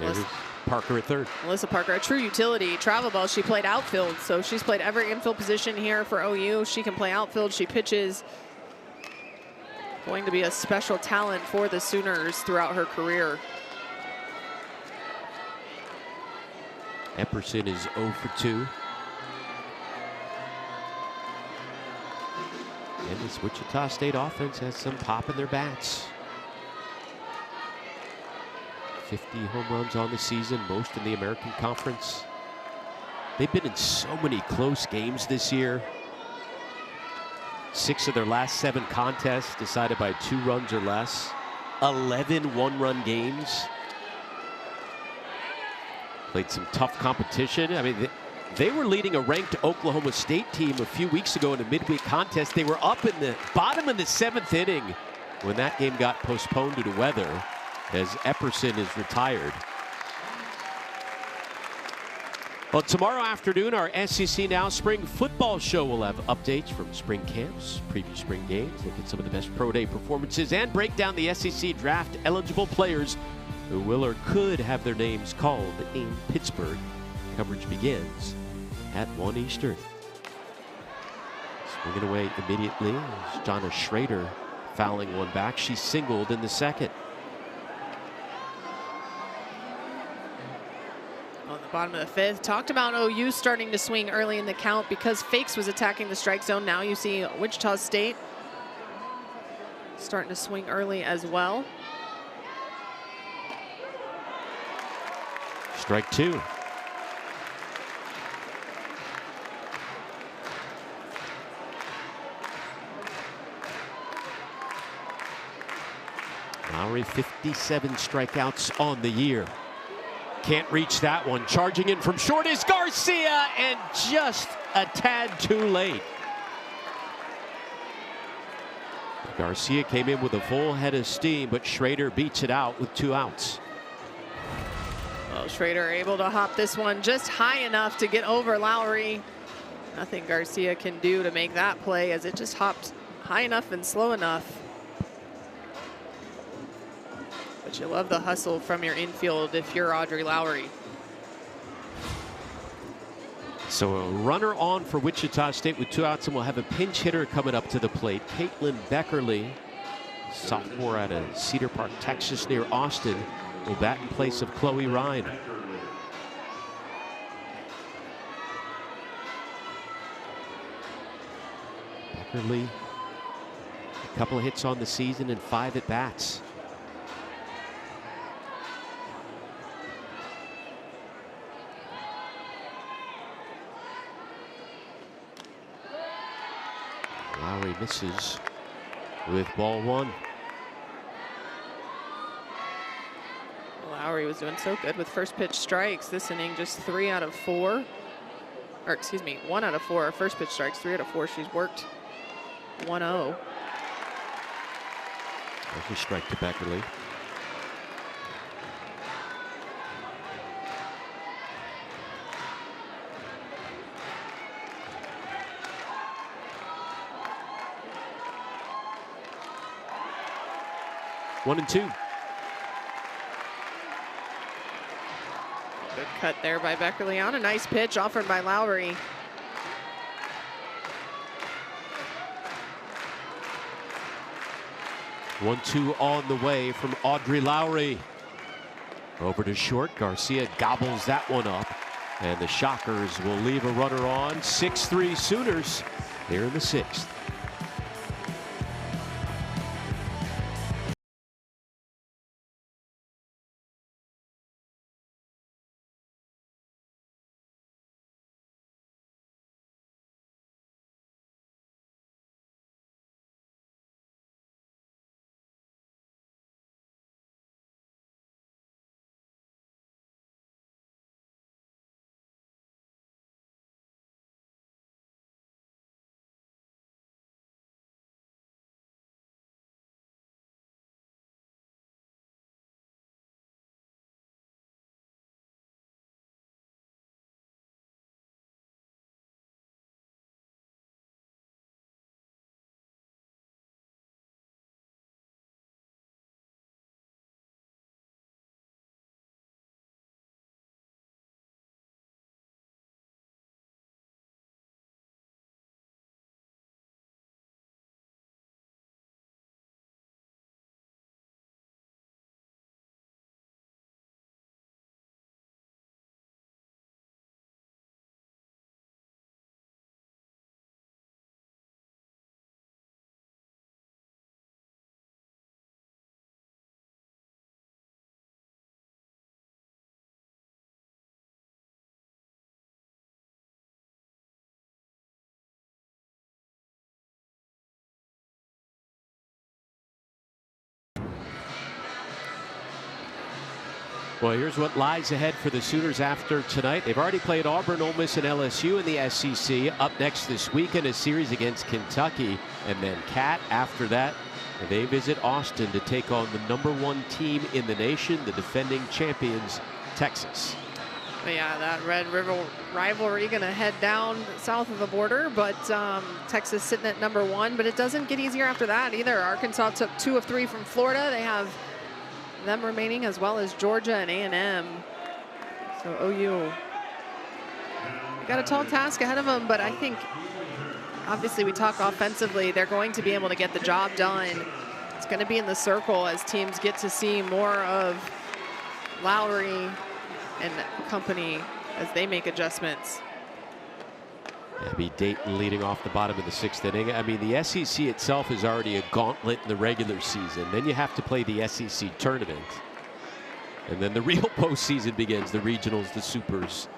There's Parker at 3rd. Alyssa Parker, a true utility. Travel ball, she played outfield, so she's played every infield position here for OU. She can play outfield, she pitches. Going to be a special talent for the Sooners throughout her career. Epperson is 0 for 2. And this Wichita State offense has some pop in their bats. 50 home runs on the season, most in the American Conference. They've been in so many close games this year. 6 of their last 7 contests decided by 2 runs or less. 11 one-run games. Played some tough competition. I mean, they were leading a ranked Oklahoma State team a few weeks ago in a midweek contest. They were up in the bottom of the 7th inning when that game got postponed due to weather, as Epperson is retired. Well, tomorrow afternoon, our SEC Now Spring Football Show will have updates from spring camps, preview spring games, look at some of the best pro day performances, and break down the SEC draft eligible players who will or could have their names called in Pittsburgh. Coverage begins at 1 Eastern. Swinging away immediately is Jonna Schrader fouling one back. She singled in the 2nd. On the bottom of the 5th, talked about OU starting to swing early in the count because Fakes was attacking the strike zone. Now you see Wichita State starting to swing early as well. Strike 2. Lowry, 57 strikeouts on the year. Can't reach that one. Charging in from short is Garcia, and just a tad too late. Garcia came in with a full head of steam, but Schrader beats it out with 2 outs. Well, Schrader able to hop this one just high enough to get over Lowry. Nothing Garcia can do to make that play, as it just hopped high enough and slow enough. But you love the hustle from your infield if you're Audrey Lowry. So a runner on for Wichita State with 2 outs, and we'll have a pinch hitter coming up to the plate. Caitlin Beckerly, sophomore out of Cedar Park, Texas, near Austin, will bat in place of Chloe Ryan. Beckerly, a couple of hits on the season and 5 at bats. Lowry misses with ball one. Lowry was doing so good with first pitch strikes this inning, just 3 out of 4. Or excuse me, 1 out of 4 first pitch strikes, 3 out of 4 she's worked. 1-0. There's a strike to Beckerly. One and two. Good cut there by Beckerly on a nice pitch offered by Lowry. One-two on the way from Audrey Lowry. Over to short. Garcia gobbles that one up. And the Shockers will leave a runner on. 6-3 Sooners here in the 6th. Well, here's what lies ahead for the Sooners after tonight. They've already played Auburn, Ole Miss, and LSU in the SEC. Up next this weekend, a series against Kentucky. And then Cat after that, they visit Austin to take on the #1 team in the nation, the defending champions, Texas. But yeah, that Red River rivalry going to head down south of the border, but Texas sitting at #1. But it doesn't get easier after that either. Arkansas took 2 of 3 from Florida. They have them remaining, as well as Georgia and A&M. So OU got a tall task ahead of them, but I think obviously we talk offensively, they're going to be able to get the job done. It's going to be in the circle as teams get to see more of Lowry and company as they make adjustments. Abby Dayton leading off the bottom of the 6th inning. I mean, the SEC itself is already a gauntlet in the regular season. Then you have to play the SEC tournament. And then the real postseason begins, the regionals, the supers,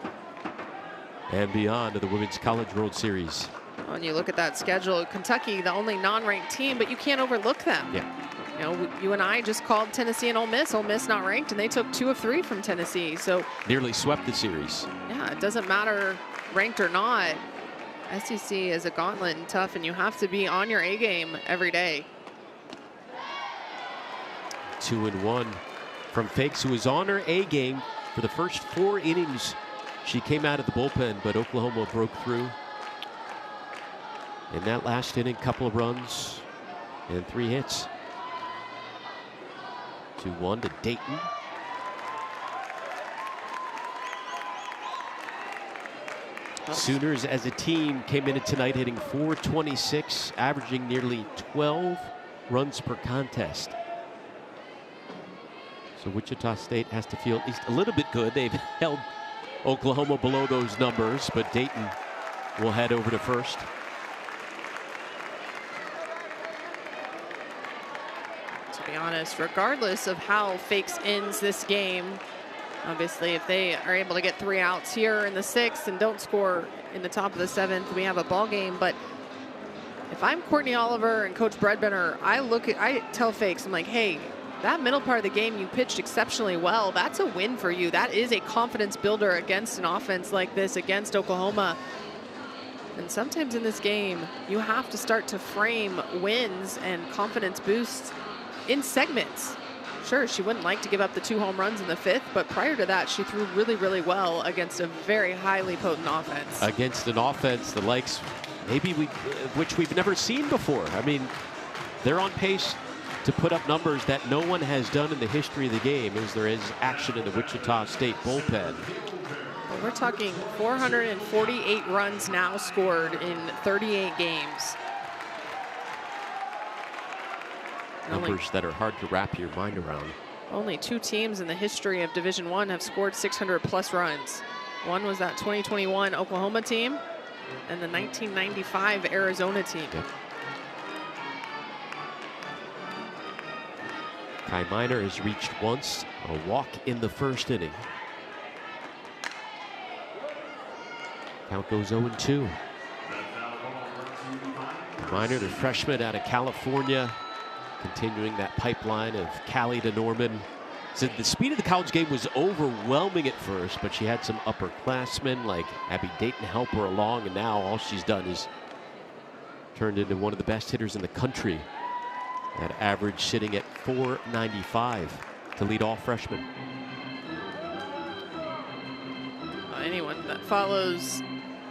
and beyond to the Women's College World Series. When you look at that schedule, Kentucky, the only non-ranked team, but you can't overlook them. Yeah. You know, you and I just called Tennessee and Ole Miss. Ole Miss not ranked, and they took 2 of 3 from Tennessee. So nearly swept the series. Yeah, it doesn't matter ranked or not. SEC is a gauntlet and tough, and you have to be on your A game every day. 2-1 from Fakes, who was on her A game for the first 4 innings. She came out of the bullpen, but Oklahoma broke through. In that last inning, couple of runs and 3 hits. 2-1 to Dayton. Sooners as a team came in tonight hitting .426, averaging nearly 12 runs per contest. So Wichita State has to feel at least a little bit good. They've held Oklahoma below those numbers, but Dayton will head over to first. To be honest, regardless of how Fakes ends this game, obviously, if they are able to get 3 outs here in the 6th and don't score in the top of the 7th, we have a ball game. But if I'm Courtney Oliver and Coach Bredbender, I tell Fakes, I'm like, hey, that middle part of the game, you pitched exceptionally well. That's a win for you. That is a confidence builder against an offense like this, against Oklahoma. And sometimes in this game, you have to start to frame wins and confidence boosts in segments. Sure, she wouldn't like to give up the 2 home runs in the 5th, but prior to that, she threw really, really well against a very highly potent offense. Against an offense the likes which we've never seen before. I mean, they're on pace to put up numbers that no one has done in the history of the game as there is action in the Wichita State bullpen. Well, we're talking 448 runs now scored in 38 games. Numbers that are hard to wrap your mind around. Only 2 teams in the history of Division I have scored 600+ runs. One was that 2021 Oklahoma team and the 1995 Arizona team. Yep. Kai Miner has reached once, a walk in the 1st inning. Count goes 0-2. Miner, the freshman out of California, continuing that pipeline of Cali to Norman. So the speed of the college game was overwhelming at first, but she had some upperclassmen like Abby Dayton help her along, and now all she's done is turned into one of the best hitters in the country. That average sitting at .495 to lead all freshmen. Anyone that follows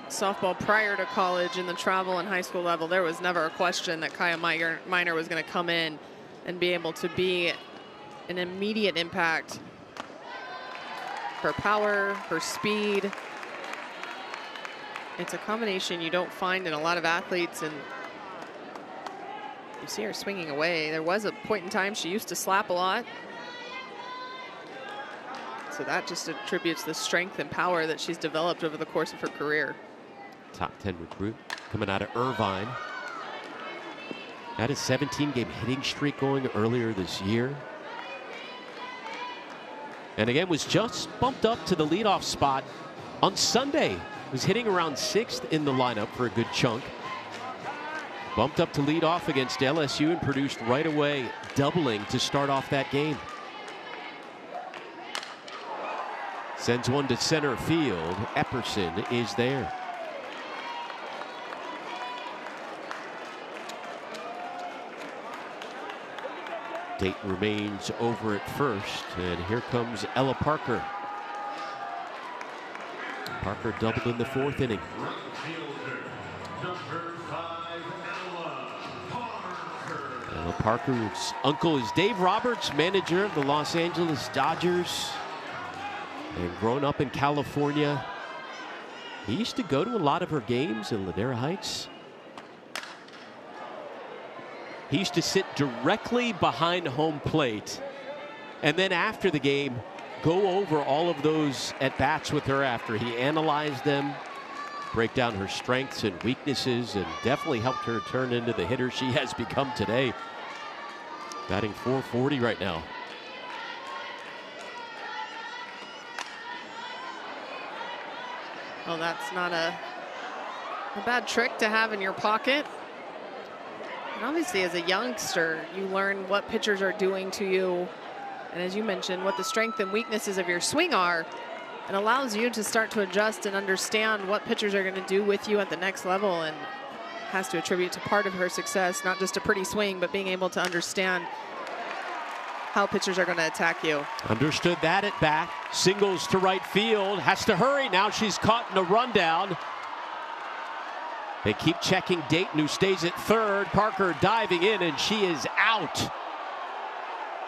softball prior to college in the travel and high school level, there was never a question that Kaya Miner was going to come in and be able to be an immediate impact. Her power, her speed. It's a combination you don't find in a lot of athletes, and you see her swinging away. There was a point in time she used to slap a lot. So that just attributes the strength and power that she's developed over the course of her career. Top 10 recruit coming out of Irvine. Had a 17-game hitting streak going earlier this year. And again, was just bumped up to the leadoff spot on Sunday. Was hitting around 6th in the lineup for a good chunk. Bumped up to lead off against LSU and produced right away, doubling to start off that game. Sends one to center field. Epperson is there. Dayton remains over at first, and here comes Ella Parker. Parker doubled in the 4th inning. Ella Parker's uncle is Dave Roberts, manager of the Los Angeles Dodgers, and grown up in California. He used to go to a lot of her games in Ladera Heights. He used to sit directly behind home plate, and then after the game, go over all of those at-bats with her after he analyzed them, break down her strengths and weaknesses, and definitely helped her turn into the hitter she has become today. Batting .440 right now. Well, that's not a bad trick to have in your pocket. And obviously, as a youngster, you learn what pitchers are doing to you. And as you mentioned, what the strength and weaknesses of your swing are. It allows you to start to adjust and understand what pitchers are going to do with you at the next level, and has to attribute to part of her success, not just a pretty swing, but being able to understand how pitchers are going to attack you. Understood that at bat. Singles to right field. Has to hurry. Now she's caught in a rundown. They keep checking Dayton, who stays at 3rd. Parker diving in, and she is out.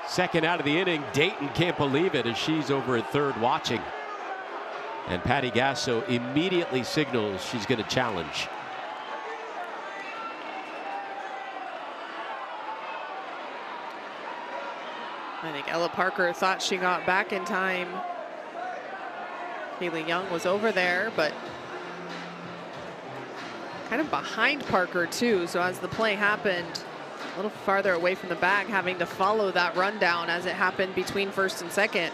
Second out of the inning. Dayton can't believe it as she's over at 3rd watching. And Patty Gasso immediately signals she's going to challenge. I think Ella Parker thought she got back in time. Kaylee Young was over there, but kind of behind Parker too. So as the play happened, a little farther away from the bag, having to follow that rundown as it happened between 1st and 2nd.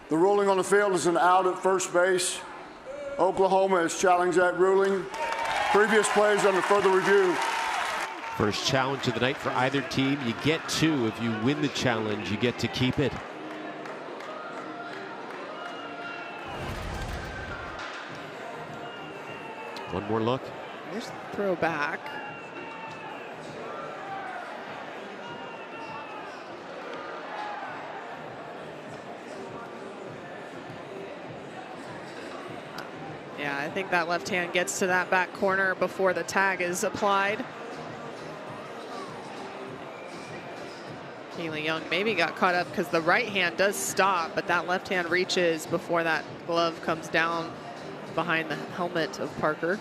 The ruling on the field is an out at first base. Oklahoma has challenged that ruling. Previous plays under further review. First challenge of the night for either team. You get 2. If you win the challenge, you get to keep it. One more look. Here's the throw back. Yeah, I think that left hand gets to that back corner before the tag is applied. Keely Young maybe got caught up because the right hand does stop, but that left hand reaches before that glove comes down behind the helmet of Parker.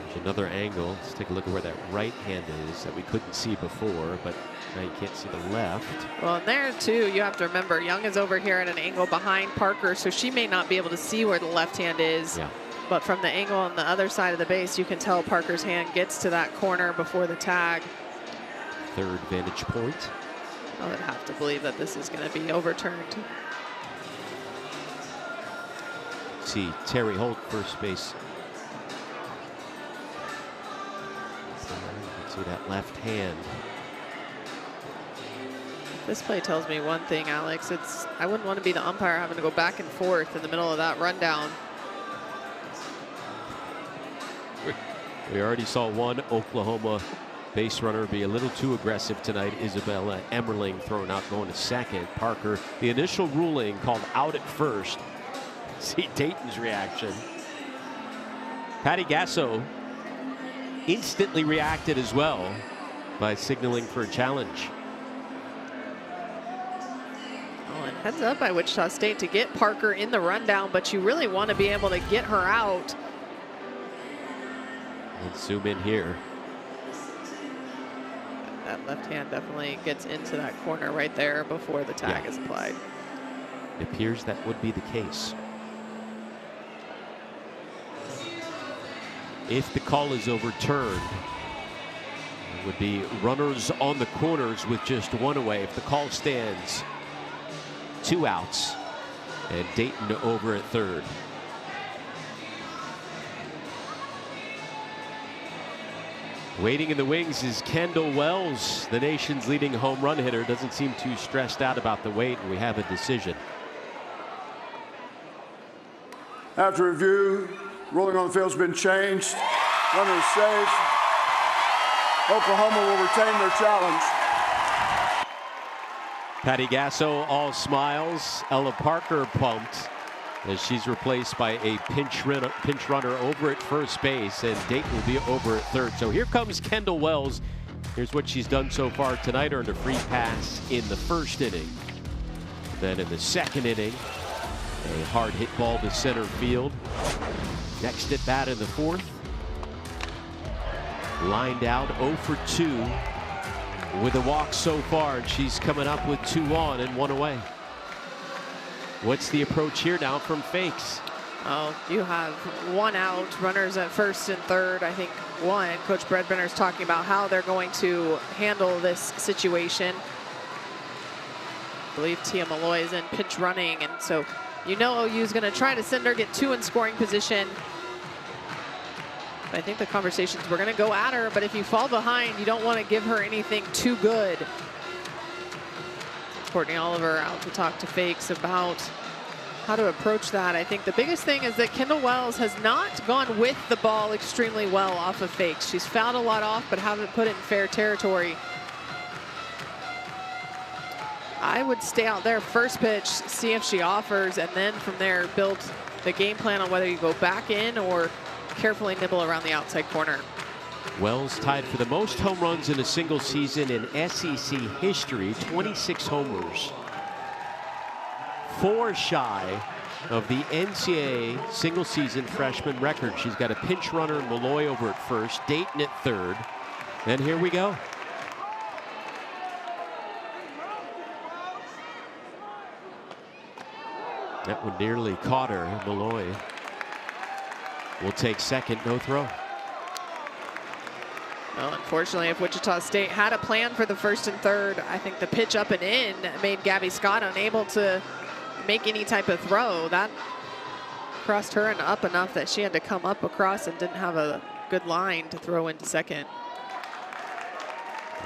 There's another angle. Let's take a look at where that right hand is that we couldn't see before, but now you can't see the left. Well, and there too, you have to remember, Young is over here at an angle behind Parker, so she may not be able to see where the left hand is. Yeah. But from the angle on the other side of the base, you can tell Parker's hand gets to that corner before the tag. Third vantage point. I would have to believe that this is going to be overturned. See Terry Holt, first base. You can see that left hand. This play tells me one thing, Alex. I wouldn't want to be the umpire having to go back and forth in the middle of that rundown. We already saw one Oklahoma base runner be a little too aggressive tonight. Isabella Emmerling thrown out going to second. Parker, the initial ruling called out at first. See Dayton's reaction. Patty Gasso instantly reacted as well by signaling for a challenge. Oh, and heads up by Wichita State to get Parker in the rundown, but you really want to be able to get her out. Let's zoom in here. That left hand definitely gets into that corner right there before the tag is applied. It appears that would be the case. If the call is overturned, it would be runners on the corners with just 1 away. If the call stands, 2 outs, and Dayton over at third. Waiting in the wings is Kendall Wells, the nation's leading home run hitter. Doesn't seem too stressed out about the wait, and we have a decision. After review, ruling on the field has been changed. Runner is safe. Oklahoma will retain their challenge. Patty Gasso all smiles. Ella Parker pumped as she's replaced by a pinch runner over at first base, and Dayton will be over at third. So here comes Kendall Wells. Here's what she's done so far tonight. Earned a free pass in the first inning. Then in the second inning, a hard hit ball to center field. Next at bat in the fourth. Lined out 0 for 2 with a walk so far, and she's coming up with 2 on and 1 away. What's the approach here now from Fakes? Oh, you have 1 out, runners at first and third. I think Coach Bredbenner's talking about how they're going to handle this situation. I believe Tia Malloy is in pinch running, and so you know OU's going to try to send her, get 2 in scoring position. I think the conversations, we're going to go at her, but if you fall behind, you don't want to give her anything too good. Courtney Oliver out to talk to Fakes about how to approach that. I think the biggest thing is that Kendall Wells has not gone with the ball extremely well off of Fakes. She's fouled a lot off, but haven't put it in fair territory. I would stay out there first pitch, see if she offers, and then from there build the game plan on whether you go back in or carefully nibble around the outside corner. Wells tied for the most home runs in a single season in SEC history, 26 homers. 4 shy of the NCAA single season freshman record. She's got a pinch runner, Malloy over at first, Dayton at third, and here we go. That one nearly caught her. Malloy will take second, no throw. Well, unfortunately, if Wichita State had a plan for the first and third, I think the pitch up and in made Gabby Scott unable to make any type of throw. That crossed her and up enough that she had to come up across and didn't have a good line to throw into second.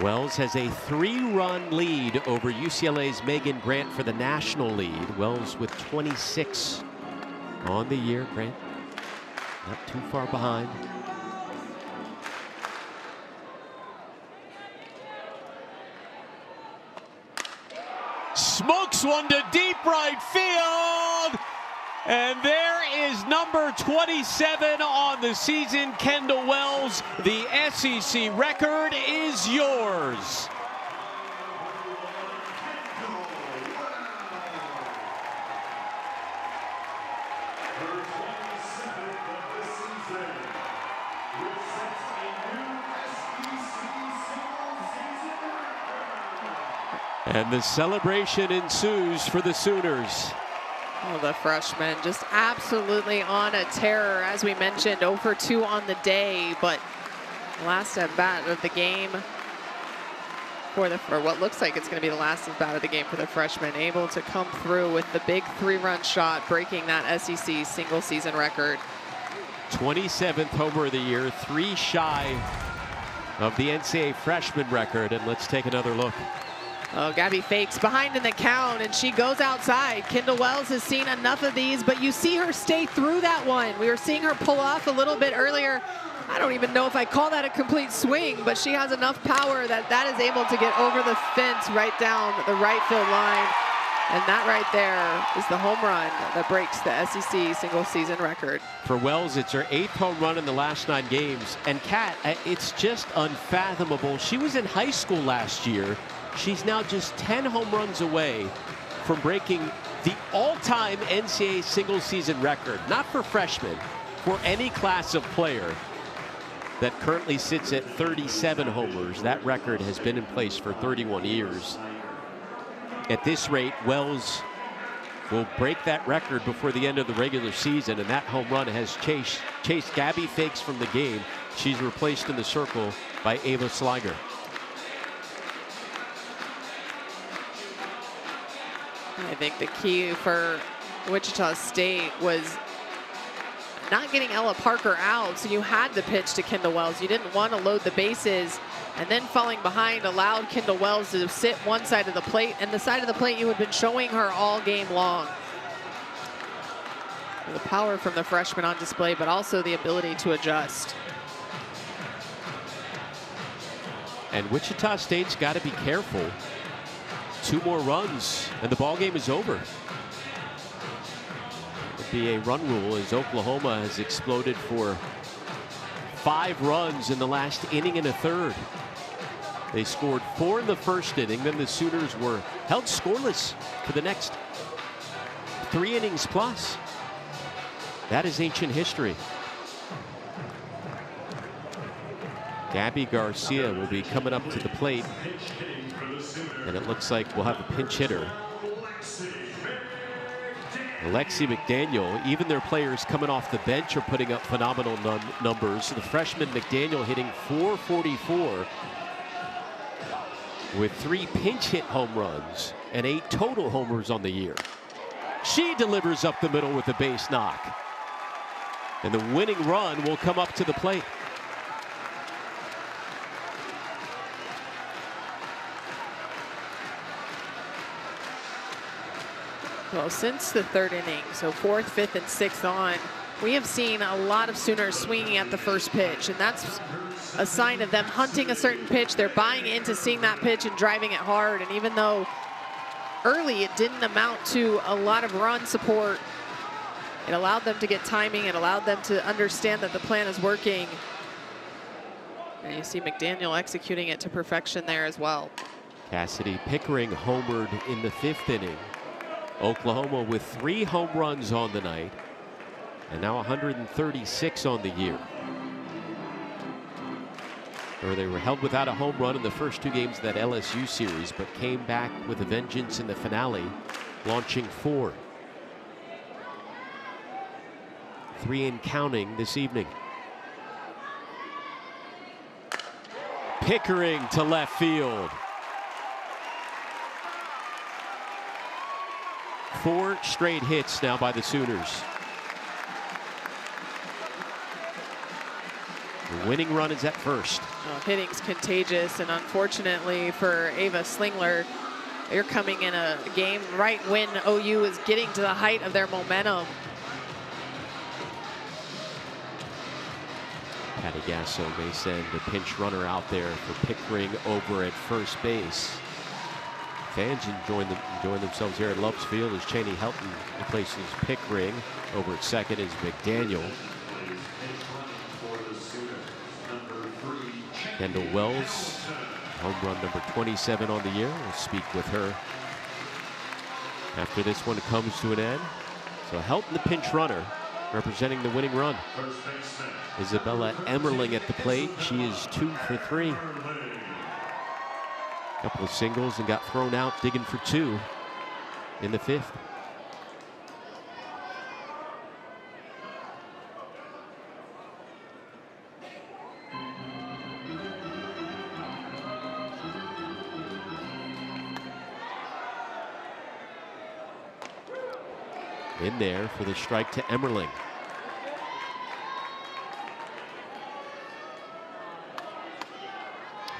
Wells has a 3-run lead over UCLA's Megan Grant for the national lead. Wells with 26 on the year. Grant not too far behind. Smokes one to deep right field. And there is number 27 on the season, Kendall Wells. The SEC record is yours. And the celebration ensues for the Sooners. Oh, the freshman just absolutely on a tear. As we mentioned, 0 for 2 on the day, but last at bat of the game for what looks like it's going to be the last at bat of the game for the freshman, able to come through with the big 3-run shot, breaking that SEC single season record. 27th homer of the year, 3 shy of the NCAA freshman record. And let's take another look. Oh, Gabby fakes behind in the count, and she goes outside. Kendall Wells has seen enough of these, but you see her stay through that one. We were seeing her pull off a little bit earlier. I don't even know if I call that a complete swing, but she has enough power that is able to get over the fence right down the right field line. And that right there is the home run that breaks the SEC single season record. For Wells, it's her 8th home run in the last 9 games. And Kat, it's just unfathomable. She was in high school last year. She's now just 10 home runs away from breaking the all-time NCAA single-season record, not for freshmen, for any class of player that currently sits at 37 homers. That record has been in place for 31 years. At this rate, Wells will break that record before the end of the regular season, and that home run has chased Gabby Fakes from the game. She's replaced in the circle by Ava Sliger. I think the key for Wichita State was not getting Ella Parker out, so you had to pitch to Kendall Wells. You didn't want to load the bases, and then falling behind allowed Kendall Wells to sit one side of the plate, and the side of the plate you had been showing her all game long. The power from the freshman on display, but also the ability to adjust. And Wichita State's got to be careful. 2 more runs and the ball game is over. It'll be a run rule as Oklahoma has exploded for 5 runs in the last inning and a third. They scored 4 in the first inning, then the Sooners were held scoreless for the next 3 innings plus. That is ancient history. Gabby Garcia will be coming up to the plate. And it looks like we'll have a pinch hitter. Alexi McDaniel. Even their players coming off the bench are putting up phenomenal numbers. The freshman McDaniel hitting .444 with 3 pinch hit home runs and 8 total homers on the year. She delivers up the middle with a base knock. And the winning run will come up to the plate. Well, since the 3rd inning, so 4th, 5th, and 6th on, we have seen a lot of Sooners swinging at the first pitch, and that's a sign of them hunting a certain pitch. They're buying into seeing that pitch and driving it hard, and even though early it didn't amount to a lot of run support, it allowed them to get timing. It allowed them to understand that the plan is working. And you see McDaniel executing it to perfection there as well. Cassidy Pickering homered in the 5th inning. Oklahoma with 3 home runs on the night and now 136 on the year. Or they were held without a home run in the first 2 games of that LSU series, but came back with a vengeance in the finale, launching 4. 3 and counting this evening. Pickering to left field. 4 straight hits now by the Sooners. winning run is at first. Oh, hitting's contagious, and unfortunately for Ava Slingler, you're coming in a game right when OU is getting to the height of their momentum. Patty Gasso may send a pinch runner out there for Pickering over at first base. Fans enjoying themselves here at Love's Field as Cheney Helton replaces Pickering. Over at second is McDaniel. Kendall Wells, home run number 27 on the year. We'll speak with her after this one comes to an end. So Helton, the pinch runner, representing the winning run. Isabella Emmerling at the plate. She is 2 for 3. Couple of singles and got thrown out digging for 2 in the 5th. In there for the strike to Emmerling.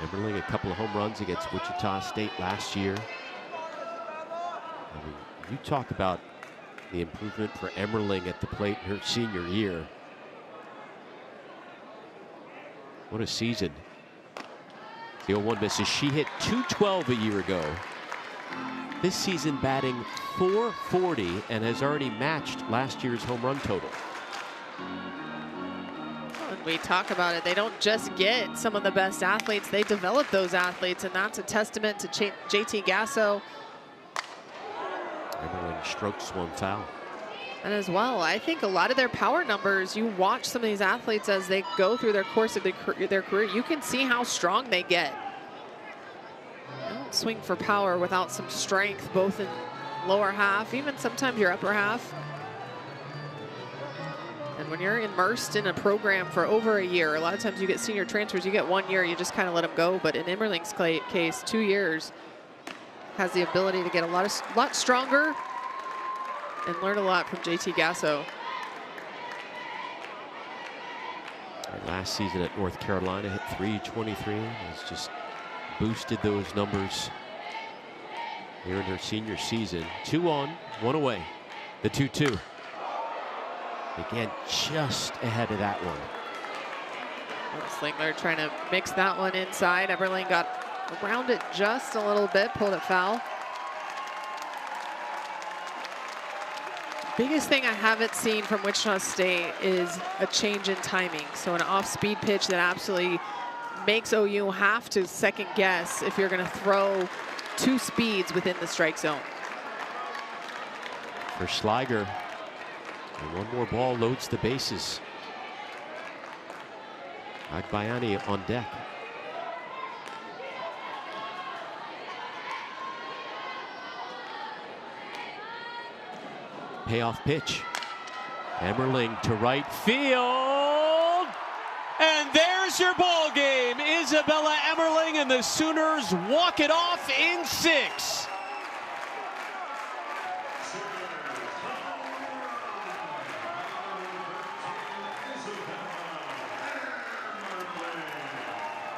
Emmerling, a couple of home runs against Wichita State last year. I mean, you talk about the improvement for Emmerling at the plate in her senior year. What a season. The 0-1 misses. She hit .212 a year ago. This season batting .440 and has already matched last year's home run total. When we talk about it, they don't just get some of the best athletes, they develop those athletes, and that's a testament to JT Gasso. Emmerling strokes one foul. And as well, I think a lot of their power numbers, you watch some of these athletes as they go through their course of their career, you can see how strong they get. You don't swing for power without some strength, both in lower half, even sometimes your upper half. And when you're immersed in a program for over a year, a lot of times you get senior transfers, you get 1 year, you just kind of let them go. But in Emmerling's case, 2 years, has the ability to get a lot stronger and learn a lot from JT Gasso. Last season at North Carolina, hit .323, has just boosted those numbers here in her senior season. 2 on, 1 away. The 2-2. Again, just ahead of that one. Slingler trying to mix that one inside. Emmerling got around it just a little bit, pulled it foul. Biggest thing I haven't seen from Wichita State is a change in timing. So an off-speed pitch that absolutely makes OU have to second guess if you're going to throw 2 speeds within the strike zone. For Schleiger, and 1 more ball loads the bases. Agbayani on deck. Payoff pitch. Emmerling to right field. And there's your ball game. Isabella Emmerling and the Sooners walk it off in 6.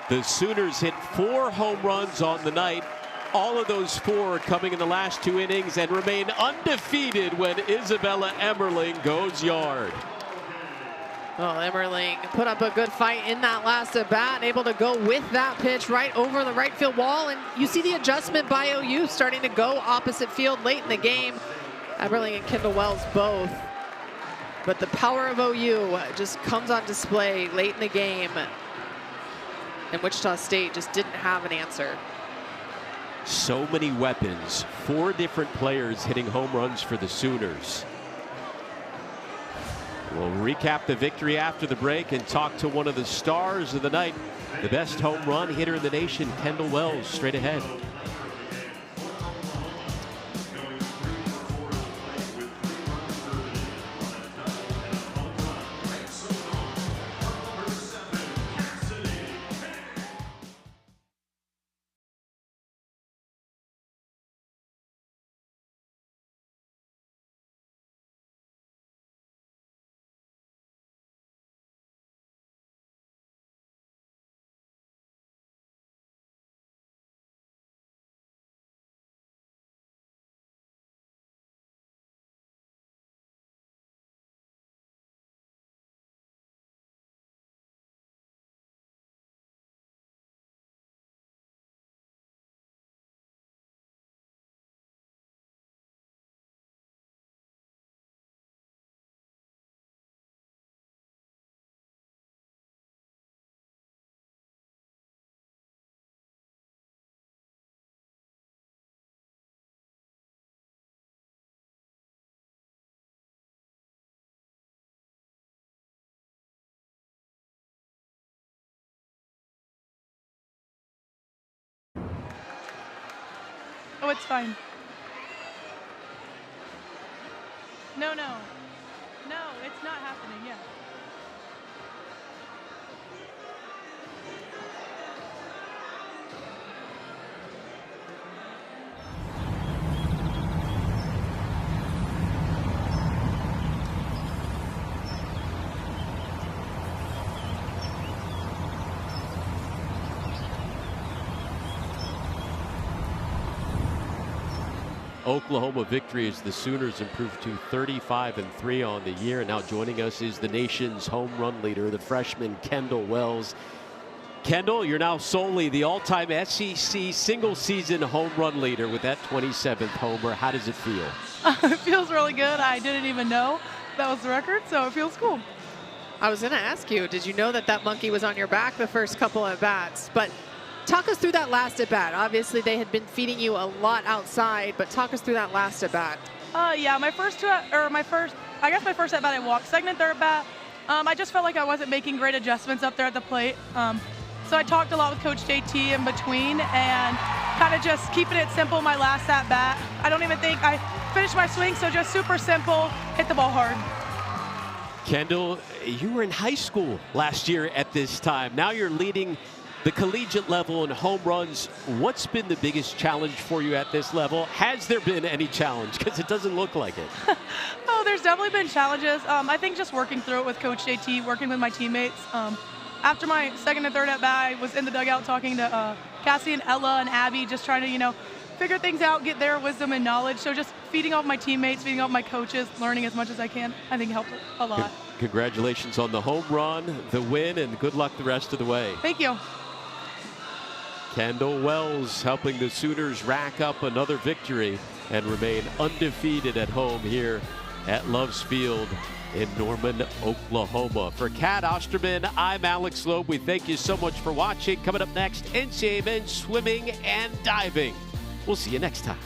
The Sooners hit 4 home runs on the night. All of those 4 coming in the last 2 innings and remain undefeated when Isabella Emmerling goes yard. Well, Emmerling put up a good fight in that last at bat, able to go with that pitch right over the right field wall. And you see the adjustment by OU starting to go opposite field late in the game. Emmerling and Kendall Wells both. But the power of OU just comes on display late in the game. And Wichita State just didn't have an answer. So many weapons, 4 different players hitting home runs for the Sooners. We'll recap the victory after the break and talk to one of the stars of the night, the best home run hitter in the nation, Kendall Wells, straight ahead. Oh, it's fine. No, it's not happening. Yeah. Oklahoma victory as the Sooners improved to 35-3 on the year. And now joining us is the nation's home run leader, the freshman Kendall Wells. Kendall, you're now solely the all-time SEC single-season home run leader with that 27th homer. How does it feel? It feels really good. I didn't even know that was the record, so it feels cool. I was going to ask you, did you know that that monkey was on your back the first couple at bats? But talk us through that last at bat. Obviously, they had been feeding you a lot outside, but talk us through that last at bat. Yeah, my first at bat, I walked. Second and third bat, I just felt like I wasn't making great adjustments up there at the plate. So I talked a lot with Coach JT in between and kind of just keeping it simple my last at bat. I don't even think I finished my swing, so just super simple, hit the ball hard. Kendall, you were in high school last year at this time. Now you're leading the collegiate level in home runs. What's been the biggest challenge for you at this level? Has there been any challenge? Because it doesn't look like it. Oh, there's definitely been challenges. I think just working through it with Coach JT, working with my teammates. After my second and third at bat, I was in the dugout talking to Cassie and Ella and Abby, just trying to, figure things out, get their wisdom and knowledge. So just feeding off my teammates, feeding off my coaches, learning as much as I can, I think helped a lot. Congratulations on the home run, the win, and good luck the rest of the way. Thank you. Kendall Wells helping the Sooners rack up another victory and remain undefeated at home here at Love's Field in Norman, Oklahoma. For Kat Osterman, I'm Alex Loeb. We thank you so much for watching. Coming up next, NCAA men's swimming and diving. We'll see you next time.